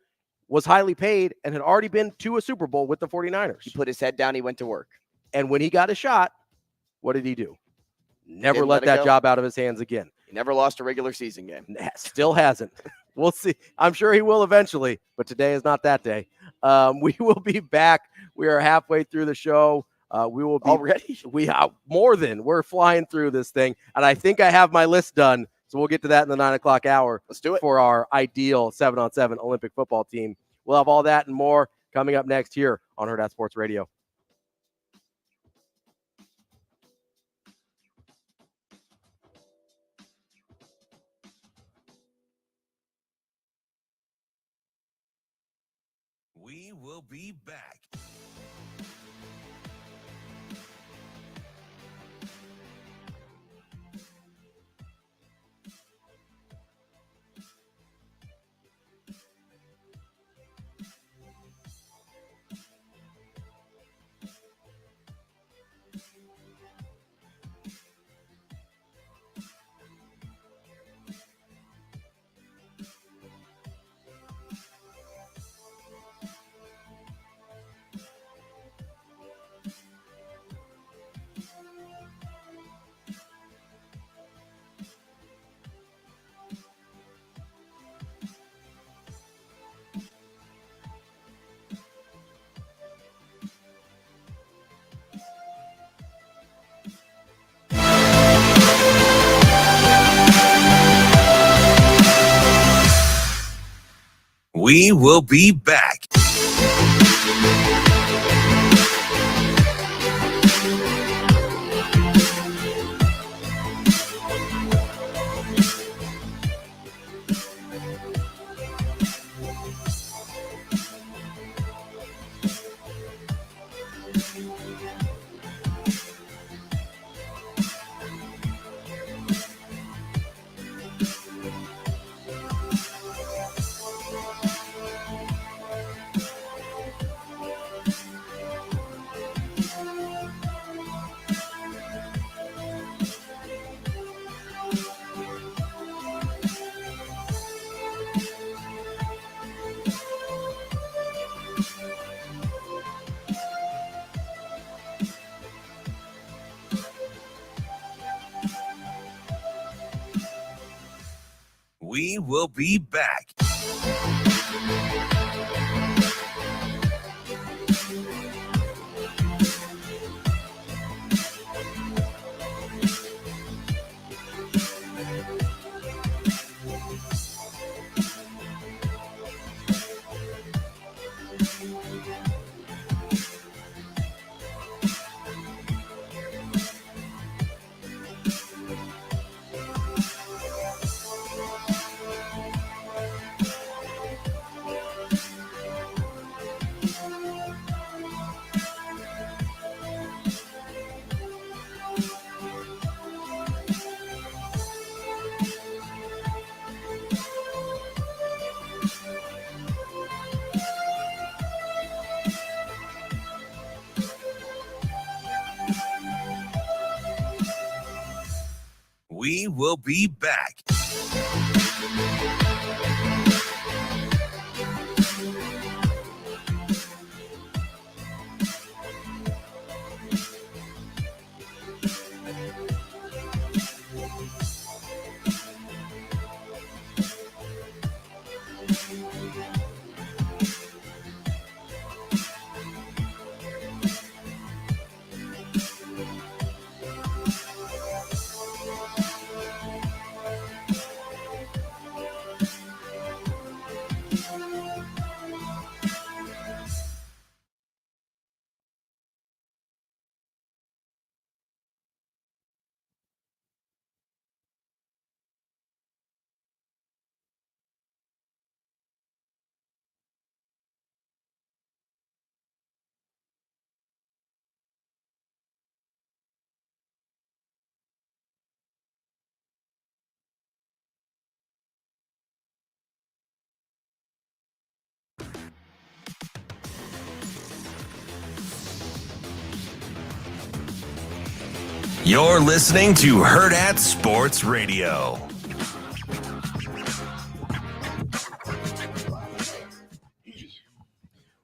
[SPEAKER 5] was highly paid, and had already been to a Super Bowl with the 49ers.
[SPEAKER 6] He put his head down. He went to work.
[SPEAKER 5] And when he got a shot, what did he do? Never
[SPEAKER 6] Didn't
[SPEAKER 5] let
[SPEAKER 6] let it
[SPEAKER 5] that
[SPEAKER 6] go.
[SPEAKER 5] job out of his hands again.
[SPEAKER 6] He never lost a regular season game.
[SPEAKER 5] Still hasn't. We'll see. I'm sure he will eventually, but today is not that day. We will be back. We are halfway through the show. We will be
[SPEAKER 6] already.
[SPEAKER 5] We're flying through this thing, and I think I have my list done. So we'll get to that in the 9 o'clock hour.
[SPEAKER 6] Let's do it
[SPEAKER 5] for our ideal 7-on-7 Olympic football team. We'll have all that and more coming up next here on Hurrdat Sports Radio.
[SPEAKER 1] We will be back. We will be back. We will be back. We will be back. You're listening to Hurrdat Sports Radio.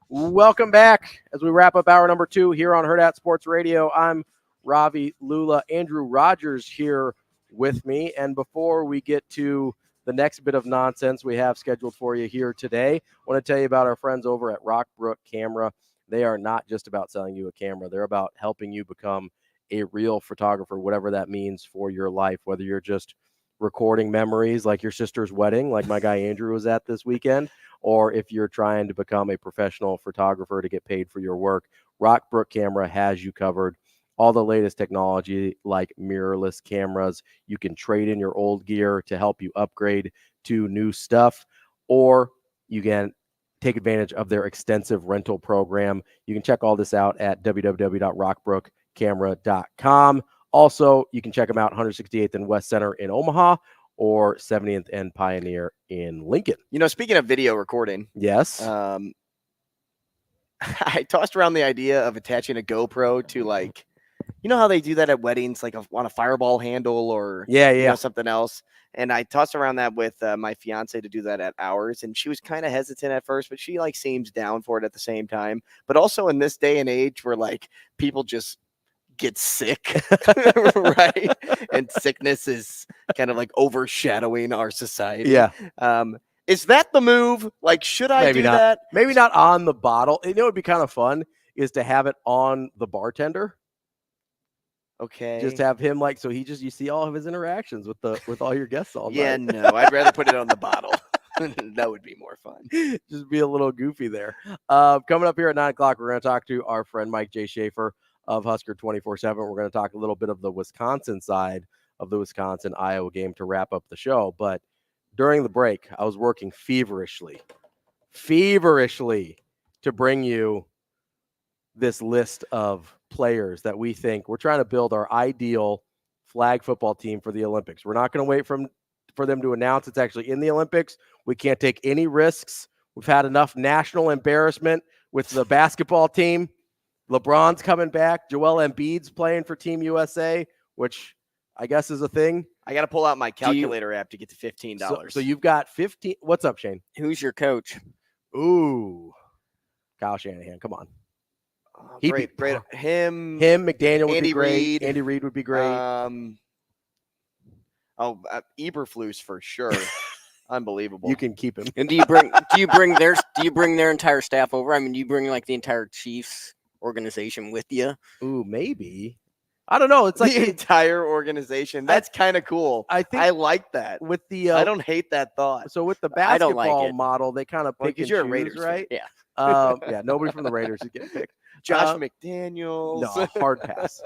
[SPEAKER 5] Welcome back as we wrap up hour number 2 here on Hurrdat Sports Radio. I'm Ravi Lulla. Andrew Rogers here with me. And before we get to the next bit of nonsense we have scheduled for you here today, I want to tell you about our friends over at Rockbrook Camera. They are not just about selling you a camera. They're about helping you become a real photographer, whatever that means for your life, whether you're just recording memories like your sister's wedding, like my guy Andrew was at this weekend, or if you're trying to become a professional photographer to get paid for your work. Rockbrook Camera has you covered. All the latest technology like mirrorless cameras. You can trade in your old gear to help you upgrade to new stuff, or you can take advantage of their extensive rental program. You can check all this out at www.rockbrookcamera.com. Also, you can check them out 168th and West Center in Omaha or 70th and Pioneer in Lincoln.
[SPEAKER 6] You know, speaking of video recording.
[SPEAKER 5] Yes.
[SPEAKER 6] I tossed around the idea of attaching a GoPro to, like, you know how they do that at weddings, like on a fireball handle or you know, something else. And I tossed around that with my fiance to do that at ours. And she was kind of hesitant at first, but she like seems down for it at the same time. But also in this day and age where like people just get sick, right? And sickness is kind of like overshadowing our society.
[SPEAKER 5] Yeah.
[SPEAKER 6] Is that the move? Like, should I
[SPEAKER 5] Maybe
[SPEAKER 6] do
[SPEAKER 5] not.
[SPEAKER 6] that?
[SPEAKER 5] Maybe not on the bottle. You know what would be kind of fun is to have it on the bartender.
[SPEAKER 6] Okay.
[SPEAKER 5] Just have him you see all of his interactions with all your guests all night.
[SPEAKER 6] Yeah, no, I'd rather put it on the bottle. That would be more fun.
[SPEAKER 5] Just be a little goofy there. Coming up here at 9 o'clock, we're going to talk to our friend Mike J. Schaefer of Husker 24/7. We're going to talk a little bit of the Wisconsin side of the Wisconsin-Iowa game to wrap up the show. But during the break, I was working feverishly to bring you this list of players that we think we're trying to build our ideal flag football team for the Olympics. We're not going to wait for them to announce it's actually in the Olympics. We can't take any risks. We've had enough national embarrassment with the basketball team. LeBron's coming back. Joel Embiid's playing for Team USA, which I guess is a thing.
[SPEAKER 6] I got to pull out my calculator app to get to $15.
[SPEAKER 5] So you've got 15. What's up, Shane?
[SPEAKER 7] Who's your coach?
[SPEAKER 5] Ooh, Kyle Shanahan. Come on.
[SPEAKER 6] Great. Him,
[SPEAKER 5] McDaniel would
[SPEAKER 6] Andy
[SPEAKER 5] be great.
[SPEAKER 6] Reid.
[SPEAKER 5] Andy Reid would be great.
[SPEAKER 6] Eberflus for sure. Unbelievable.
[SPEAKER 5] You can keep him.
[SPEAKER 7] And do you bring their entire staff over? I mean, do you bring like the entire Chiefs organization with you?
[SPEAKER 5] Ooh, maybe. I don't know. It's like
[SPEAKER 6] the entire organization. That's kind of cool.
[SPEAKER 5] I think
[SPEAKER 6] I like that.
[SPEAKER 5] With the
[SPEAKER 6] I don't hate that thought.
[SPEAKER 5] So with the
[SPEAKER 7] I don't
[SPEAKER 5] basketball
[SPEAKER 7] like it.
[SPEAKER 5] model, they kind of pick and
[SPEAKER 6] you're a
[SPEAKER 5] choose,
[SPEAKER 6] Raiders
[SPEAKER 5] right?
[SPEAKER 6] fan.
[SPEAKER 7] Yeah.
[SPEAKER 5] Yeah. Nobody from the Raiders is getting picked.
[SPEAKER 6] Josh McDaniels.
[SPEAKER 5] No, hard pass.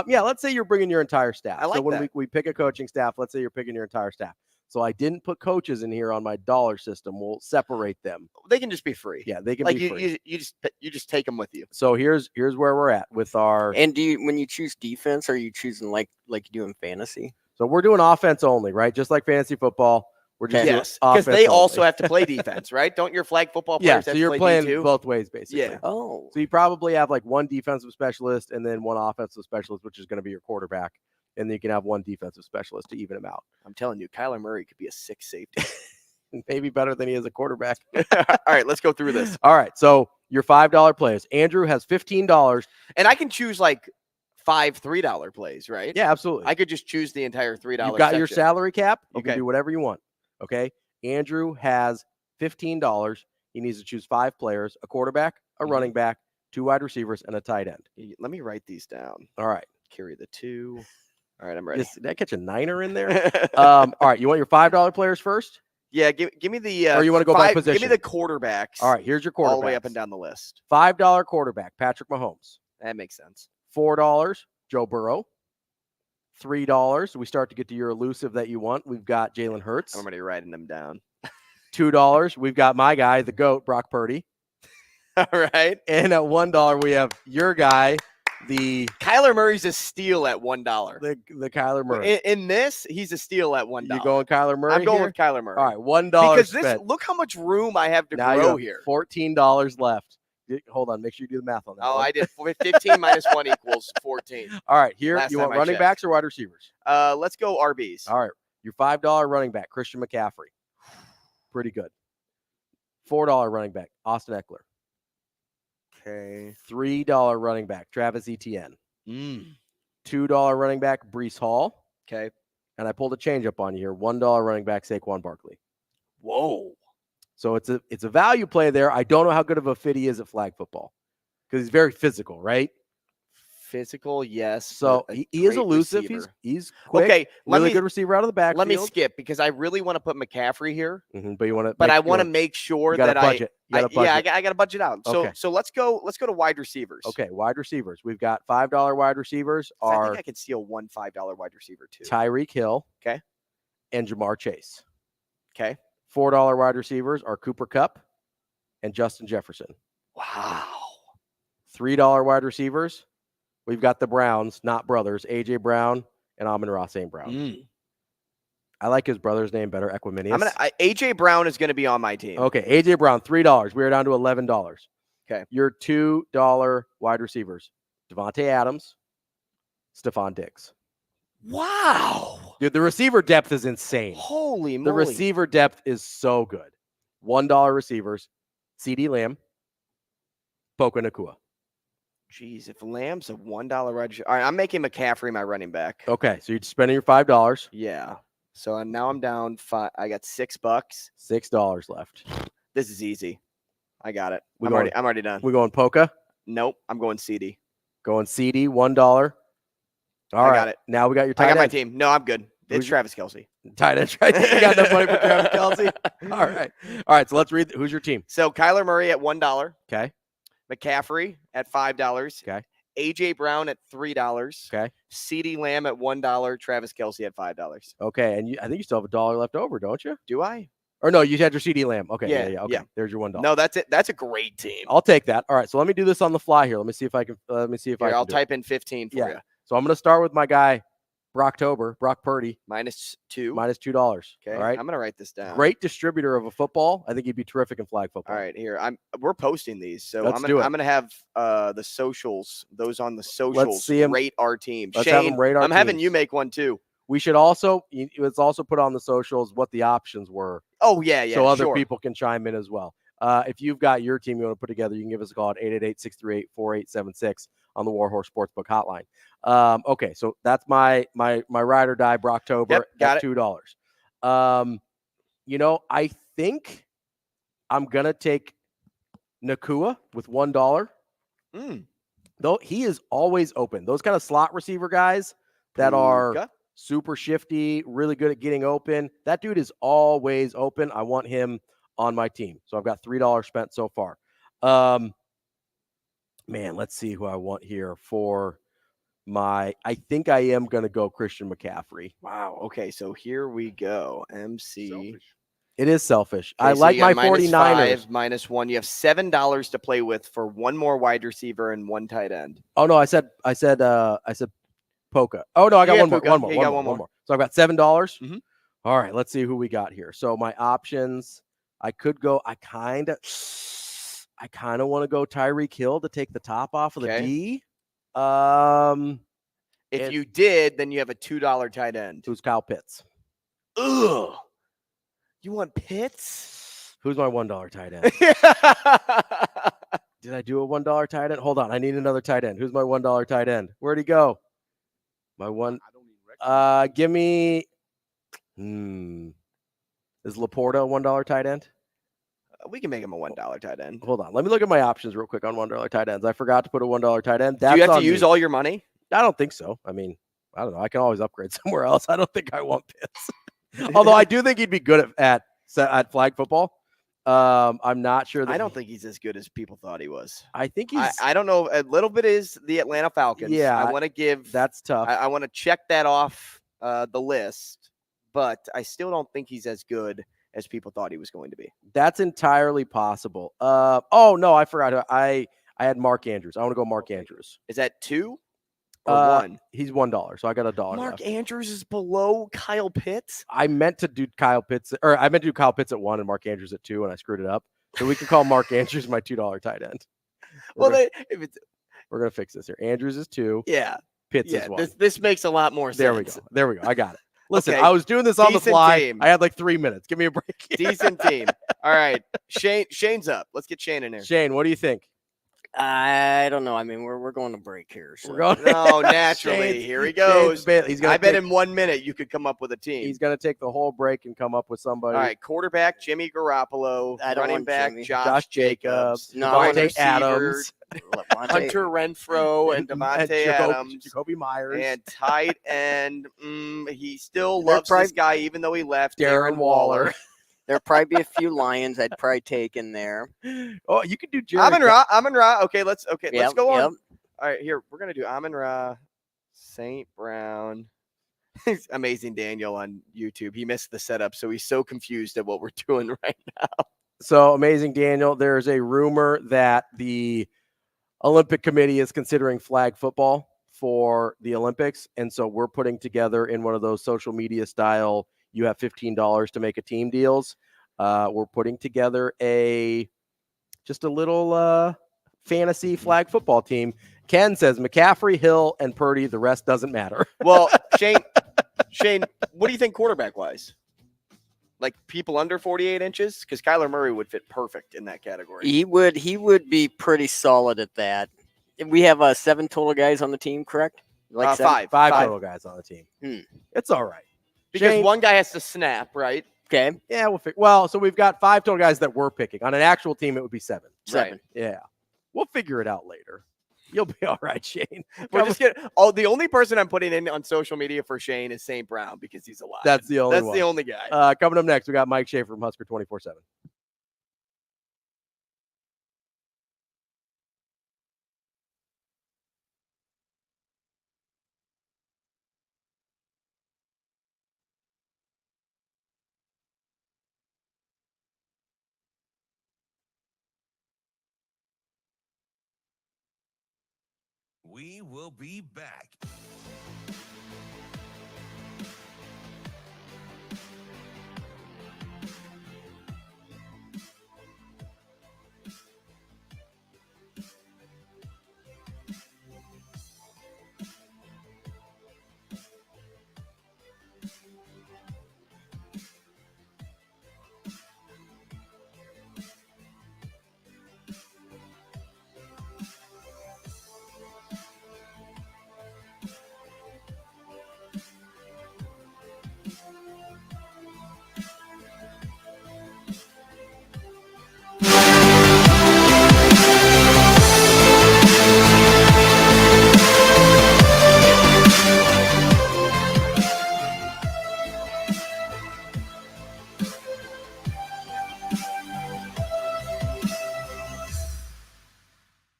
[SPEAKER 5] Yeah, let's say you're bringing your entire staff.
[SPEAKER 6] I like
[SPEAKER 5] so when
[SPEAKER 6] that.
[SPEAKER 5] we pick a coaching staff, let's say you're picking your entire staff. So I didn't put coaches in here on my dollar system. We'll separate them.
[SPEAKER 6] They can just be free.
[SPEAKER 5] Yeah, they can
[SPEAKER 6] like
[SPEAKER 5] be free.
[SPEAKER 6] you just take them with you.
[SPEAKER 5] So here's where we're at with our.
[SPEAKER 7] And when you choose defense, are you choosing like you do in fantasy?
[SPEAKER 5] So we're doing offense only, right? Just like fantasy football. We're just
[SPEAKER 6] yes,
[SPEAKER 5] doing
[SPEAKER 6] because they
[SPEAKER 5] offense
[SPEAKER 6] also
[SPEAKER 5] only.
[SPEAKER 6] have to play defense, right? Don't your flag football players
[SPEAKER 5] Yeah,
[SPEAKER 6] have
[SPEAKER 5] so
[SPEAKER 6] to
[SPEAKER 5] you're
[SPEAKER 6] play
[SPEAKER 5] playing
[SPEAKER 6] D2?
[SPEAKER 5] both ways, basically.
[SPEAKER 6] Yeah.
[SPEAKER 7] Oh.
[SPEAKER 5] So you probably have like one defensive specialist and then one offensive specialist, which is going to be your quarterback. And then you can have one defensive specialist to even them out.
[SPEAKER 6] I'm telling you, Kyler Murray could be a 6 safety.
[SPEAKER 5] Maybe better than he is a quarterback.
[SPEAKER 6] All right, let's go through this.
[SPEAKER 5] All right, so your $5 plays. Andrew has $15.
[SPEAKER 6] And I can choose like 5 $3 plays, right?
[SPEAKER 5] Yeah, absolutely.
[SPEAKER 6] I could just choose the entire $3
[SPEAKER 5] You've got your
[SPEAKER 6] section.
[SPEAKER 5] salary cap. You
[SPEAKER 6] Okay.
[SPEAKER 5] can do whatever you want. Okay. Andrew has $15. He needs to choose 5 players, a quarterback, a running back, 2 wide receivers, and a tight end.
[SPEAKER 6] Let me write these down.
[SPEAKER 5] All right.
[SPEAKER 6] Carry the 2. All right, I'm ready.
[SPEAKER 5] Did I catch a niner in there? All right. You want your $5 players first?
[SPEAKER 6] Yeah, give me the
[SPEAKER 5] or you want to go by
[SPEAKER 6] 5
[SPEAKER 5] position?
[SPEAKER 6] Give me the quarterbacks.
[SPEAKER 5] All right, here's your quarterback.
[SPEAKER 6] All the way up and down the list.
[SPEAKER 5] $5 quarterback, Patrick Mahomes.
[SPEAKER 6] That makes sense.
[SPEAKER 5] $4, Joe Burrow. $3, we start to get to your elusive that you want. We've got Jalen Hurts.
[SPEAKER 6] I'm already writing them down.
[SPEAKER 5] $2, we've got my guy, the GOAT, Brock Purdy.
[SPEAKER 6] All right.
[SPEAKER 5] And at $1, we have your guy, the
[SPEAKER 6] Kyler Murray's a steal at $1.
[SPEAKER 5] The Kyler Murray.
[SPEAKER 6] In this, he's a steal at $1.
[SPEAKER 5] You going Kyler Murray?
[SPEAKER 6] I'm going
[SPEAKER 5] here?
[SPEAKER 6] with Kyler Murray.
[SPEAKER 5] All right, $1
[SPEAKER 6] because
[SPEAKER 5] spent.
[SPEAKER 6] look how much room I have to
[SPEAKER 5] Now you
[SPEAKER 6] grow
[SPEAKER 5] have
[SPEAKER 6] here.
[SPEAKER 5] $14 left. Hold on, make sure you do the math on that.
[SPEAKER 6] Oh,
[SPEAKER 5] one.
[SPEAKER 6] I did 15 minus 1 equals 14.
[SPEAKER 5] All right, here
[SPEAKER 6] Last
[SPEAKER 5] you
[SPEAKER 6] time
[SPEAKER 5] want
[SPEAKER 6] I
[SPEAKER 5] running
[SPEAKER 6] checked.
[SPEAKER 5] backs or wide receivers?
[SPEAKER 6] Let's go RBs.
[SPEAKER 5] All right, your $5 running back, Christian McCaffrey. Pretty good. $4 running back, Austin Eckler.
[SPEAKER 6] Okay.
[SPEAKER 5] $3 running back, Travis Etienne. $2 running back, Breece Hall.
[SPEAKER 6] Okay.
[SPEAKER 5] And I pulled a change up on you here. $1 running back, Saquon Barkley.
[SPEAKER 6] Whoa.
[SPEAKER 5] So it's a value play there. I don't know how good of a fit he is at flag football because he's very physical, right?
[SPEAKER 6] Physical, yes.
[SPEAKER 5] So
[SPEAKER 6] but
[SPEAKER 5] he is
[SPEAKER 6] great
[SPEAKER 5] elusive.
[SPEAKER 6] receiver.
[SPEAKER 5] He's quick.
[SPEAKER 6] Okay,
[SPEAKER 5] really good receiver out of the backfield.
[SPEAKER 6] Let me skip because I really want to put McCaffrey here.
[SPEAKER 5] But you want to.
[SPEAKER 6] But I want to make sure that
[SPEAKER 5] I got
[SPEAKER 6] to budget out. So
[SPEAKER 5] Okay.
[SPEAKER 6] so let's go to wide receivers.
[SPEAKER 5] Okay, wide receivers. We've got $5 wide receivers
[SPEAKER 6] I
[SPEAKER 5] are
[SPEAKER 6] think I could steal one $5 wide receiver too.
[SPEAKER 5] Tyreek Hill.
[SPEAKER 6] Okay.
[SPEAKER 5] And Jamar Chase.
[SPEAKER 6] Okay.
[SPEAKER 5] $4 wide receivers are Cooper Kupp and Justin Jefferson.
[SPEAKER 6] Wow.
[SPEAKER 5] $3 wide receivers. We've got the Browns, not brothers, A.J. Brown and Amon-Ra St. Brown. I like his brother's name better, Equiminius.
[SPEAKER 6] A.J. Brown is going to be on my team.
[SPEAKER 5] Okay, A.J. Brown, $3. We are down to $11.
[SPEAKER 6] Okay.
[SPEAKER 5] Your $2 wide receivers, Devontae Adams, Stephon Diggs.
[SPEAKER 6] Wow.
[SPEAKER 5] Dude, the receiver depth is insane.
[SPEAKER 6] Holy moly.
[SPEAKER 5] The receiver depth is so good. $1 receivers, CeeDee Lamb, Puka Nacua.
[SPEAKER 6] Jeez, if Lamb's a $1 wide receiver. All right, I'm making McCaffrey my running back.
[SPEAKER 5] Okay, so you're spending your $5.
[SPEAKER 6] Yeah. So now I'm down $5. I got $6.
[SPEAKER 5] $6 left.
[SPEAKER 6] This is easy. I got it.
[SPEAKER 5] I'm
[SPEAKER 6] I'm already done.
[SPEAKER 5] We going Puka?
[SPEAKER 6] Nope. I'm going CD.
[SPEAKER 5] Going CD, $1. All right.
[SPEAKER 6] got it.
[SPEAKER 5] Now we got your tight
[SPEAKER 6] I got my
[SPEAKER 5] end.
[SPEAKER 6] team. No, I'm good. It's Travis Kelce.
[SPEAKER 5] Tight end. Right? You got enough money for Travis Kelce? All right. So let's read. Who's your team?
[SPEAKER 6] So Kyler Murray at $1.
[SPEAKER 5] Okay.
[SPEAKER 6] McCaffrey at $5.
[SPEAKER 5] Okay.
[SPEAKER 6] AJ Brown at $3.
[SPEAKER 5] Okay.
[SPEAKER 6] CeeDee Lamb at $1. Travis Kelce at $5.
[SPEAKER 5] Okay. And I think you still have $1 left over, don't you?
[SPEAKER 6] Do I?
[SPEAKER 5] Or no, you had your CeeDee Lamb. Okay.
[SPEAKER 6] Yeah.
[SPEAKER 5] Okay. There's your $1.
[SPEAKER 6] No, that's it. That's a great team.
[SPEAKER 5] I'll take that. All right. So let me do this on the fly here. Let me see if I can.
[SPEAKER 6] I'll type in 15 for you.
[SPEAKER 5] So I'm going to start with my guy, Brock Purdy.
[SPEAKER 6] -2.
[SPEAKER 5] -$2.
[SPEAKER 6] Okay.
[SPEAKER 5] All right.
[SPEAKER 6] I'm going to write this down.
[SPEAKER 5] Great distributor of a football. I think he'd be terrific in flag football.
[SPEAKER 6] All right. Here. We're posting these. So
[SPEAKER 5] Let's
[SPEAKER 6] I'm going to have the socials. Those on the socials.
[SPEAKER 5] Let's see him.
[SPEAKER 6] Rate our team.
[SPEAKER 5] Let's
[SPEAKER 6] Shane,
[SPEAKER 5] have him rate our
[SPEAKER 6] I'm having
[SPEAKER 5] teams.
[SPEAKER 6] you make one too.
[SPEAKER 5] We should also let's also put on the socials what the options were.
[SPEAKER 6] Oh, yeah.
[SPEAKER 5] So other people can chime in as well. If you've got your team you want to put together, you can give us a call at 888-638-4876 on the Warhorse Sportsbook hotline. Okay, so that's my ride or die Brocktober at $2. I think I'm gonna take Nakua with $1. Though he is always open. Those kind of slot receiver guys that are super shifty, really good at getting open. That dude is always open. I want him on my team. So I've got $3 spent so far. Man, let's see who I want here for I think I am going to go Christian McCaffrey.
[SPEAKER 6] Wow. Okay, so here we go. MC.
[SPEAKER 5] Selfish. It is selfish.
[SPEAKER 6] Okay,
[SPEAKER 5] I like my 49ers.
[SPEAKER 6] -1. You have $7 to play with for one more wide receiver and one tight end.
[SPEAKER 5] Oh no, I said Polka. Oh no, I got one more.
[SPEAKER 6] One more.
[SPEAKER 5] So I've got $7. All right, let's see who we got here. So my options, I could go. I kind of want to go Tyreek Hill to take the top off of the D.
[SPEAKER 6] If you did, then you have a $2 tight end.
[SPEAKER 5] Who's Kyle Pitts?
[SPEAKER 6] Ugh. You want Pitts?
[SPEAKER 5] Who's my $1 tight end? Did I do a $1 tight end? Hold on, I need another tight end. Who's my $1 tight end? Where'd he go? My one. Give me. Is Laporta a $1 tight end?
[SPEAKER 6] We can make him a $1 tight end.
[SPEAKER 5] Hold on. Let me look at my options real quick on $1 tight ends. I forgot to put a $1 tight end.
[SPEAKER 6] Do you have to use all your money?
[SPEAKER 5] I don't think so. I mean, I don't know. I can always upgrade somewhere else. I don't think I want Pitts. Although I do think he'd be good at flag football. I'm not sure.
[SPEAKER 6] I don't think he's as good as people thought he was.
[SPEAKER 5] I think he's.
[SPEAKER 6] I don't know. A little bit is the Atlanta Falcons.
[SPEAKER 5] Yeah.
[SPEAKER 6] I want to give.
[SPEAKER 5] That's tough.
[SPEAKER 6] I want to check that off the list, but I still don't think he's as good as people thought he was going to be.
[SPEAKER 5] That's entirely possible. Oh no, I forgot. I had Mark Andrews. I want to go Mark Andrews.
[SPEAKER 6] Is that 2 or 1?
[SPEAKER 5] He's $1, so I got $1.
[SPEAKER 6] Mark Andrews is below Kyle Pitts.
[SPEAKER 5] I meant to do Kyle Pitts at 1 and Mark Andrews at 2, and I screwed it up. So we can call Mark Andrews my $2 tight end. We're gonna fix this here. Andrews is 2.
[SPEAKER 6] Yeah.
[SPEAKER 5] Pitts is 1.
[SPEAKER 6] This makes a lot more sense.
[SPEAKER 5] There we go. I got it. Listen,
[SPEAKER 6] Okay.
[SPEAKER 5] I was doing this on the fly.
[SPEAKER 6] Team.
[SPEAKER 5] I had like 3 minutes. Give me a break.
[SPEAKER 6] Decent team. All right. Shane's up. Let's get Shane in here.
[SPEAKER 5] Shane, what do you think?
[SPEAKER 7] I don't know. I mean, we're going to break here. So.
[SPEAKER 6] No, naturally. Here he goes.
[SPEAKER 5] I
[SPEAKER 6] bet in 1 minute you could come up with a team.
[SPEAKER 5] He's going to take the whole break and come up with somebody.
[SPEAKER 6] All right. Quarterback, Jimmy Garoppolo. Running back,
[SPEAKER 5] Josh Jacobs.
[SPEAKER 6] Devontae
[SPEAKER 5] Adams.
[SPEAKER 6] Hunter Renfrow and Devontae Adams.
[SPEAKER 5] Jacoby Myers.
[SPEAKER 6] And tight end. He still loves this guy even though he left.
[SPEAKER 5] Darren Waller.
[SPEAKER 7] There'd probably be a few Lions I'd probably take in there.
[SPEAKER 5] Oh, you could do Jerry.
[SPEAKER 6] Amon-Ra. Okay, let's go on.
[SPEAKER 7] Yep.
[SPEAKER 6] All right, here we're gonna do Amon-Ra, St. Brown. Amazing Daniel on YouTube. He missed the setup, so he's so confused at what we're doing right now.
[SPEAKER 5] So Amazing Daniel, there's a rumor that the Olympic Committee is considering flag football for the Olympics, and so we're putting together in one of those social media style. You have $15 to make a team deals. We're putting together just a little fantasy flag football team. Ken says McCaffrey, Hill, and Purdy. The rest doesn't matter.
[SPEAKER 6] Well, Shane, what do you think quarterback wise? Like people under 48 inches? Because Kyler Murray would fit perfect in that category.
[SPEAKER 7] He would be pretty solid at that. We have 7 total guys on the team, correct?
[SPEAKER 6] Like
[SPEAKER 5] five total guys on the team. It's all right.
[SPEAKER 6] Because
[SPEAKER 5] Shane,
[SPEAKER 6] one guy has to snap, right?
[SPEAKER 7] Okay.
[SPEAKER 5] Yeah, so we've got 5 total guys that we're picking. On an actual team, it would be 7.
[SPEAKER 7] Right.
[SPEAKER 5] Yeah. We'll figure it out later. You'll be all right, Shane.
[SPEAKER 6] We're just kidding. Oh, the only person I'm putting in on social media for Shane is St. Brown because he's alive.
[SPEAKER 5] That's the only
[SPEAKER 6] That's
[SPEAKER 5] one.
[SPEAKER 6] the only guy.
[SPEAKER 5] Coming up next, we got Mike Schaefer from Husker 24/7.
[SPEAKER 1] We will be back.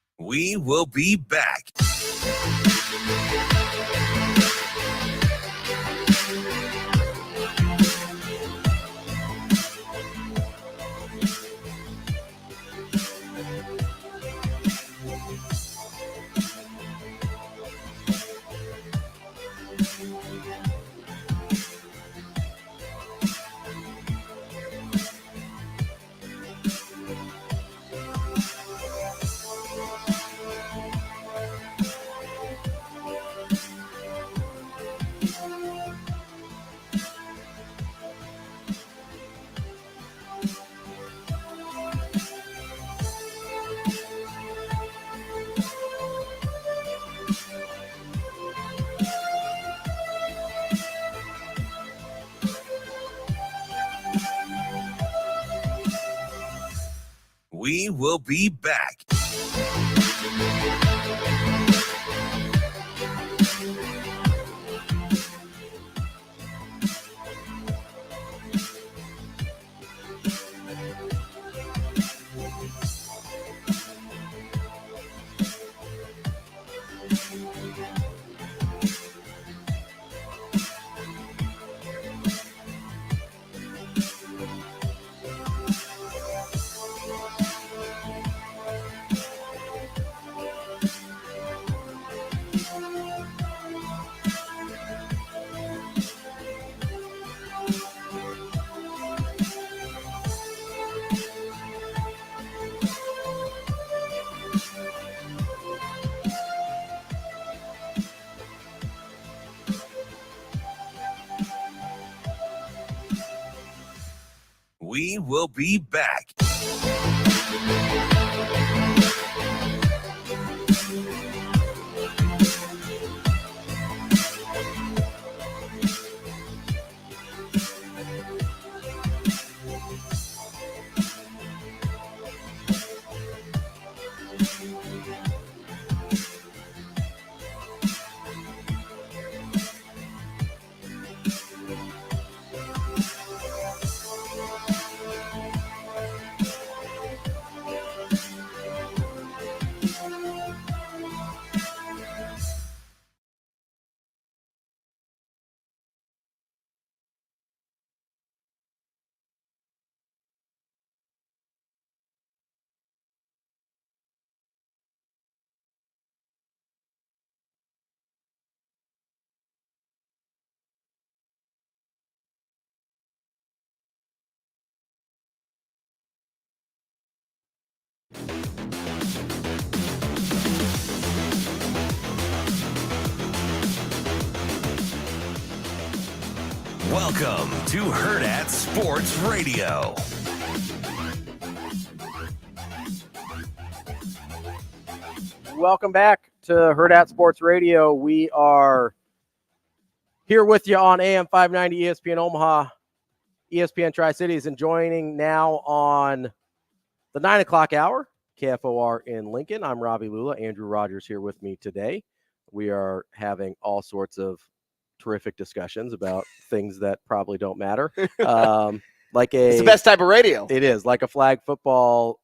[SPEAKER 1] We will be back. We will be back. We will be back. Welcome to Hurrdat Sports Radio.
[SPEAKER 5] Welcome back to Hurrdat Sports Radio. We are here with you on AM 590 ESPN Omaha, ESPN Tri-Cities, and joining now on the 9 o'clock hour, KFOR in Lincoln. I'm Ravi Lulla. Andrew Rogers here with me today. We are having all sorts of terrific discussions about things that probably don't matter. It's
[SPEAKER 6] the best type of radio.
[SPEAKER 5] It is like a flag football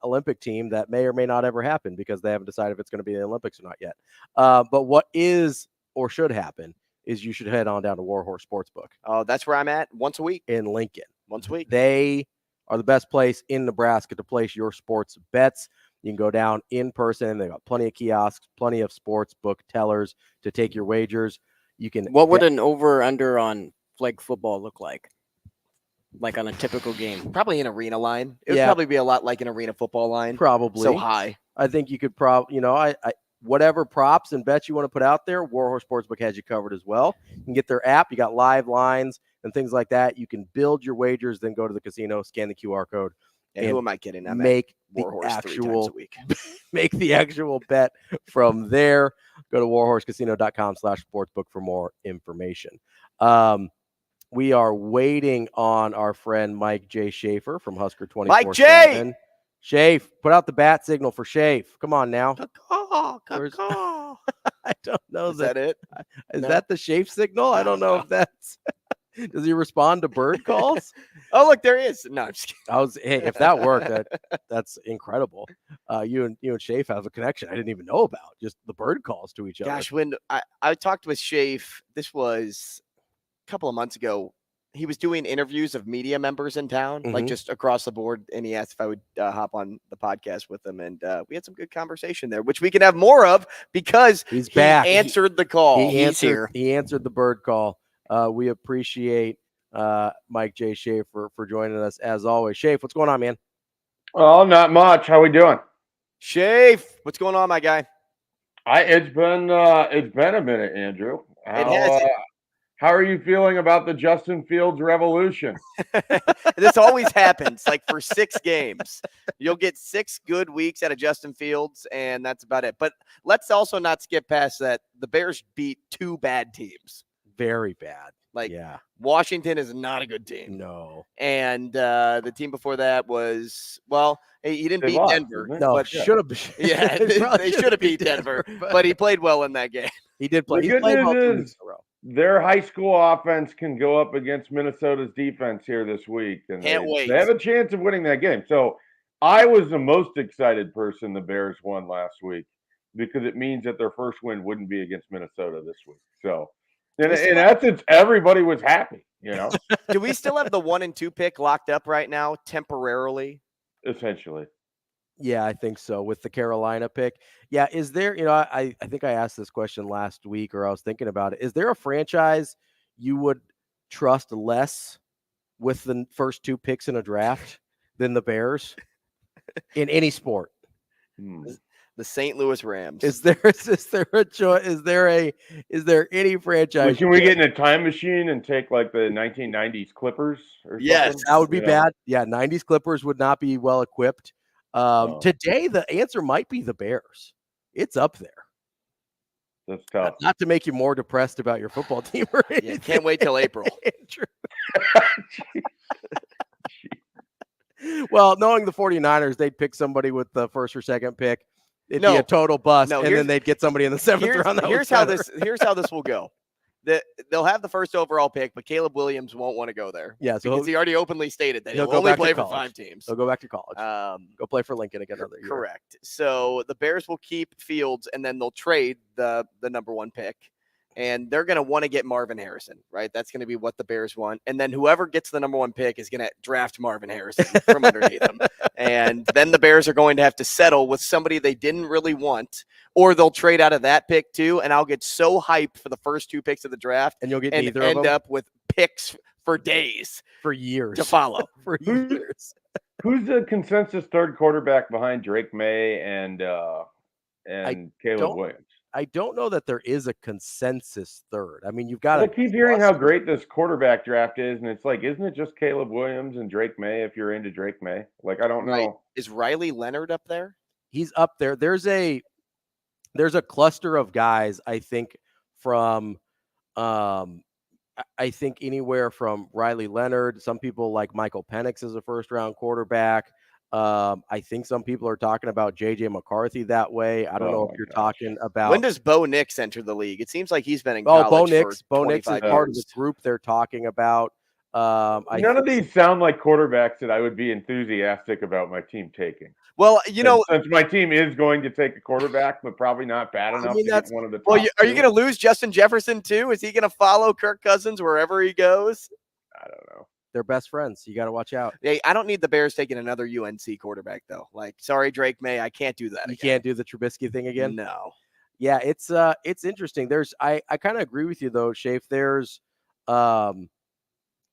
[SPEAKER 5] Olympic team that may or may not ever happen because they haven't decided if it's going to be the Olympics or not yet. But what is or should happen is you should head on down to Warhorse Sportsbook.
[SPEAKER 6] Oh, that's where I'm at once a week.
[SPEAKER 5] In Lincoln.
[SPEAKER 6] Once a week.
[SPEAKER 5] They are the best place in Nebraska to place your sports bets. You can go down in person. They've got plenty of kiosks, plenty of sports book tellers to take your wagers. You can.
[SPEAKER 7] What would an over/under on flag football look like? Like on a typical game?
[SPEAKER 6] Probably an arena line. It would probably be a lot like an arena football line.
[SPEAKER 5] Probably.
[SPEAKER 6] So high.
[SPEAKER 5] I think you could probably, I whatever props and bets you want to put out there, Warhorse Sportsbook has you covered as well. You can get their app. You got live lines and things like that. You can build your wagers, then go to the casino, scan the QR code.
[SPEAKER 6] And who am I kidding? I'm
[SPEAKER 5] make
[SPEAKER 6] Warhorse
[SPEAKER 5] the
[SPEAKER 6] 3 times a week.
[SPEAKER 5] Make the actual bet from there. Go to warhorsecasino.com/sportsbook for more information. We are waiting on our friend Mike J. Schaefer from Husker 24/7.
[SPEAKER 6] Mike J.
[SPEAKER 5] Schaefer, put out the bat signal for Schaefer. Come on now.
[SPEAKER 6] Caw.
[SPEAKER 5] I don't know.
[SPEAKER 6] Is that it?
[SPEAKER 5] Is that the Schaefer signal? I don't know if that's. Does he respond to bird calls?
[SPEAKER 6] Oh, look, there is. No, I'm just kidding.
[SPEAKER 5] Hey, if that worked, that's incredible. You and Schaefer have a connection I didn't even know about. Just the bird calls to each other.
[SPEAKER 6] Gosh, when I talked with Schaefer, this was a couple of months ago. He was doing interviews of media members in town, like just across the board. And he asked if I would hop on the podcast with him. And we had some good conversation there, which we can have more of because
[SPEAKER 5] he's back.
[SPEAKER 6] He answered the call.
[SPEAKER 5] He answered the bird call. We appreciate Mike J. Schaefer for joining us as always. Schaefer, what's going on, man?
[SPEAKER 14] Oh, not much. How we doing?
[SPEAKER 6] Schaefer, what's going on, my guy?
[SPEAKER 14] It's been a minute, Andrew. How are you feeling about the Justin Fields revolution?
[SPEAKER 6] This always happens, like for 6 games. You'll get 6 good weeks out of Justin Fields, and that's about it. But let's also not skip past that. The Bears beat 2 bad teams.
[SPEAKER 5] Very bad.
[SPEAKER 6] Washington is not a good team.
[SPEAKER 5] No.
[SPEAKER 6] And the team before that was, he didn't beat Denver.
[SPEAKER 5] No,
[SPEAKER 6] but
[SPEAKER 5] should have.
[SPEAKER 6] Yeah, they should have beat Denver, but he played well in that game.
[SPEAKER 5] He did play.
[SPEAKER 14] The good news is their high school offense can go up against Minnesota's defense here this week. And
[SPEAKER 6] Can't wait.
[SPEAKER 14] They have a chance of winning that game. So I was the most excited person the Bears won last week because it means that their first win wouldn't be against Minnesota this week. So in essence, everybody was happy,
[SPEAKER 6] Do we still have the 1 and 2 pick locked up right now temporarily?
[SPEAKER 14] Essentially.
[SPEAKER 5] Yeah, I think so. With the Carolina pick. Yeah. Is there, I think I asked this question last week or I was thinking about it. Is there a franchise you would trust less with the first 2 picks in a draft than the Bears in any sport?
[SPEAKER 6] The St. Louis Rams.
[SPEAKER 5] Is there a choice? Is there any franchise?
[SPEAKER 14] Can we get in a time machine and take like the 1990s Clippers or
[SPEAKER 6] yes,
[SPEAKER 14] something?
[SPEAKER 5] That would be bad. Yeah, 90s Clippers would not be well equipped. Today, the answer might be the Bears. It's up there.
[SPEAKER 14] That's tough.
[SPEAKER 5] Not to make you more depressed about your football team or anything.
[SPEAKER 6] Yeah, can't wait till April.
[SPEAKER 5] Well, knowing the 49ers, they'd pick somebody with the first or second pick. It'd be a total bust, and then they'd get somebody in the 7th round.
[SPEAKER 6] Here's how this will go. They'll have the first overall pick, but Caleb Williams won't want to go there.
[SPEAKER 5] Yeah, so
[SPEAKER 6] because he already openly stated that he'll
[SPEAKER 5] go
[SPEAKER 6] only
[SPEAKER 5] back
[SPEAKER 6] play
[SPEAKER 5] to
[SPEAKER 6] for
[SPEAKER 5] college.
[SPEAKER 6] 5 teams.
[SPEAKER 5] He'll go back to college. Go play for Lincoln again another year.
[SPEAKER 6] Correct. So the Bears will keep Fields, and then they'll trade the number 1 pick. And they're going to want to get Marvin Harrison, right? That's going to be what the Bears want. And then whoever gets the number 1 pick is going to draft Marvin Harrison from underneath them. And then the Bears are going to have to settle with somebody they didn't really want, or they'll trade out of that pick too. And I'll get so hyped for the first 2 picks of the draft.
[SPEAKER 5] And you'll get
[SPEAKER 6] and
[SPEAKER 5] neither of
[SPEAKER 6] end
[SPEAKER 5] them?
[SPEAKER 6] up with picks for days.
[SPEAKER 5] For years.
[SPEAKER 6] To follow.
[SPEAKER 5] For years.
[SPEAKER 14] Who's the consensus third quarterback behind Drake May and Caleb Williams?
[SPEAKER 5] I don't know that there is a consensus third. I mean, you've got
[SPEAKER 14] I keep hearing how great this quarterback draft is, and it's like, isn't it just Caleb Williams and Drake May if you're into Drake May? Like, I don't know.
[SPEAKER 6] Right. Is Riley Leonard up there?
[SPEAKER 5] He's up there. There's a cluster of guys, I think, from I think anywhere from Riley Leonard. Some people like Michael Penix as a first-round quarterback. I think some people are talking about J.J. McCarthy that way. I don't know if you're talking about.
[SPEAKER 6] When does Bo Nix enter the league? It seems like he's been in
[SPEAKER 5] Bo
[SPEAKER 6] college
[SPEAKER 5] Nix.
[SPEAKER 6] for
[SPEAKER 5] Bo Nix is
[SPEAKER 6] 25
[SPEAKER 5] part of
[SPEAKER 6] years.
[SPEAKER 5] the group they're talking about.
[SPEAKER 14] None of these sound like quarterbacks that I would be enthusiastic about my team taking.
[SPEAKER 6] Well,
[SPEAKER 14] since my team is going to take a quarterback, but probably not bad enough to get one of the top
[SPEAKER 6] Well, are you
[SPEAKER 14] two.
[SPEAKER 6] going to lose Justin Jefferson too? Is he going to follow Kirk Cousins wherever he goes?
[SPEAKER 14] I don't know.
[SPEAKER 5] They're best friends. You got to watch out.
[SPEAKER 6] Hey, I don't need the Bears taking another UNC quarterback though. Like, sorry, Drake May, I can't do that.
[SPEAKER 5] You can't do the Trubisky thing again.
[SPEAKER 6] No.
[SPEAKER 5] Yeah, it's interesting. I kind of agree with you though, Schaefer.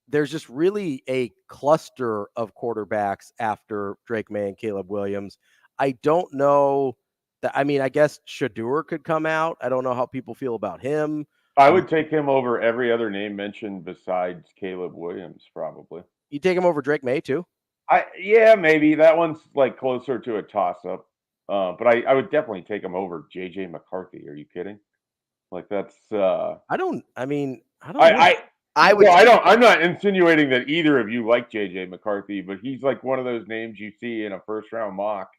[SPEAKER 5] There's just really a cluster of quarterbacks after Drake May and Caleb Williams. I don't know that. I mean, I guess Shadur could come out. I don't know how people feel about him.
[SPEAKER 14] I would take him over every other name mentioned besides Caleb Williams, probably.
[SPEAKER 5] You take him over Drake May too?
[SPEAKER 14] Yeah, maybe. That one's like closer to a toss-up. But I would definitely take him over J.J. McCarthy. Are you kidding? Like that's
[SPEAKER 5] I'm
[SPEAKER 14] not insinuating that either of you like J.J. McCarthy, but he's like one of those names you see in a first-round mock,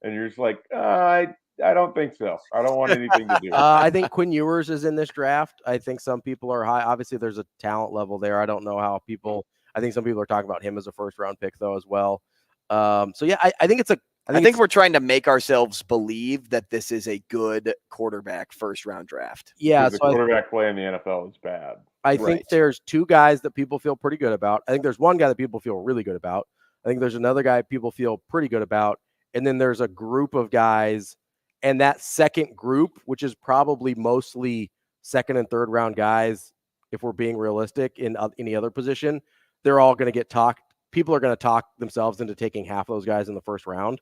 [SPEAKER 14] and you're just like, I don't think so. I don't want anything to do with it.
[SPEAKER 5] I think Quinn Ewers is in this draft. I think some people are high. Obviously, there's a talent level there. I don't know how people. I think some people are talking about him as a first-round pick though as well. So yeah, I think it's a.
[SPEAKER 6] I think we're trying to make ourselves believe that this is a good quarterback first-round draft.
[SPEAKER 5] Yeah,
[SPEAKER 14] the quarterback play in the NFL is bad.
[SPEAKER 5] I think there's two guys that people feel pretty good about. I think there's one guy that people feel really good about. I think there's another guy people feel pretty good about. And then there's a group of guys, and that second group, which is probably mostly second and third round guys, if we're being realistic in any other position, they're all going to get talked. People are going to talk themselves into taking half of those guys in the first round.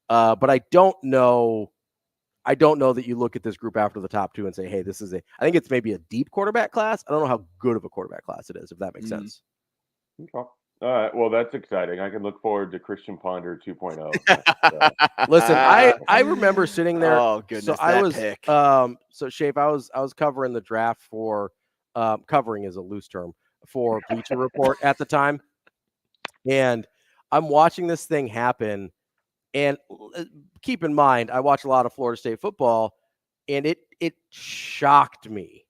[SPEAKER 5] But I don't know that you look at this group after the top two and say, hey, I think it's maybe a deep quarterback class. I don't know how good of a quarterback class it is, if that makes sense.
[SPEAKER 14] Okay. All right. Well, that's exciting. I can look forward to Christian Ponder 2.0.
[SPEAKER 5] Listen, I remember sitting there.
[SPEAKER 6] Oh goodness,
[SPEAKER 5] so I was
[SPEAKER 6] pick.
[SPEAKER 5] So Schaefer, I was covering the draft for covering is a loose term for Bleacher Report at the time. And I'm watching this thing happen. And keep in mind, I watch a lot of Florida State football, and it shocked me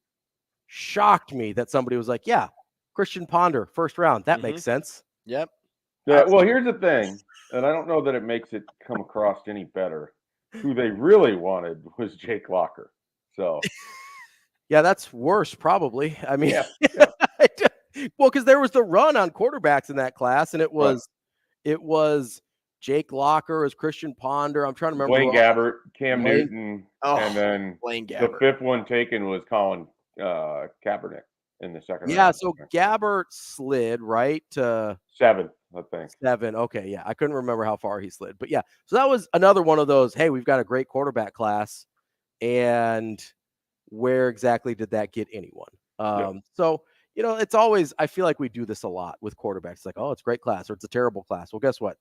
[SPEAKER 5] that somebody was like, yeah, Christian Ponder, first round. That makes sense.
[SPEAKER 6] Yep.
[SPEAKER 14] Yeah, well, here's the thing, and I don't know that it makes it come across any better. Who they really wanted was Jake Locker. So,
[SPEAKER 5] yeah, that's worse, probably. I mean,
[SPEAKER 14] yeah.
[SPEAKER 5] Well, because there was the run on quarterbacks in that class, and it was Jake Locker as Christian Ponder. I'm trying to remember.
[SPEAKER 14] Blaine Gabbert, Cam Newton, and then the fifth one taken was Colin Kaepernick in the second round.
[SPEAKER 5] Yeah, so Gabbert slid right to
[SPEAKER 14] 7th, I think.
[SPEAKER 5] 7. Okay, yeah. I couldn't remember how far he slid. But yeah, so that was another one of those, hey, we've got a great quarterback class. And where exactly did that get anyone? So, it's always, I feel like we do this a lot with quarterbacks. It's like, oh, it's a great class or it's a terrible class. Well, guess what?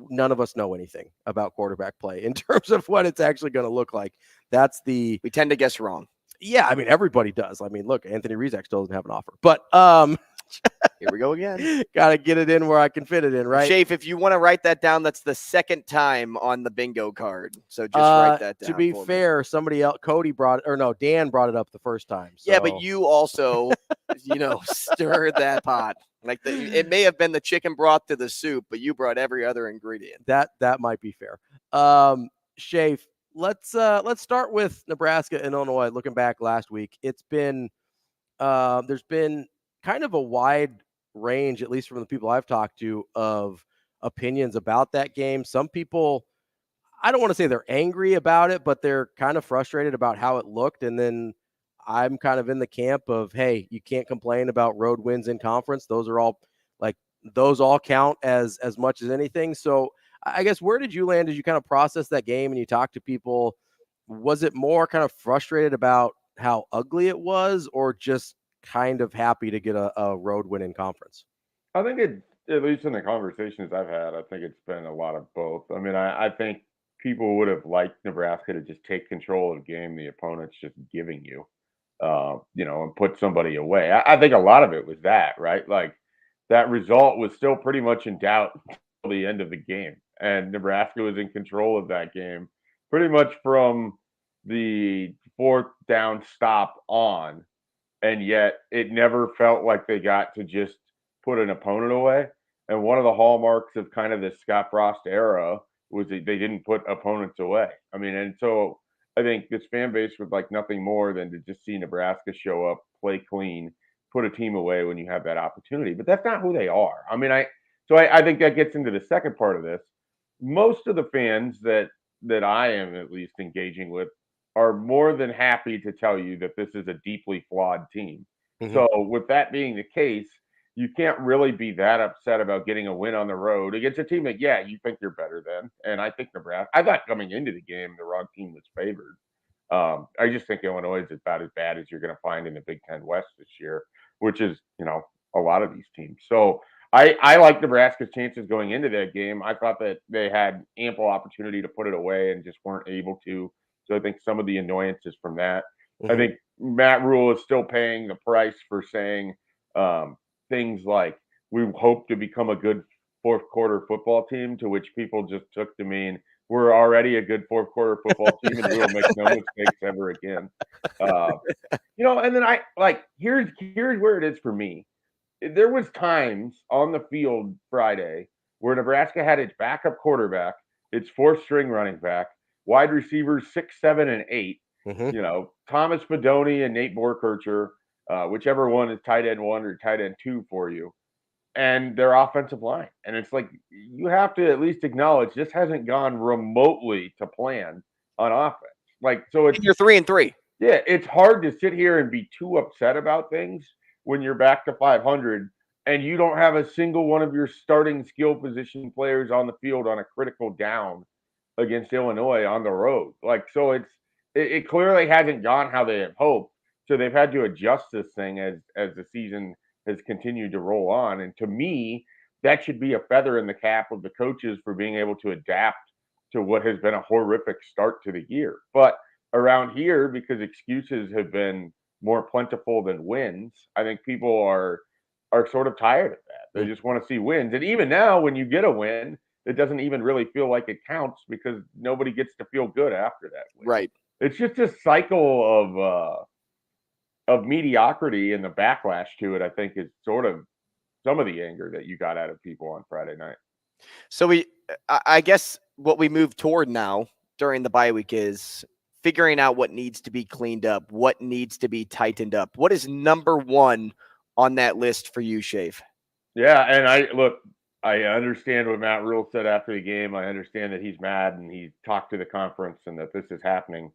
[SPEAKER 5] None of us know anything about quarterback play in terms of what it's actually going to look like. We
[SPEAKER 6] tend to guess wrong.
[SPEAKER 5] Yeah, I mean, everybody does. I mean, look, Anthony Rizak still doesn't have an offer. But
[SPEAKER 6] here we go again.
[SPEAKER 5] Got to get it in where I can fit it in, right?
[SPEAKER 6] Schaefer, if you want to write that down, that's the second time on the bingo card. So just write that down.
[SPEAKER 5] To be fair, somebody else, Dan brought it up the first time. So.
[SPEAKER 6] Yeah, but you also, stirred that pot. Like it may have been the chicken broth to the soup, but you brought every other ingredient.
[SPEAKER 5] That might be fair. Schaefer, let's start with Nebraska and Illinois. Looking back last week, it's been there's been kind of a wide range, at least from the people I've talked to, of opinions about that game. Some people, I don't want to say they're angry about it, but they're kind of frustrated about how it looked. And then I'm kind of in the camp of, hey, you can't complain about road wins in conference. Those all count as much as anything. So I guess where did you land as you kind of process that game and you talk to people? Was it more kind of frustrated about how ugly it was, or just kind of happy to get a road win in conference?
[SPEAKER 14] I think at least in the conversations I've had, I think it's been a lot of both. I mean, I think people would have liked Nebraska to just take control of the game the opponent's just giving you, and put somebody away. I think a lot of it was that, right? Like that result was still pretty much in doubt until the end of the game. and Nebraska was in control of that game pretty much from the 4th down stop on, and yet it never felt like they got to just put an opponent away. And one of the hallmarks of kind of the Scott Frost era was that they didn't put opponents away. I mean, and so I think this fan base would like nothing more than to just see Nebraska show up, play clean, put a team away when you have that opportunity. But that's not who they are. I mean, I think that gets into the second part of this. Most of the fans that I am at least engaging with are more than happy to tell you that this is a deeply flawed team.
[SPEAKER 5] Mm-hmm.
[SPEAKER 14] So with that being the case, you can't really be that upset about getting a win on the road against a team that, yeah, you think you're better than. And I think Nebraska, I thought coming into the game, the wrong team was favored. I just think Illinois is about as bad as you're going to find in the Big Ten West this year, which is, a lot of these teams. So I like Nebraska's chances going into that game. I thought that they had ample opportunity to put it away and just weren't able to. So I think some of the annoyances from that.
[SPEAKER 5] Mm-hmm.
[SPEAKER 14] I think Matt Rhule is still paying the price for saying things like, we hope to become a good fourth quarter football team, to which people just took to mean we're already a good fourth quarter football team and we'll make no mistakes ever again. And then I like, here's where it is for me. There was times on the field Friday where Nebraska had its backup quarterback, its 4th string running back, wide receivers 6, 7, and 8.
[SPEAKER 5] Mm-hmm.
[SPEAKER 14] Thomas Fedoni and Nate Borkircher, whichever one is tight end 1 or tight end 2 for you, and their offensive line. And it's like, you have to at least acknowledge this hasn't gone remotely to plan on offense. Like, so it's,
[SPEAKER 6] you're 3-3.
[SPEAKER 14] Yeah, it's hard to sit here and be too upset about things when you're back to 500 and you don't have a single one of your starting skill position players on the field on a critical down against Illinois on the road. Like, so it clearly hasn't gone how they had hoped. So they've had to adjust this thing as the season has continued to roll on. And to me, that should be a feather in the cap of the coaches for being able to adapt to what has been a horrific start to the year. But around here, because excuses have been more plentiful than wins, I think people are sort of tired of that. They just want to see wins. And even now, when you get a win, it doesn't even really feel like it counts because nobody gets to feel good after that win.
[SPEAKER 6] Right.
[SPEAKER 14] It's just a cycle of mediocrity, and the backlash to it, I think, is sort of some of the anger that you got out of people on Friday night.
[SPEAKER 6] So I guess what we move toward now during the bye week is figuring out what needs to be cleaned up, what needs to be tightened up. What is number one on that list for you, Schaefer?
[SPEAKER 14] Yeah, and I understand what Matt Rhule said after the game. I understand that he's mad and he talked to the conference and that this is happening.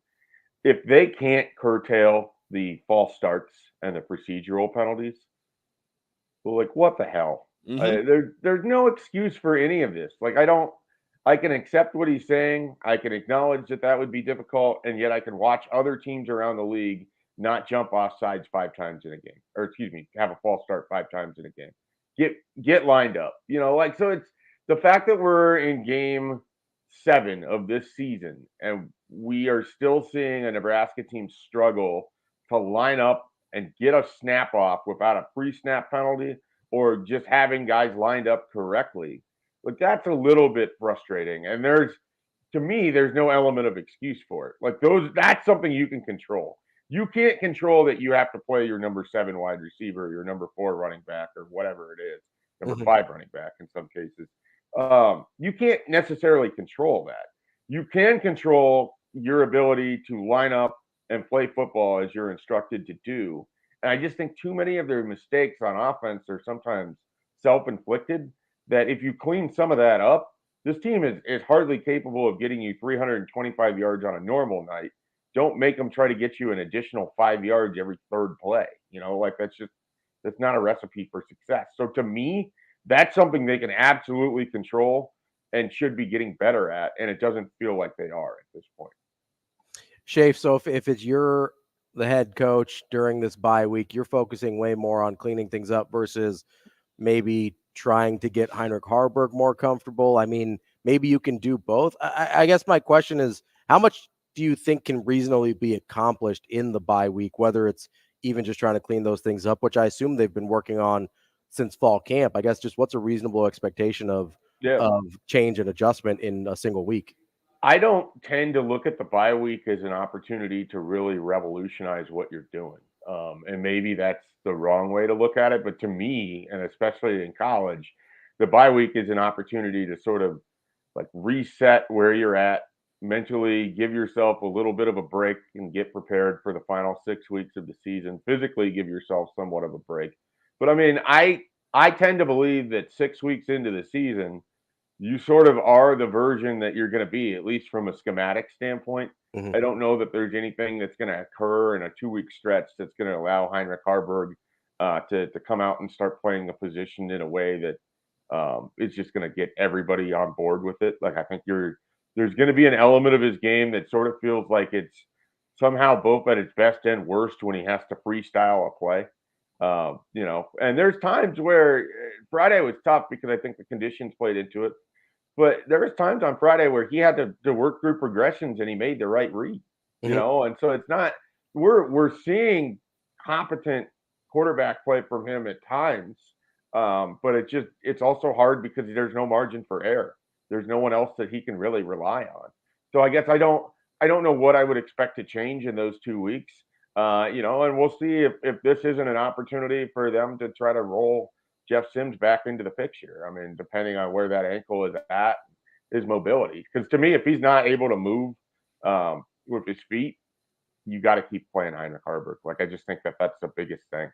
[SPEAKER 14] If they can't curtail the false starts and the procedural penalties, well, like, what the hell?
[SPEAKER 6] Mm-hmm.
[SPEAKER 14] There's no excuse for any of this. Like, I can accept what he's saying. I can acknowledge that would be difficult, and yet I can watch other teams around the league not jump off sides 5 times in a game, or have a false start 5 times in a game. Get lined up, so it's the fact that we're in game 7 of this season and we are still seeing a Nebraska team struggle to line up and get a snap off without a pre-snap penalty or just having guys lined up correctly. Like, that's a little bit frustrating. And to me, there's no element of excuse for it. Like, that's something you can control. You can't control that you have to play your number 7 wide receiver, your number 4 running back, or whatever it is, number 5 running back in some cases. You can't necessarily control that. You can control your ability to line up and play football as you're instructed to do. And I just think too many of their mistakes on offense are sometimes self-inflicted, that if you clean some of that up, this team is hardly capable of getting you 325 yards on a normal night. Don't make them try to get you an additional 5 yards every third play. That's not a recipe for success. So to me, that's something they can absolutely control and should be getting better at. And it doesn't feel like they are at this point.
[SPEAKER 5] Schaefer, so if it's the head coach during this bye week, you're focusing way more on cleaning things up versus maybe trying to get Heinrich Haarberg more comfortable. I mean, maybe you can do both. I guess my question is, how much do you think can reasonably be accomplished in the bye week, whether it's even just trying to clean those things up, which I assume they've been working on since fall camp? I guess just what's a reasonable expectation of of change and adjustment in a single week.
[SPEAKER 14] I don't tend to look at the bye week as an opportunity to really revolutionize what you're doing. And maybe that's the wrong way to look at it. But to me, and especially in college, the bye week is an opportunity to sort of like reset where you're at mentally, give yourself a little bit of a break and get prepared for the final 6 weeks of the season. Physically, give yourself somewhat of a break. But I mean, I tend to believe that 6 weeks into the season, you sort of are the version that you're going to be, at least from a schematic standpoint.
[SPEAKER 5] Mm-hmm.
[SPEAKER 14] I don't know that there's anything that's going to occur in a 2-week stretch that's going to allow Heinrich Haarberg to come out and start playing the position in a way that is just going to get everybody on board with it. Like, I think there's going to be an element of his game that sort of feels like it's somehow both at its best and worst when he has to freestyle a play. And there's times where Friday was tough because I think the conditions played into it. But there was times on Friday where he had to work through progressions and he made the right read, and so it's not we're seeing competent quarterback play from him at times, but it's also hard because there's no margin for error. There's no one else that he can really rely on. So I guess I don't know what I would expect to change in those 2 weeks, and we'll see if this isn't an opportunity for them to try to roll Jeff Sims back into the picture. I mean, depending on where that ankle is at, his mobility. Because to me, if he's not able to move with his feet, you got to keep playing Heinrich Haarberg. Like, I just think that's the biggest thing.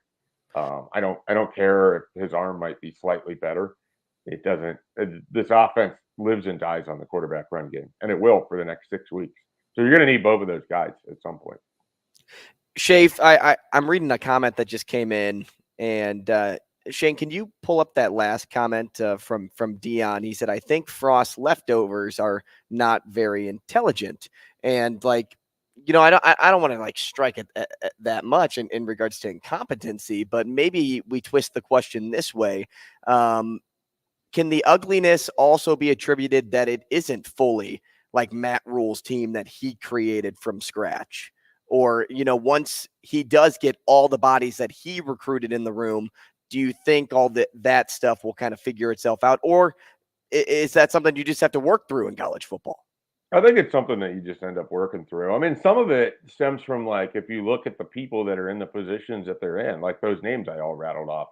[SPEAKER 14] I don't care if his arm might be slightly better. It doesn't. This offense lives and dies on the quarterback run game, and it will for the next 6 weeks. So you're going to need both of those guys at some point.
[SPEAKER 6] Schaefer, I'm reading a comment that just came in, and Shane, can you pull up that last comment from Dion? He said, I think Frost's leftovers are not very intelligent. And I don't want to strike it that much in regards to incompetency, but maybe we twist the question this way. Can the ugliness also be attributed that it isn't fully like Matt Rhule's team that he created from scratch? Or, once he does get all the bodies that he recruited in the room, do you think all that stuff will kind of figure itself out? Or is that something you just have to work through in college football?
[SPEAKER 14] I think it's something that you just end up working through. I mean, some of it stems from, if you look at the people that are in the positions that they're in, like those names I all rattled off.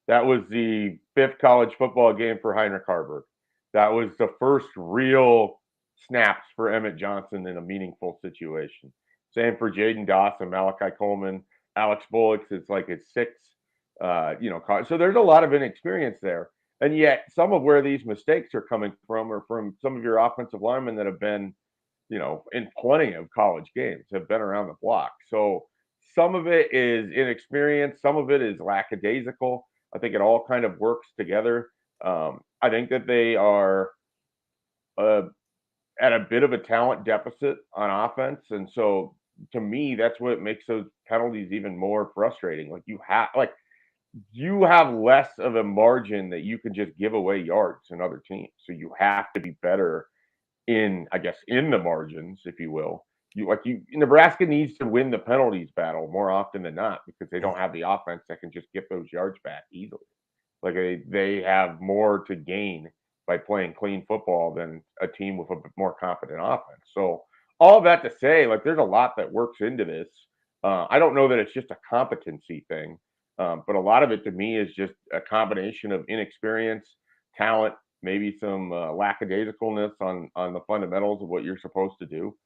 [SPEAKER 14] That was the 5th college football game for Heinrich Haarberg. That was the first real snaps for Emmett Johnson in a meaningful situation. Same for Jaden Dawson, Malachi Coleman, Alex Bullocks. It's like his 6th. So there's a lot of inexperience there. And yet some of where these mistakes are coming from are from some of your offensive linemen that have been, in plenty of college games, have been around the block. So some of it is inexperience. Some of it is lackadaisical. I think it all kind of works together. I think that they are at a bit of a talent deficit on offense. And so to me, that's what makes those penalties even more frustrating. You have less of a margin that you can just give away yards in other teams. So you have to be better in the margins, if you will. Nebraska needs to win the penalties battle more often than not because they don't have the offense that can just get those yards back easily. Like they have more to gain by playing clean football than a team with a more competent offense. So all of that to say, there's a lot that works into this. I don't know that it's just a competency thing. But a lot of it to me is just a combination of inexperience, talent, maybe some lackadaisicalness on the fundamentals of what you're supposed to do.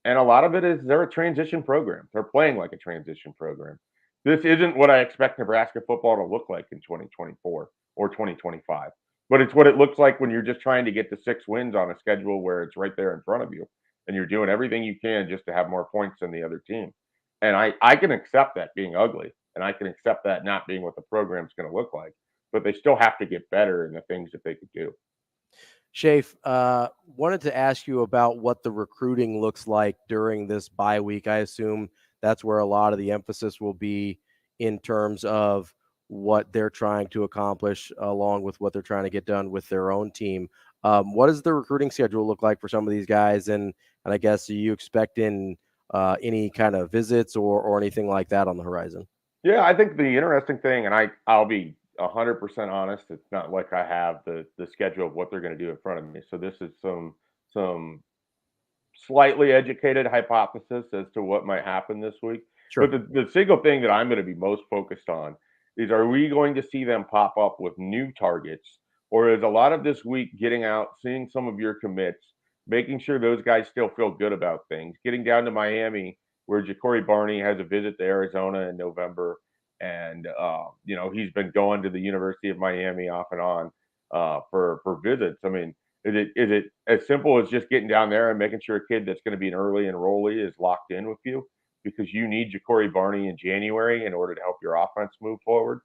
[SPEAKER 14] And a lot of it is they're a transition program. They're playing like a transition program. This isn't what I expect Nebraska football to look like in 2024 or 2025. But it's what it looks like when you're just trying to get to 6 wins on a schedule where it's right there in front of you. And you're doing everything you can just to have more points than the other team. And I can accept that being ugly. And I can accept that not being what the program's going to look like, but they still have to get better in the things that they could do.
[SPEAKER 5] Schaefer, wanted to ask you about what the recruiting looks like during this bye week. I assume that's where a lot of the emphasis will be in terms of what they're trying to accomplish along with what they're trying to get done with their own team. What does the recruiting schedule look like for some of these guys? And I guess, are you expecting any kind of visits or anything like that on the horizon?
[SPEAKER 14] Yeah, I think the interesting thing, and I'll be 100% honest. It's not like I have the schedule of what they're going to do in front of me. So this is some slightly educated hypothesis as to what might happen this week.
[SPEAKER 5] Sure.
[SPEAKER 14] But the single thing that I'm going to be most focused on is, are we going to see them pop up with new targets, or is a lot of this week getting out, seeing some of your commits, making sure those guys still feel good about things, getting down to Miami where Ja'Cory Barney has a visit to Arizona in November. And, he's been going to the University of Miami off and on for visits. I mean, is it as simple as just getting down there and making sure a kid that's going to be an early enrollee is locked in with you because you need Ja'Cory Barney in January in order to help your offense move forward?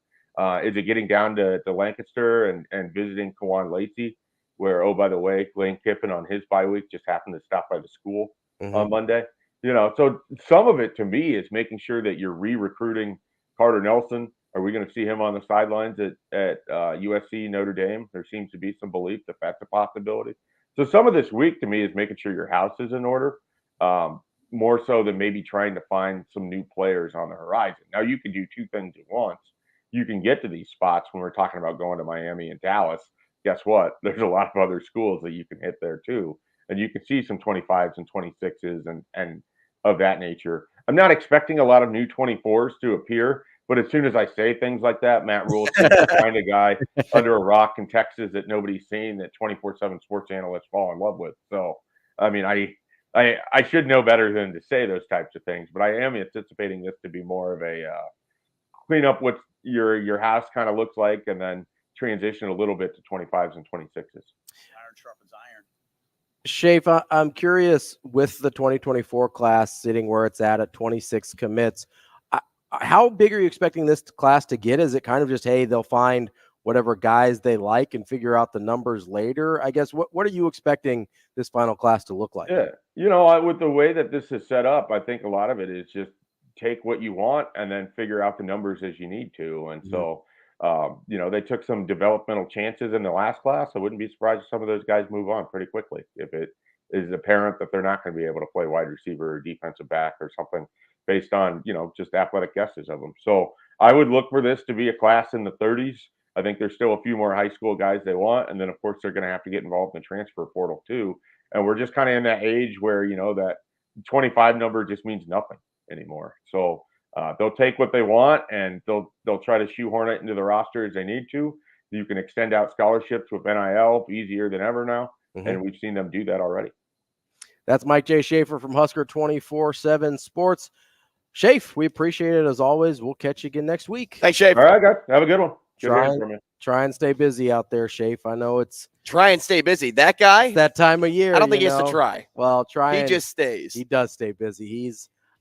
[SPEAKER 14] Is it getting down to Lancaster and visiting Kawan Lacey, where, oh, by the way, Lane Kiffin on his bye week just happened to stop by the school on Monday? So some of it to me is making sure that you're re-recruiting Carter Nelson. Are we going to see him on the sidelines at USC, Notre Dame? There seems to be some belief that that's a possibility. So some of this week to me is making sure your house is in order, more so than maybe trying to find some new players on the horizon. Now, you can do two things at once. You can get to these spots when we're talking about going to Miami and Dallas. Guess what? There's a lot of other schools that you can hit there too. And you can see some 25s and 26s and of that nature. I'm not expecting a lot of new 24s to appear, but as soon as I say things like that, Matt Rhule is the kind of guy under a rock in Texas that nobody's seen, that 24/7 sports analysts fall in love with. So, I mean, I should know better than to say those types of things, but I am anticipating this to be more of a clean up what your house kind of looks like, and then transition a little bit to 25s and 26s.
[SPEAKER 3] Iron sharpens iron.
[SPEAKER 5] Schaefer, I'm curious, with the 2024 class sitting where it's at 26 commits, how big are you expecting this class to get? Is it kind of just, hey, they'll find whatever guys they like and figure out the numbers later? I guess, what are you expecting this final class to look like?
[SPEAKER 14] Yeah, with the way that this is set up, I think a lot of it is just take what you want and then figure out the numbers as you need to. And so, they took some developmental chances in the last class. I wouldn't be surprised if some of those guys move on pretty quickly if it is apparent that they're not going to be able to play wide receiver or defensive back or something based on, just athletic guesses of them. So I would look for this to be a class in the 30s. I think there's still a few more high school guys they want. And then, of course, they're going to have to get involved in the transfer portal too. And we're just kind of in that age where, that 25 number just means nothing anymore. So they'll take what they want and they'll try to shoehorn it into the roster as they need to. You can extend out scholarships with NIL easier than ever now. And we've seen them do that already.
[SPEAKER 5] That's Mike J. Schaefer from Husker 24/7 Sports. Schaefer, we appreciate it as always. We'll catch you again next week.
[SPEAKER 6] Thanks, Schaefer.
[SPEAKER 14] All right, guys. Have a good one.
[SPEAKER 5] Try and stay busy out there, Schaefer. I know it's
[SPEAKER 6] try and stay busy. That guy,
[SPEAKER 5] that time of year.
[SPEAKER 6] I don't think he has to try.
[SPEAKER 5] Well,
[SPEAKER 6] He just stays.
[SPEAKER 5] He does stay busy.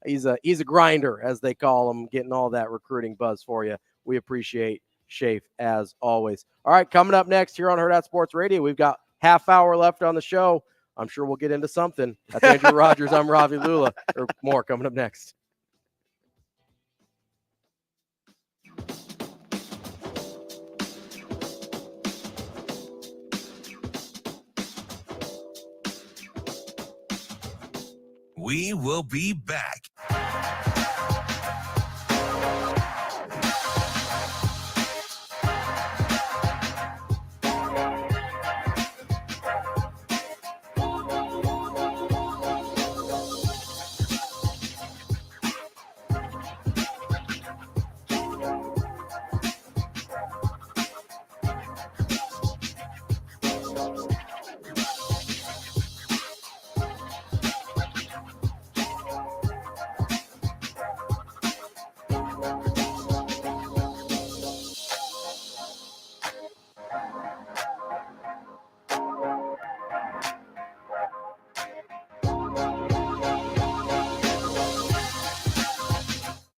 [SPEAKER 5] He's a grinder, as they call him, getting all that recruiting buzz for you. We appreciate Schaefer as always. All right, coming up next here on Hurrdat Sports Radio, we've got half hour left on the show. I'm sure we'll get into something. That's Andrew Rogers. I'm Ravi Lulla. Or more coming up next.
[SPEAKER 1] We will be back.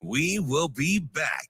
[SPEAKER 1] We will be back.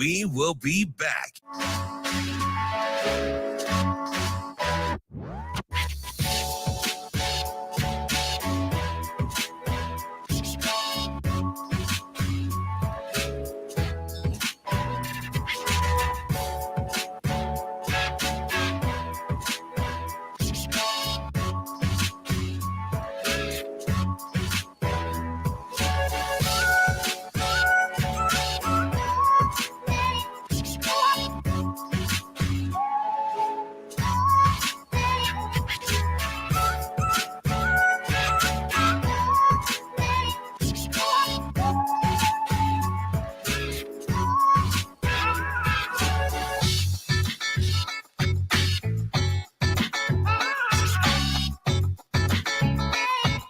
[SPEAKER 1] We will be back.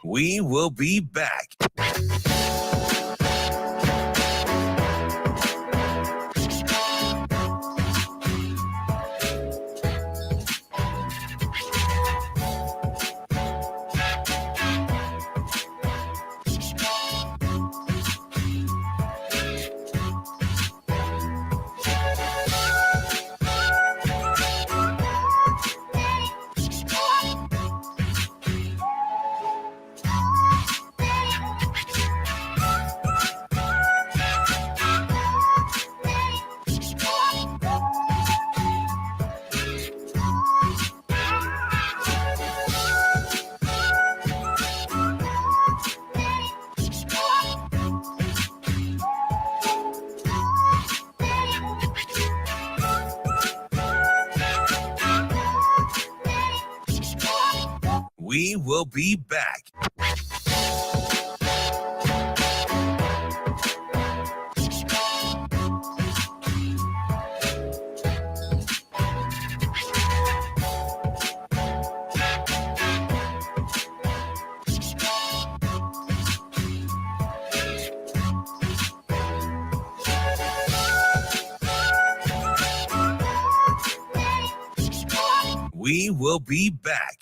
[SPEAKER 1] We will be back. We will be back. We will be back.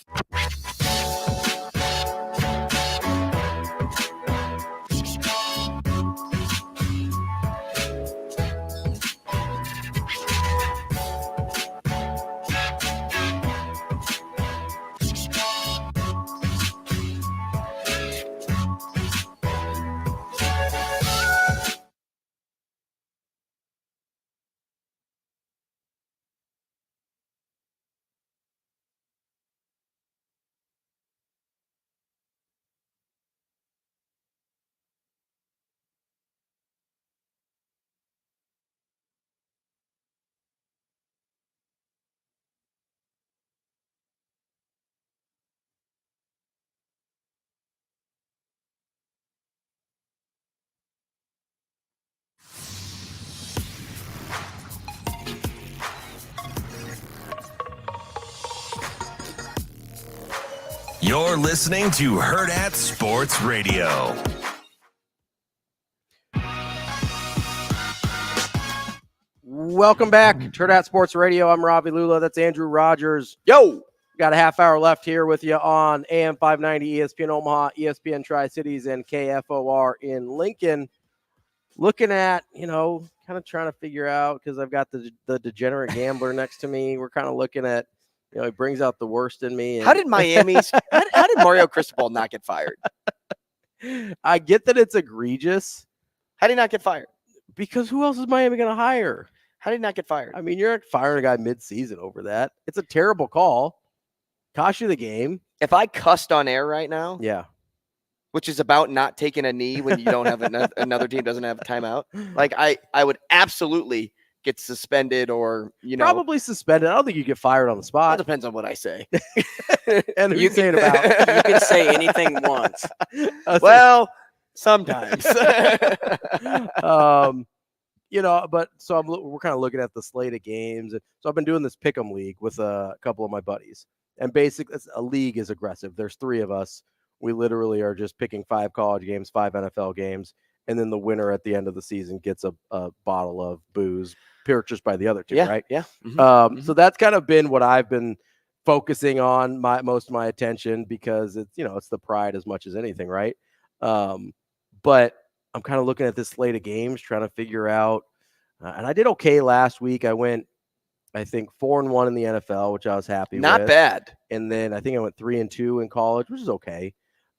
[SPEAKER 1] You're listening to Hurrdat Sports Radio.
[SPEAKER 5] Welcome back to Hurrdat Sports Radio. I'm Ravi Lulla. That's Andrew Rogers.
[SPEAKER 6] Yo!
[SPEAKER 5] Got a half hour left here with you on AM 590, ESPN Omaha, ESPN Tri-Cities, and KFOR in Lincoln. Looking at, kind of trying to figure out, because I've got the degenerate gambler next to me. We're kind of looking at, he brings out the worst in me. And
[SPEAKER 6] how did how did Mario Cristobal not get fired?
[SPEAKER 5] I get that it's egregious.
[SPEAKER 6] How did he not get fired?
[SPEAKER 5] Because who else is Miami going to hire?
[SPEAKER 6] How did he not get fired?
[SPEAKER 5] I mean, you're not firing a guy mid-season over that. It's a terrible call. Cost you the game.
[SPEAKER 6] If I cussed on air right now,
[SPEAKER 5] yeah,
[SPEAKER 6] which is about not taking a knee when you don't have another team doesn't have a timeout, like I would absolutely get suspended or,
[SPEAKER 5] probably suspended. I don't think you get fired on the spot.
[SPEAKER 6] It depends on what I say.
[SPEAKER 5] And who you say it about.
[SPEAKER 7] You can say anything once.
[SPEAKER 6] Well, sometimes.
[SPEAKER 5] But so we're kind of looking at the slate of games. So I've been doing this pick'em league with a couple of my buddies. And basically, a league is aggressive. There's 3 of us. We literally are just picking 5 college games, 5 NFL games, and then the winner at the end of the season gets a bottle of booze purchased by the other 2, right?
[SPEAKER 6] Yeah. Mm-hmm.
[SPEAKER 5] So that's kind of been what I've been focusing on most of my attention, because it's, it's the pride as much as anything, right? But I'm kind of looking at this slate of games, trying to figure out And I did okay last week. I went, I think 4-1 in the NFL, which I was happy with.
[SPEAKER 6] Not bad.
[SPEAKER 5] And then I think I went 3-2 in college, which is okay.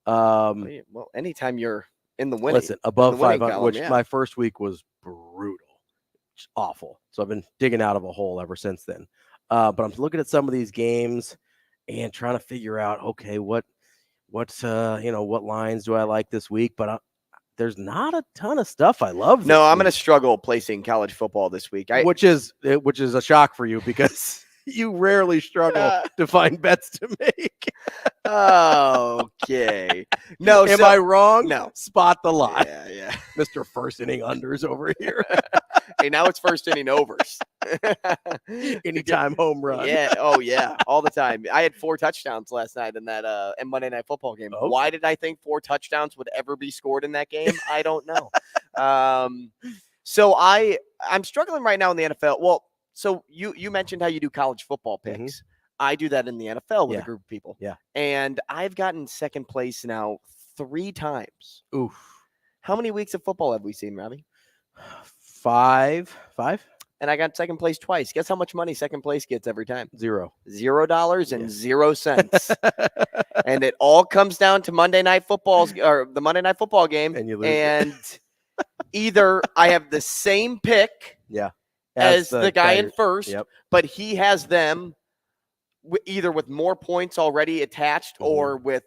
[SPEAKER 6] Well, anytime you're in the winning,
[SPEAKER 5] listen, above 500,
[SPEAKER 6] column,
[SPEAKER 5] which
[SPEAKER 6] yeah.
[SPEAKER 5] my first week was brutal, just awful. So I've been digging out of a hole ever since then. But I'm looking at some of these games and trying to figure out, okay, what lines do I like this week? But there's not a ton of stuff I love.
[SPEAKER 6] No, I'm going to struggle placing college football this week,
[SPEAKER 5] which is a shock for you because you rarely struggle to find bets to make.
[SPEAKER 6] Okay. No,
[SPEAKER 5] am I wrong?
[SPEAKER 6] No.
[SPEAKER 5] Spot the lie.
[SPEAKER 6] Yeah.
[SPEAKER 5] Mr. First Inning Unders over here.
[SPEAKER 6] Hey, now it's first inning overs.
[SPEAKER 5] Anytime home run.
[SPEAKER 6] Yeah. Oh, yeah. All the time. I had 4 touchdowns last night in that Monday Night Football game.
[SPEAKER 5] Okay.
[SPEAKER 6] Why did I think 4 touchdowns would ever be scored in that game? I don't know. So I'm struggling right now in the NFL. Well, so you mentioned how you do college football picks.
[SPEAKER 5] Mm-hmm.
[SPEAKER 6] I do that in the NFL with a group of people.
[SPEAKER 5] Yeah.
[SPEAKER 6] And I've gotten second place now 3 times.
[SPEAKER 5] Oof.
[SPEAKER 6] How many weeks of football have we seen, Ravi?
[SPEAKER 5] 5.
[SPEAKER 6] And I got second place twice. Guess how much money second place gets every time?
[SPEAKER 5] $0.
[SPEAKER 6] $0.00. And it all comes down to Monday Night Football's or the Monday Night Football game.
[SPEAKER 5] And you lose.
[SPEAKER 6] And either I have the same pick as the guy in first, but he has them either with more points already attached or with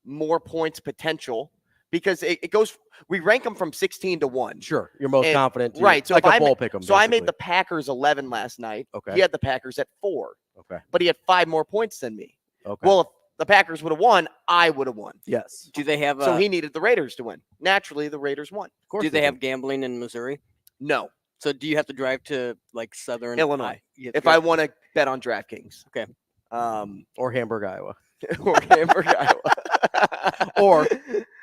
[SPEAKER 6] more points potential. Because it goes, we rank them from 16 to 1.
[SPEAKER 5] Sure, you're most confident.
[SPEAKER 6] Right. So
[SPEAKER 5] like a bowl pick 'em.
[SPEAKER 6] So I made the Packers 11 last night.
[SPEAKER 5] Okay.
[SPEAKER 6] He had the Packers at 4.
[SPEAKER 5] Okay.
[SPEAKER 6] But he had 5 more points than me.
[SPEAKER 5] Okay.
[SPEAKER 6] Well, if the Packers would have won, I would have won.
[SPEAKER 5] Yes.
[SPEAKER 7] Do they have?
[SPEAKER 6] So he needed the Raiders to win. Naturally, the Raiders won.
[SPEAKER 5] Of course.
[SPEAKER 7] Do they have gambling in Missouri?
[SPEAKER 6] No.
[SPEAKER 7] So do you have to drive to like Southern
[SPEAKER 6] Illinois if
[SPEAKER 7] I
[SPEAKER 6] I want to bet on DraftKings?
[SPEAKER 7] Okay.
[SPEAKER 5] Or Hamburg, Iowa.
[SPEAKER 6] Or Hamburg, Iowa.
[SPEAKER 5] Or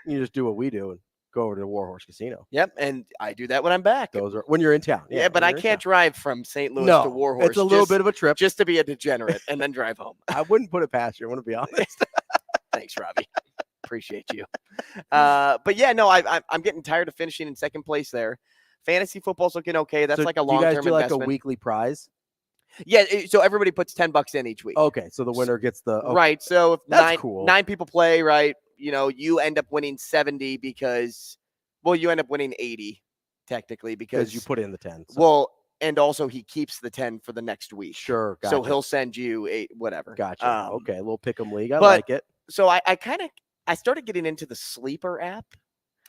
[SPEAKER 5] you just do what we do and go over to the Warhorse Casino.
[SPEAKER 6] Yep, and I do that when I'm back.
[SPEAKER 5] Those are when you're in town.
[SPEAKER 6] Yeah, but I can't drive from St. Louis to Warhorse.
[SPEAKER 5] It's a little bit of a trip.
[SPEAKER 6] Just to be a degenerate and then drive home.
[SPEAKER 5] I wouldn't put it past you. I want to be honest.
[SPEAKER 6] Thanks, Robbie. Appreciate you. But yeah, no, I'm getting tired of finishing in second place there. Fantasy football's looking okay. That's like a long-term investment.
[SPEAKER 5] You guys do like a weekly prize?
[SPEAKER 6] Yeah, so everybody puts $10 in each week.
[SPEAKER 5] Okay, so the winner gets the
[SPEAKER 6] right. So if
[SPEAKER 5] that's
[SPEAKER 6] 9 people play, right? You end up winning 70 because, well, you end up winning 80 technically because
[SPEAKER 5] you put in the 10.
[SPEAKER 6] So. Well, and also he keeps the 10 for the next week.
[SPEAKER 5] Sure. Gotcha.
[SPEAKER 6] So he'll send you 8, whatever.
[SPEAKER 5] Gotcha. Okay, a little pick'em league. I like it.
[SPEAKER 6] So I started getting into the Sleeper app.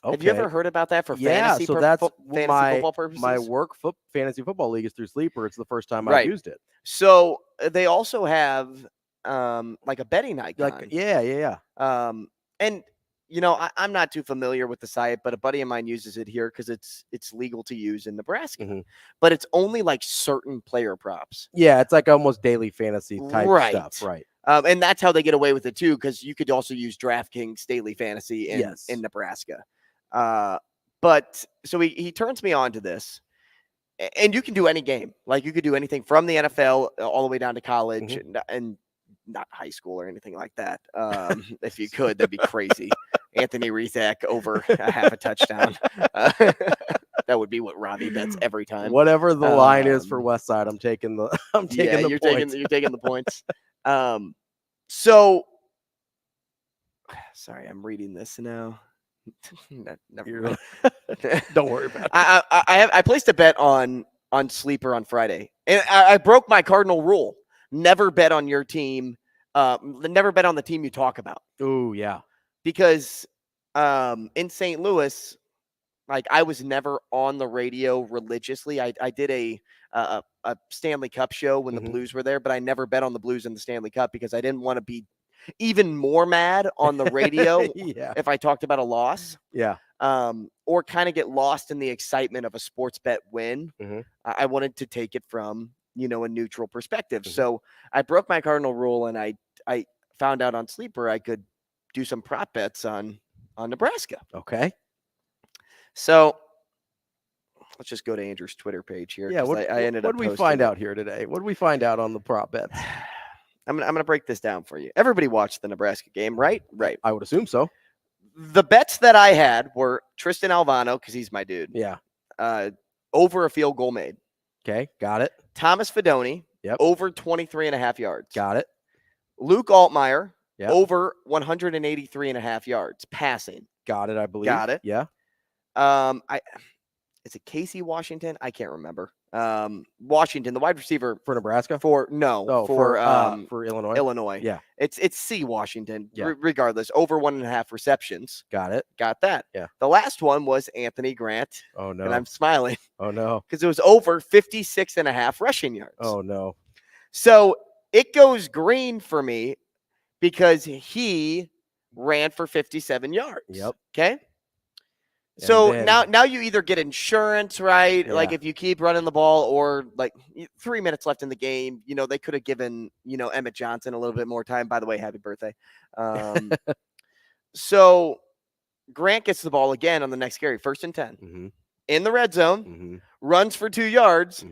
[SPEAKER 6] Okay. Have you ever heard about that for fantasy?
[SPEAKER 5] So that's
[SPEAKER 6] fantasy football purposes?
[SPEAKER 5] My work fantasy football league is through Sleeper. It's the first time I've used it.
[SPEAKER 6] So they also have like a betting icon.
[SPEAKER 5] Yeah.
[SPEAKER 6] And I'm not too familiar with the site, but a buddy of mine uses it here because it's legal to use in Nebraska. But it's only like certain player props.
[SPEAKER 5] Yeah, it's like almost daily fantasy type stuff, right?
[SPEAKER 6] And that's how they get away with it too, because you could also use DraftKings daily fantasy in Nebraska. But so he turns me on to this, and you can do any game. Like you could do anything from the NFL all the way down to college and not high school or anything like that. If you could, that'd be crazy. Anthony Rezak over a half a touchdown. That would be what Robbie bets every time.
[SPEAKER 5] Whatever the line is for West Side, I'm taking the points.
[SPEAKER 6] You're taking the points. So sorry, I'm reading this now. Never mind.
[SPEAKER 5] Don't worry about it.
[SPEAKER 6] I placed a bet on Sleeper on Friday, and I broke my cardinal rule: never bet on your team. Never bet on the team you talk about.
[SPEAKER 5] Oh yeah,
[SPEAKER 6] because in St. Louis, like I was never on the radio religiously. I did a Stanley Cup show when the Blues were there, but I never bet on the Blues in the Stanley Cup because I didn't want to be even more mad on the radio if I talked about a loss.
[SPEAKER 5] Yeah.
[SPEAKER 6] Or kind of get lost in the excitement of a sports bet win. I wanted to take it from, a neutral perspective. So I broke my cardinal rule, and I found out on Sleeper I could do some prop bets on Nebraska.
[SPEAKER 5] Okay.
[SPEAKER 6] So let's just go to Andrew's Twitter page here.
[SPEAKER 5] Yeah. What did we find out here today? What did we find out on the prop bets?
[SPEAKER 6] I'm gonna break this down for you. Everybody watched the Nebraska game, right? Right.
[SPEAKER 5] I would assume so.
[SPEAKER 6] The bets that I had were Tristan Alvano, because he's my dude.
[SPEAKER 5] Yeah.
[SPEAKER 6] Over a field goal made.
[SPEAKER 5] Okay, got it.
[SPEAKER 6] Thomas Fidone,
[SPEAKER 5] Yep.
[SPEAKER 6] over 23.5 yards.
[SPEAKER 5] Got it.
[SPEAKER 6] Luke Altmaier,
[SPEAKER 5] Yep.
[SPEAKER 6] over 183.5 yards passing.
[SPEAKER 5] Got it, I believe.
[SPEAKER 6] Got it.
[SPEAKER 5] Yeah.
[SPEAKER 6] Is it Casey Washington? I can't remember. Washington, the wide receiver
[SPEAKER 5] for Nebraska.
[SPEAKER 6] For
[SPEAKER 5] Illinois.
[SPEAKER 6] Illinois.
[SPEAKER 5] Yeah.
[SPEAKER 6] It's C Washington.
[SPEAKER 5] Yeah.
[SPEAKER 6] Regardless, over 1.5 receptions.
[SPEAKER 5] Got it.
[SPEAKER 6] Got that.
[SPEAKER 5] Yeah.
[SPEAKER 6] The last one was Anthony Grant.
[SPEAKER 5] Oh no.
[SPEAKER 6] And I'm smiling.
[SPEAKER 5] Oh no.
[SPEAKER 6] Because it was over 56.5 rushing yards.
[SPEAKER 5] Oh no.
[SPEAKER 6] So it goes green for me because he ran for 57 yards.
[SPEAKER 5] Yep.
[SPEAKER 6] Okay. So now you either get insurance, right?
[SPEAKER 5] Yeah.
[SPEAKER 6] Like if you keep running the ball, or like 3 minutes left in the game, they could have given, Emmett Johnson a little bit more time. By the way, happy birthday. So Grant gets the ball again on the next carry, 1st and 10 in the red zone, runs for 2 yards,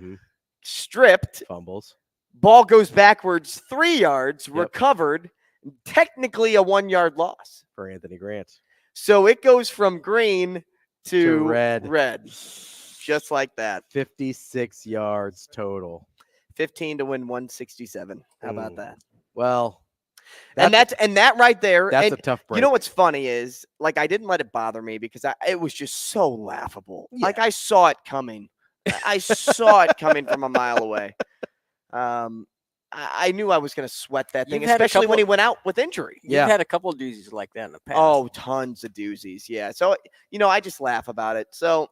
[SPEAKER 6] stripped,
[SPEAKER 5] fumbles,
[SPEAKER 6] ball goes backwards 3 yards, recovered, technically a 1 yard loss
[SPEAKER 5] for Anthony Grant.
[SPEAKER 6] So it goes from green to
[SPEAKER 5] red.
[SPEAKER 6] Just like that.
[SPEAKER 5] 56 yards total.
[SPEAKER 6] 15 to win 167. How about that?
[SPEAKER 5] Well,
[SPEAKER 6] that right there.
[SPEAKER 5] That's a tough break.
[SPEAKER 6] You know what's funny is, like, I didn't let it bother me because it was just so laughable.
[SPEAKER 5] Yeah.
[SPEAKER 6] Like, I saw it coming. I saw it coming from a mile away. I knew I was going to sweat that thing, especially when he went out with injury.
[SPEAKER 7] You've had a couple of doozies like that in the past.
[SPEAKER 6] Oh, tons of doozies. Yeah. So, I just laugh about it. So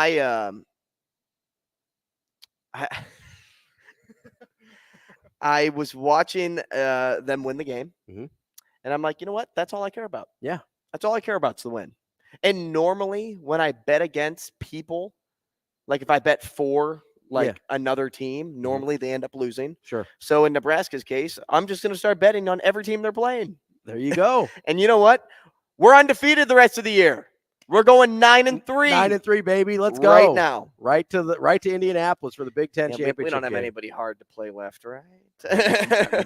[SPEAKER 6] I was watching them win the game, and I'm like, you know what? That's all I care about.
[SPEAKER 5] Yeah.
[SPEAKER 6] That's all I care about is the win. And normally when I bet against people, like if I bet for another team, normally they end up losing.
[SPEAKER 5] Sure.
[SPEAKER 6] So in Nebraska's case, I'm just going to start betting on every team they're playing.
[SPEAKER 5] There you go.
[SPEAKER 6] And you know what? We're undefeated the rest of the year. We're going 9-3.
[SPEAKER 5] 9-3, baby. Let's go
[SPEAKER 6] right now.
[SPEAKER 5] Right to Indianapolis for the Big Ten championship.
[SPEAKER 6] We don't have
[SPEAKER 5] game.
[SPEAKER 6] anybody hard to play left, right?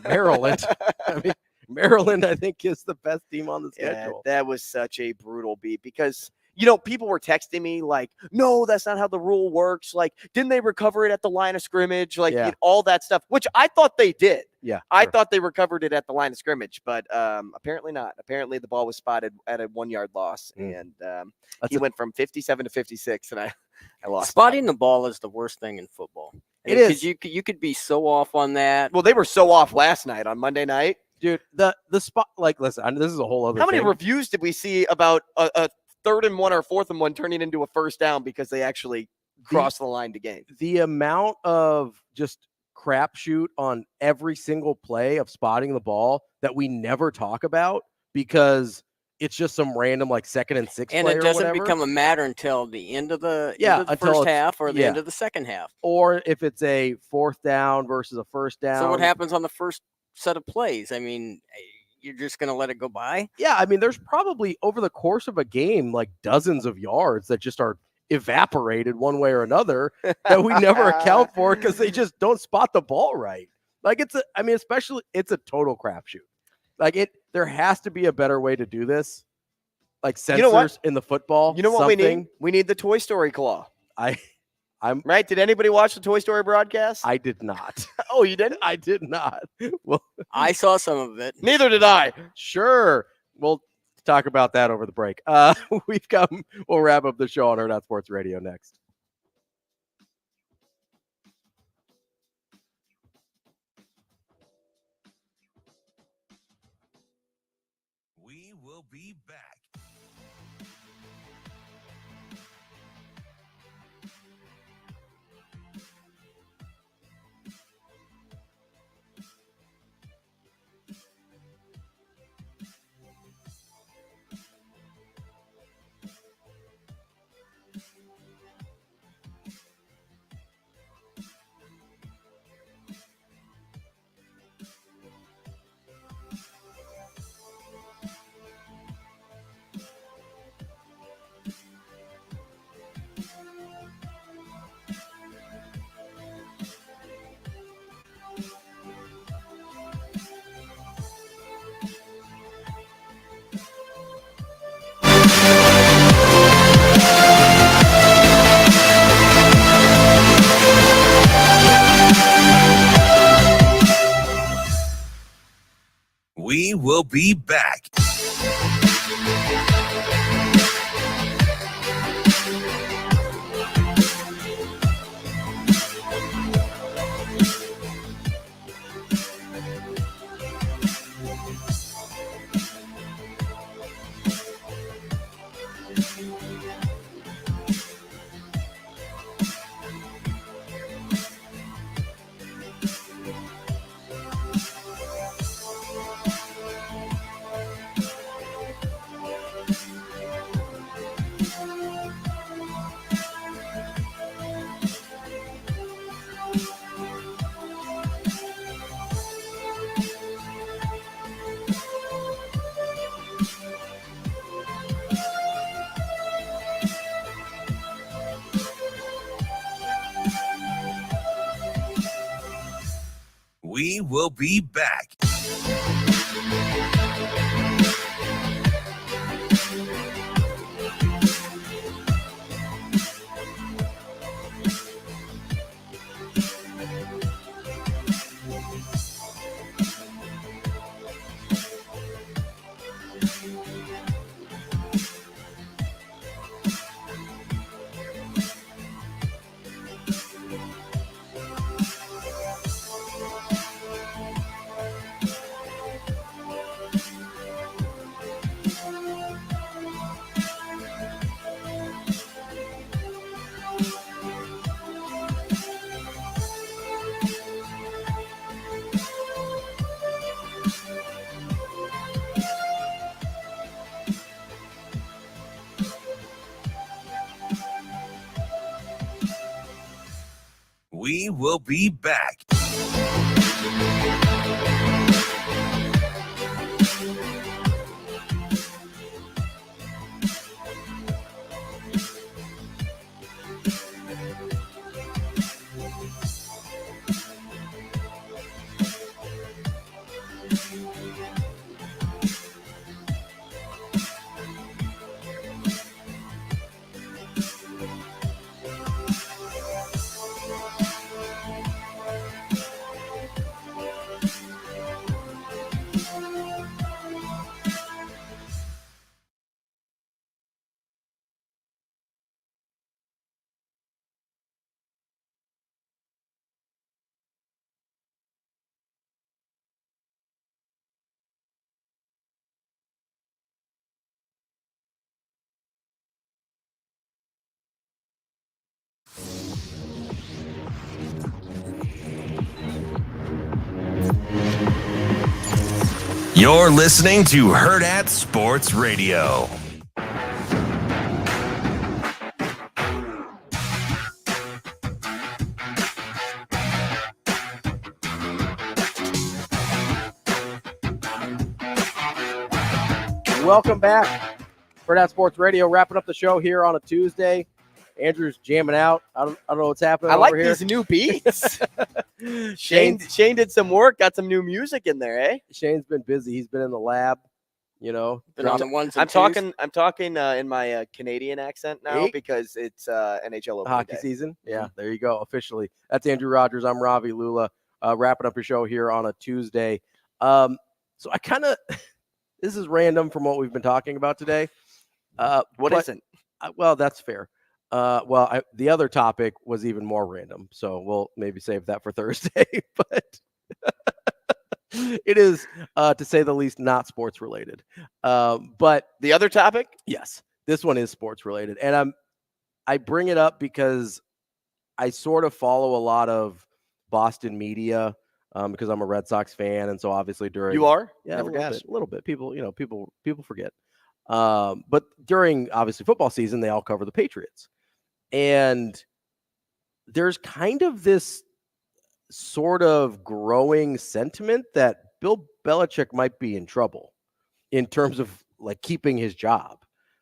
[SPEAKER 5] Maryland. Maryland, I think, is the best team on the schedule.
[SPEAKER 6] That was such a brutal beat because people were texting me like, no, that's not how the rule works. Like, didn't they recover it at the line of scrimmage? Like, all that stuff, which I thought they did.
[SPEAKER 5] Yeah.
[SPEAKER 6] I thought they recovered it at the line of scrimmage, but apparently not. Apparently the ball was spotted at a 1 yard loss, and he went from 57 to 56, and I lost.
[SPEAKER 7] Spotting the ball is the worst thing in football.
[SPEAKER 6] It is.
[SPEAKER 7] You could be so off on that.
[SPEAKER 6] Well, they were so off last night on Monday night.
[SPEAKER 5] Dude, the spot, like, listen, this is a whole other
[SPEAKER 6] How many
[SPEAKER 5] thing.
[SPEAKER 6] reviews did we see about a 3rd and 1 or 4th and 1 turning into a first down because they actually crossed the line to gain?
[SPEAKER 5] The amount of just crapshoot on every single play of spotting the ball that we never talk about because it's just some random 2nd and 6
[SPEAKER 7] and
[SPEAKER 5] play
[SPEAKER 7] it doesn't
[SPEAKER 5] or whatever.
[SPEAKER 7] become a matter until the end of the,
[SPEAKER 5] until
[SPEAKER 7] first half or the end of the second half.
[SPEAKER 5] Or if it's a 4th down versus a 1st down.
[SPEAKER 7] So what happens on the first set of plays? I mean, you're just going to let it go by?
[SPEAKER 5] Yeah, I mean, there's probably over the course of a game dozens of yards that just are evaporated one way or another that we never account for because they just don't spot the ball right. Especially it's a total crapshoot. There has to be a better way to do this. Like sensors in the football.
[SPEAKER 6] You know what we need? We need the Toy Story claw.
[SPEAKER 5] I'm
[SPEAKER 6] right. Did anybody watch the Toy Story broadcast?
[SPEAKER 5] I did not.
[SPEAKER 6] Oh, you didn't?
[SPEAKER 5] I did not. Well,
[SPEAKER 7] I saw some of it.
[SPEAKER 6] Neither did I.
[SPEAKER 5] Sure. We'll talk about that over the break. We'll wrap up the show on Hurrdat Sports Radio next.
[SPEAKER 1] We will be back. be back. We will be back. We will be back. You're listening to Hurrdat Sports Radio.
[SPEAKER 5] Welcome back. Hurrdat Sports Radio, wrapping up the show here on a Tuesday. Andrew's jamming out. I don't know what's happening.
[SPEAKER 6] I like
[SPEAKER 5] over here.
[SPEAKER 6] these new beats. Shane did some work, got some new music in there, eh?
[SPEAKER 5] Shane's been busy. He's been in the lab, you know.
[SPEAKER 7] Been on the ones and
[SPEAKER 6] I'm talking in my Canadian accent now because it's NHL opening
[SPEAKER 5] hockey
[SPEAKER 6] day.
[SPEAKER 5] season. Yeah, there you go. Officially. That's Andrew Rogers. I'm Ravi Lulla. Wrapping up your show here on a Tuesday. So I kind of this is random from what we've been talking about today.
[SPEAKER 6] What isn't?
[SPEAKER 5] Well, that's fair. The other topic was even more random, so we'll maybe save that for Thursday. But it is, to say the least, not sports related. But
[SPEAKER 6] the other topic,
[SPEAKER 5] yes, this one is sports related, and I bring it up because I sort of follow a lot of Boston media because I'm a Red Sox fan, and so obviously during
[SPEAKER 6] you are,
[SPEAKER 5] yeah, a little bit. People forget. But during obviously football season, they all cover the Patriots. And there's kind of this sort of growing sentiment that Bill Belichick might be in trouble in terms of like keeping his job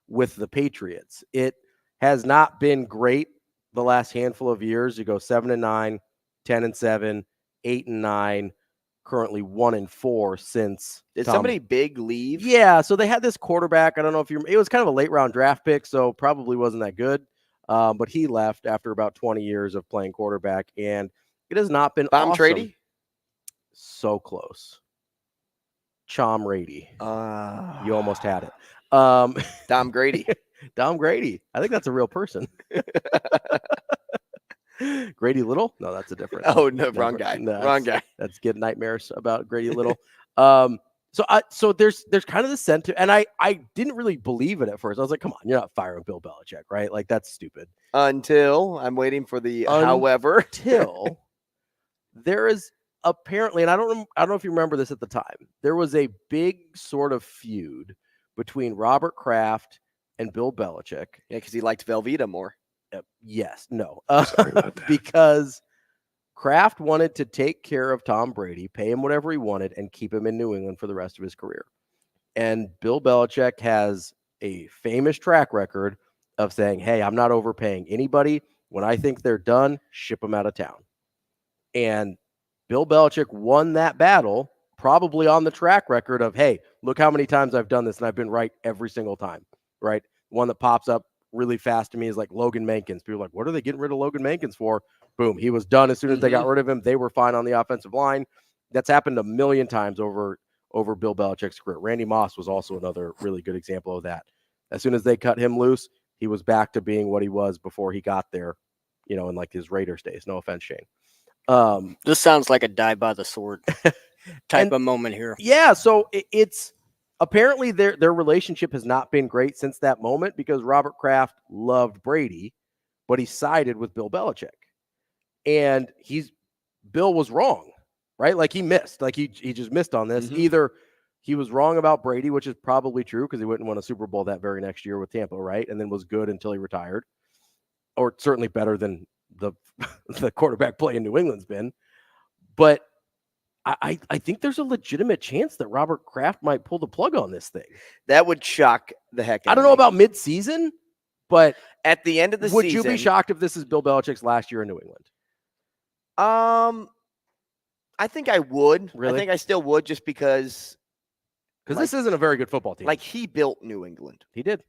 [SPEAKER 5] with the Patriots. It has not been great the last handful of years. You go 7-9, 10-7, 8-9, currently 1-4 since.
[SPEAKER 6] Did somebody big leave?
[SPEAKER 5] Yeah, so they had this quarterback. I don't know if it was kind of a late round draft pick, so probably wasn't that good. But he left after about 20 years of playing quarterback, and it has not been
[SPEAKER 6] Tom
[SPEAKER 5] awesome.
[SPEAKER 6] Brady?
[SPEAKER 5] So close. Tom Brady. You almost had it.
[SPEAKER 6] Tom Grady.
[SPEAKER 5] Tom Grady. I think that's a real person. Grady Little? No, that's a different.
[SPEAKER 6] Oh no, wrong guy.
[SPEAKER 5] No,
[SPEAKER 6] wrong guy.
[SPEAKER 5] That's getting nightmares about Grady Little. So there's kind of the sentiment, and I didn't really believe it at first. I was like, come on, you're not firing Bill Belichick, right? Like that's stupid.
[SPEAKER 6] Until I'm waiting for the however.
[SPEAKER 5] Until there is apparently, and I don't know if you remember this at the time. There was a big sort of feud between Robert Kraft and Bill Belichick.
[SPEAKER 6] Yeah, because he liked Velveeta more.
[SPEAKER 5] Yes, no, because Kraft wanted to take care of Tom Brady, pay him whatever he wanted, and keep him in New England for the rest of his career. And Bill Belichick has a famous track record of saying, hey, I'm not overpaying anybody. When I think they're done, ship them out of town. And Bill Belichick won that battle probably on the track record of, hey, look how many times I've done this, and I've been right every single time, right? One that pops up really fast to me is like Logan Mankins. People are like, what are they getting rid of Logan Mankins for? Boom, he was done as soon as they got rid of him. They were fine on the offensive line. That's happened a million times over Bill Belichick's career. Randy Moss was also another really good example of that. As soon as they cut him loose, he was back to being what he was before he got there, in like his Raiders days. No offense, Shane.
[SPEAKER 7] This sounds like a die by the sword type of moment here.
[SPEAKER 5] Yeah, so it's apparently their relationship has not been great since that moment because Robert Kraft loved Brady, but he sided with Bill Belichick. And Bill was wrong, right? Like he missed, like he just missed on this. Either he was wrong about Brady, which is probably true because he wouldn't win a Super Bowl that very next year with Tampa, right? And then was good until he retired, or certainly better than the quarterback play in New England's been. But I think there's a legitimate chance that Robert Kraft might pull the plug on this thing.
[SPEAKER 6] That would shock the heck out of me.
[SPEAKER 5] I don't know about mid-season, but
[SPEAKER 6] at the end of the
[SPEAKER 5] season, would you be shocked if this is Bill Belichick's last year in New England?
[SPEAKER 6] I think I would.
[SPEAKER 5] Really?
[SPEAKER 6] I think I still would just because
[SPEAKER 5] this isn't a very good football team.
[SPEAKER 6] Like he built New England.
[SPEAKER 5] He did.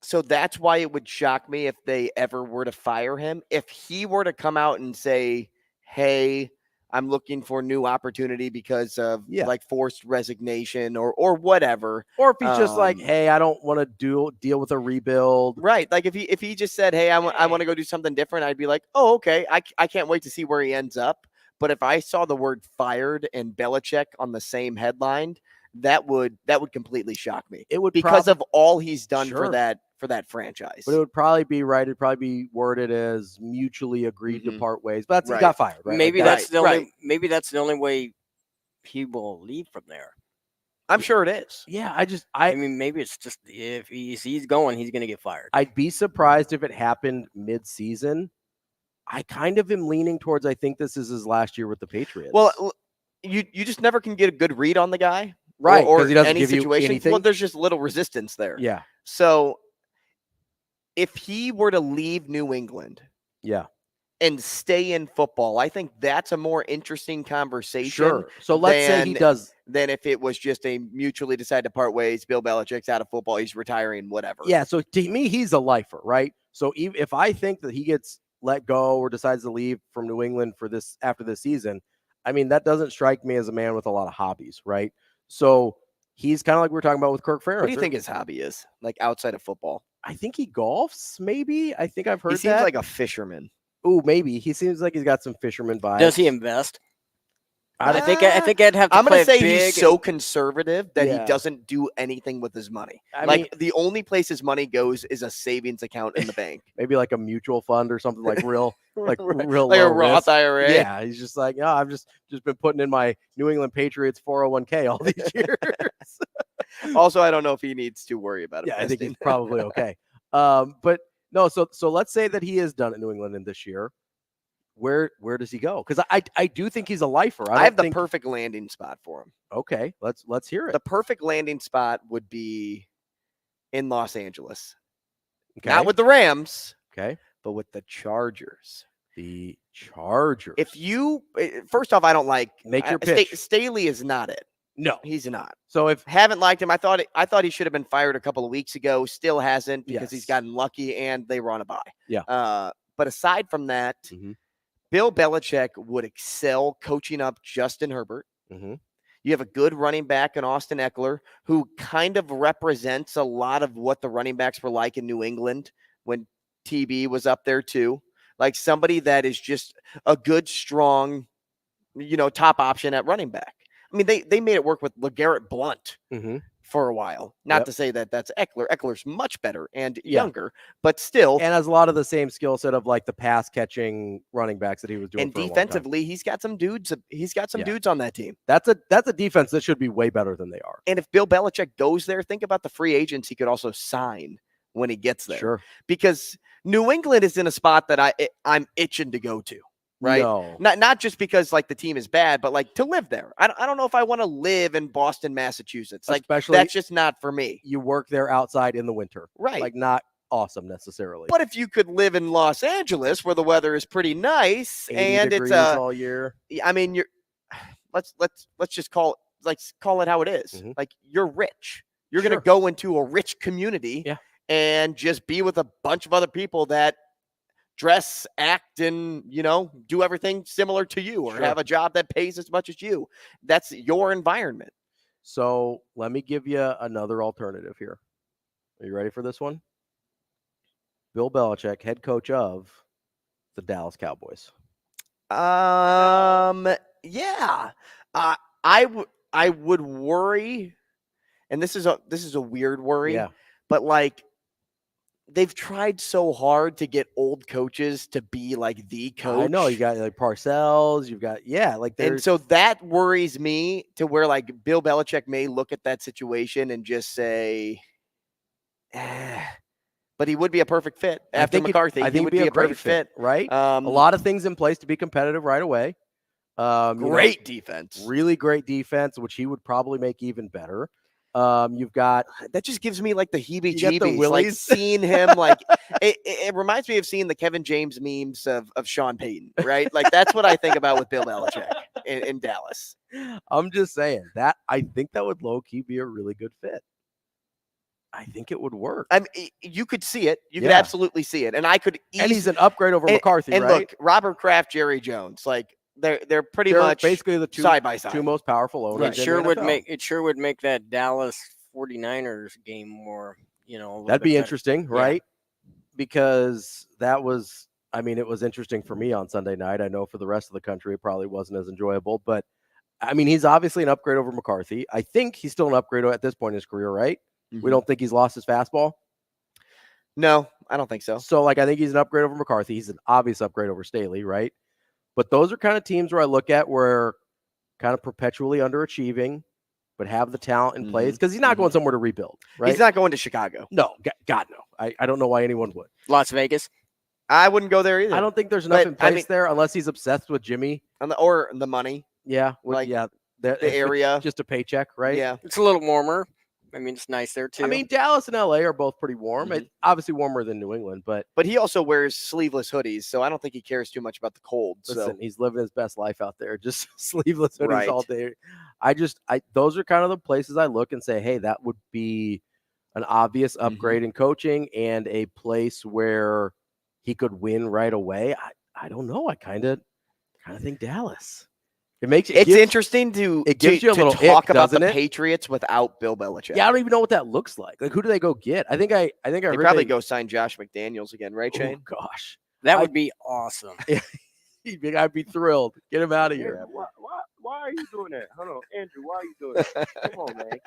[SPEAKER 6] So that's why it would shock me if they ever were to fire him. If he were to come out and say, hey, I'm looking for new opportunity because of like forced resignation or whatever.
[SPEAKER 5] Or if he's just like, hey, I don't want to deal with a rebuild.
[SPEAKER 6] Right. Like if he just said, hey, I want to go do something different, I'd be like, oh, okay. I can't wait to see where he ends up. But if I saw the word fired and Belichick on the same headline, that would completely shock me.
[SPEAKER 5] It would
[SPEAKER 6] because of all he's done
[SPEAKER 5] Sure.
[SPEAKER 6] for that franchise.
[SPEAKER 5] But it would probably be right. It'd probably be worded as mutually agreed to part ways. But that's
[SPEAKER 6] Right.
[SPEAKER 5] he got fired, right?
[SPEAKER 7] Maybe
[SPEAKER 5] Like
[SPEAKER 7] that's the only. Maybe that's the only way he will leave from there.
[SPEAKER 6] I'm sure it is.
[SPEAKER 5] Yeah,
[SPEAKER 7] I mean, maybe it's just if he's going, he's going to get fired.
[SPEAKER 5] I'd be surprised if it happened mid-season. I kind of am leaning towards I think this is his last year with the Patriots.
[SPEAKER 6] Well, you just never can get a good read on the guy.
[SPEAKER 5] Right,
[SPEAKER 6] Or
[SPEAKER 5] 'cause he doesn't
[SPEAKER 6] any
[SPEAKER 5] give you
[SPEAKER 6] situation.
[SPEAKER 5] anything.
[SPEAKER 6] Well, there's just little resistance there.
[SPEAKER 5] Yeah.
[SPEAKER 6] So if he were to leave New England
[SPEAKER 5] Yeah.
[SPEAKER 6] and stay in football, I think that's a more interesting conversation.
[SPEAKER 5] Sure. So let's say he does.
[SPEAKER 6] Than if it was just a mutually decided to part ways. Bill Belichick's out of football. He's retiring, whatever.
[SPEAKER 5] Yeah, so to me, he's a lifer, right? So if I think that he gets let go or decides to leave from New England after this season, I mean, that doesn't strike me as a man with a lot of hobbies, right? So he's kind of like we were talking about with Kirk Ferentz.
[SPEAKER 6] What do you think his hobby is, like outside of football?
[SPEAKER 5] I think he golfs, maybe. I think I've heard
[SPEAKER 6] He seems
[SPEAKER 5] that.
[SPEAKER 6] like a fisherman.
[SPEAKER 5] Oh, maybe. He seems like he's got some fisherman vibes.
[SPEAKER 7] Does he invest? I think I'd have to
[SPEAKER 6] I'm
[SPEAKER 7] play
[SPEAKER 6] going to say
[SPEAKER 7] it big
[SPEAKER 6] he's so conservative that
[SPEAKER 5] Yeah.
[SPEAKER 6] he doesn't do anything with his money.
[SPEAKER 5] I
[SPEAKER 6] Like
[SPEAKER 5] mean-
[SPEAKER 6] the only place his money goes is a savings account in the bank.
[SPEAKER 5] Maybe like a mutual fund or something like real,
[SPEAKER 6] Right.
[SPEAKER 5] real
[SPEAKER 6] Like a
[SPEAKER 5] low
[SPEAKER 6] Roth
[SPEAKER 5] risk.
[SPEAKER 6] IRA.
[SPEAKER 5] Yeah, he's just like, I've just been putting in my New England Patriots 401k all these years.
[SPEAKER 6] Also, I don't know if he needs to worry about it.
[SPEAKER 5] Yeah, I think he's probably okay. But no, so let's say that he is done at New England in this year. Where does he go? Because I do think he's a lifer.
[SPEAKER 6] I have the perfect landing spot for him.
[SPEAKER 5] Okay, let's hear it.
[SPEAKER 6] The perfect landing spot would be in Los Angeles.
[SPEAKER 5] Okay.
[SPEAKER 6] Not with the Rams,
[SPEAKER 5] Okay,
[SPEAKER 6] but with the Chargers.
[SPEAKER 5] the Chargers.
[SPEAKER 6] If you first off, I don't like
[SPEAKER 5] Make your pitch.
[SPEAKER 6] Staley is not it.
[SPEAKER 5] No,
[SPEAKER 6] He's not.
[SPEAKER 5] so if
[SPEAKER 6] Haven't liked him. I thought he should have been fired a couple of weeks ago. Still hasn't because he's
[SPEAKER 5] Yes.
[SPEAKER 6] gotten lucky and they were on a bye.
[SPEAKER 5] Yeah.
[SPEAKER 6] But aside from that,
[SPEAKER 5] Mhm.
[SPEAKER 6] Bill Belichick would excel coaching up Justin Herbert.
[SPEAKER 5] Mhm.
[SPEAKER 6] You have a good running back in Austin Eckler, who kind of represents a lot of what the running backs were like in New England when TB was up there too. Like somebody that is just a good, strong, top option at running back. I mean, they made it work with LeGarrette Blount for a while. Not to say that that's Eckler. Eckler's much better and younger, but still.
[SPEAKER 5] And has a lot of the same skill set of like the pass catching running backs that he was doing.
[SPEAKER 6] And defensively, he's got some dudes. He's got some dudes on that team.
[SPEAKER 5] That's a defense that should be way better than they are.
[SPEAKER 6] And if Bill Belichick goes there, think about the free agents he could also sign when he gets there.
[SPEAKER 5] Sure.
[SPEAKER 6] Because New England is in a spot that I'm itching to go to. Right.
[SPEAKER 5] No.
[SPEAKER 6] Not just because like the team is bad, but like to live there. I don't know if I want to live in Boston, Massachusetts. Like
[SPEAKER 5] Especially,
[SPEAKER 6] that's just not for me.
[SPEAKER 5] You work there outside in the winter.
[SPEAKER 6] Right.
[SPEAKER 5] Like not awesome necessarily.
[SPEAKER 6] But if you could live in Los Angeles where the weather is pretty nice and it's
[SPEAKER 5] all year.
[SPEAKER 6] I mean, let's just call it how it is. Like you're rich. You're going to go into a rich community and just be with a bunch of other people that dress, act, and, do everything similar to you or have a job that pays as much as you. That's your environment.
[SPEAKER 5] So let me give you another alternative here. Are you ready for this one? Bill Belichick, head coach of the Dallas Cowboys.
[SPEAKER 6] Yeah. I would worry, and this is a weird worry, but like, they've tried so hard to get old coaches to be like the coach.
[SPEAKER 5] I know you got like Parcells, you've got
[SPEAKER 6] and so that worries me to where like Bill Belichick may look at that situation and just say, but he would be a perfect fit after McCarthy.
[SPEAKER 5] I think
[SPEAKER 6] he would be a perfect fit,
[SPEAKER 5] right? A lot of things in place to be competitive right away.
[SPEAKER 6] Great defense,
[SPEAKER 5] really great defense, which he would probably make even better. You've got
[SPEAKER 6] that just gives me like the heebie-jeebies, like seeing him like it reminds me of seeing the Kevin James memes of Sean Payton, right? Like that's what I think about with Bill Belichick in Dallas.
[SPEAKER 5] I'm just saying that I think that would low-key be a really good fit. I think it would work.
[SPEAKER 6] I mean, you could see it. You could absolutely see it, and I could.
[SPEAKER 5] And he's an upgrade over McCarthy,
[SPEAKER 6] and
[SPEAKER 5] right?
[SPEAKER 6] Look, Robert Kraft, Jerry Jones, like. They're pretty much
[SPEAKER 5] basically the two
[SPEAKER 6] side by side.
[SPEAKER 5] Two most powerful owners.
[SPEAKER 7] It sure would make that Dallas 49ers game more,
[SPEAKER 5] that'd be interesting, right? Because that was, it was interesting for me on Sunday night. I know for the rest of the country, it probably wasn't as enjoyable, but he's obviously an upgrade over McCarthy. I think he's still an upgrade at this point in his career, right? We don't think he's lost his fastball.
[SPEAKER 6] No, I don't think so.
[SPEAKER 5] So I think he's an upgrade over McCarthy. He's an obvious upgrade over Staley, right? But those are kind of teams where I look at where kind of perpetually underachieving, but have the talent in place because he's not going somewhere to rebuild, right?
[SPEAKER 6] He's not going to Chicago.
[SPEAKER 5] No, God, no. I don't know why anyone would.
[SPEAKER 7] Las Vegas?
[SPEAKER 6] I wouldn't go there either.
[SPEAKER 5] I don't think there's enough in place there unless he's obsessed with Jimmy.
[SPEAKER 6] Or the money.
[SPEAKER 5] Yeah. The
[SPEAKER 6] area.
[SPEAKER 5] Just a paycheck, right?
[SPEAKER 6] Yeah.
[SPEAKER 7] It's a little warmer. It's nice there too.
[SPEAKER 5] Dallas and LA are both pretty warm. It's obviously warmer than New England, but
[SPEAKER 6] he also wears sleeveless hoodies, so I don't think he cares too much about the cold.
[SPEAKER 5] Listen, he's living his best life out there, just sleeveless hoodies all day. Those are kind of the places I look and say, hey, that would be an obvious upgrade in coaching and a place where he could win right away. I don't know. I kind of think Dallas. It's
[SPEAKER 6] interesting to talk about the
[SPEAKER 5] it?
[SPEAKER 6] Patriots without Bill Belichick.
[SPEAKER 5] Yeah, I don't even know what that looks like. Like, who do they go get? I think I heard
[SPEAKER 6] probably go sign Josh McDaniels again, right, Shane?
[SPEAKER 5] Oh gosh,
[SPEAKER 7] that would be awesome.
[SPEAKER 5] I'd be thrilled. Get him out of here.
[SPEAKER 14] Why are you doing that? Hold on, Andrew. Why are you doing that? Come on, man.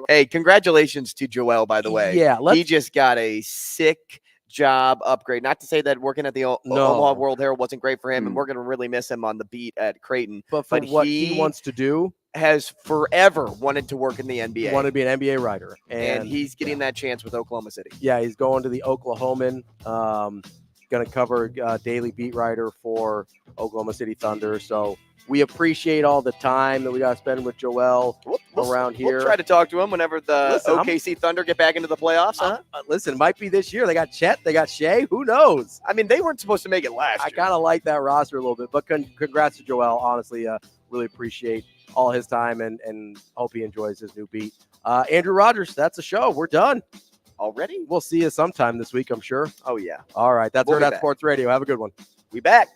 [SPEAKER 6] Hey, congratulations to Joel, by the way.
[SPEAKER 5] Yeah,
[SPEAKER 6] he just got a sick job upgrade. Not to say that working at the Omaha World Herald wasn't great for him, and we're going to really miss him on the beat at Creighton.
[SPEAKER 5] But what he wants to do,
[SPEAKER 6] has forever wanted to work in the NBA.
[SPEAKER 5] Wanted to be an NBA writer,
[SPEAKER 6] and he's getting that chance with Oklahoma City.
[SPEAKER 5] Yeah, he's going to the Oklahoman. Going to cover daily beat writer for Oklahoma City Thunder. So we appreciate all the time that we got to spend with Joel around here.
[SPEAKER 6] We'll try to talk to him whenever the OKC Thunder get back into the playoffs.
[SPEAKER 5] Listen, might be this year. They got Chet. They got Shea. Who knows?
[SPEAKER 6] They weren't supposed to make it last year.
[SPEAKER 5] I kind of like that roster a little bit. But congrats to Joel. Honestly, really appreciate all his time and hope he enjoys his new beat. Andrew Rogers, that's the show. We're done.
[SPEAKER 6] Already?
[SPEAKER 5] We'll see you sometime this week, I'm sure.
[SPEAKER 6] Oh, yeah.
[SPEAKER 5] All right. That's Hurrdat Sports Radio. Have a good one.
[SPEAKER 6] We back.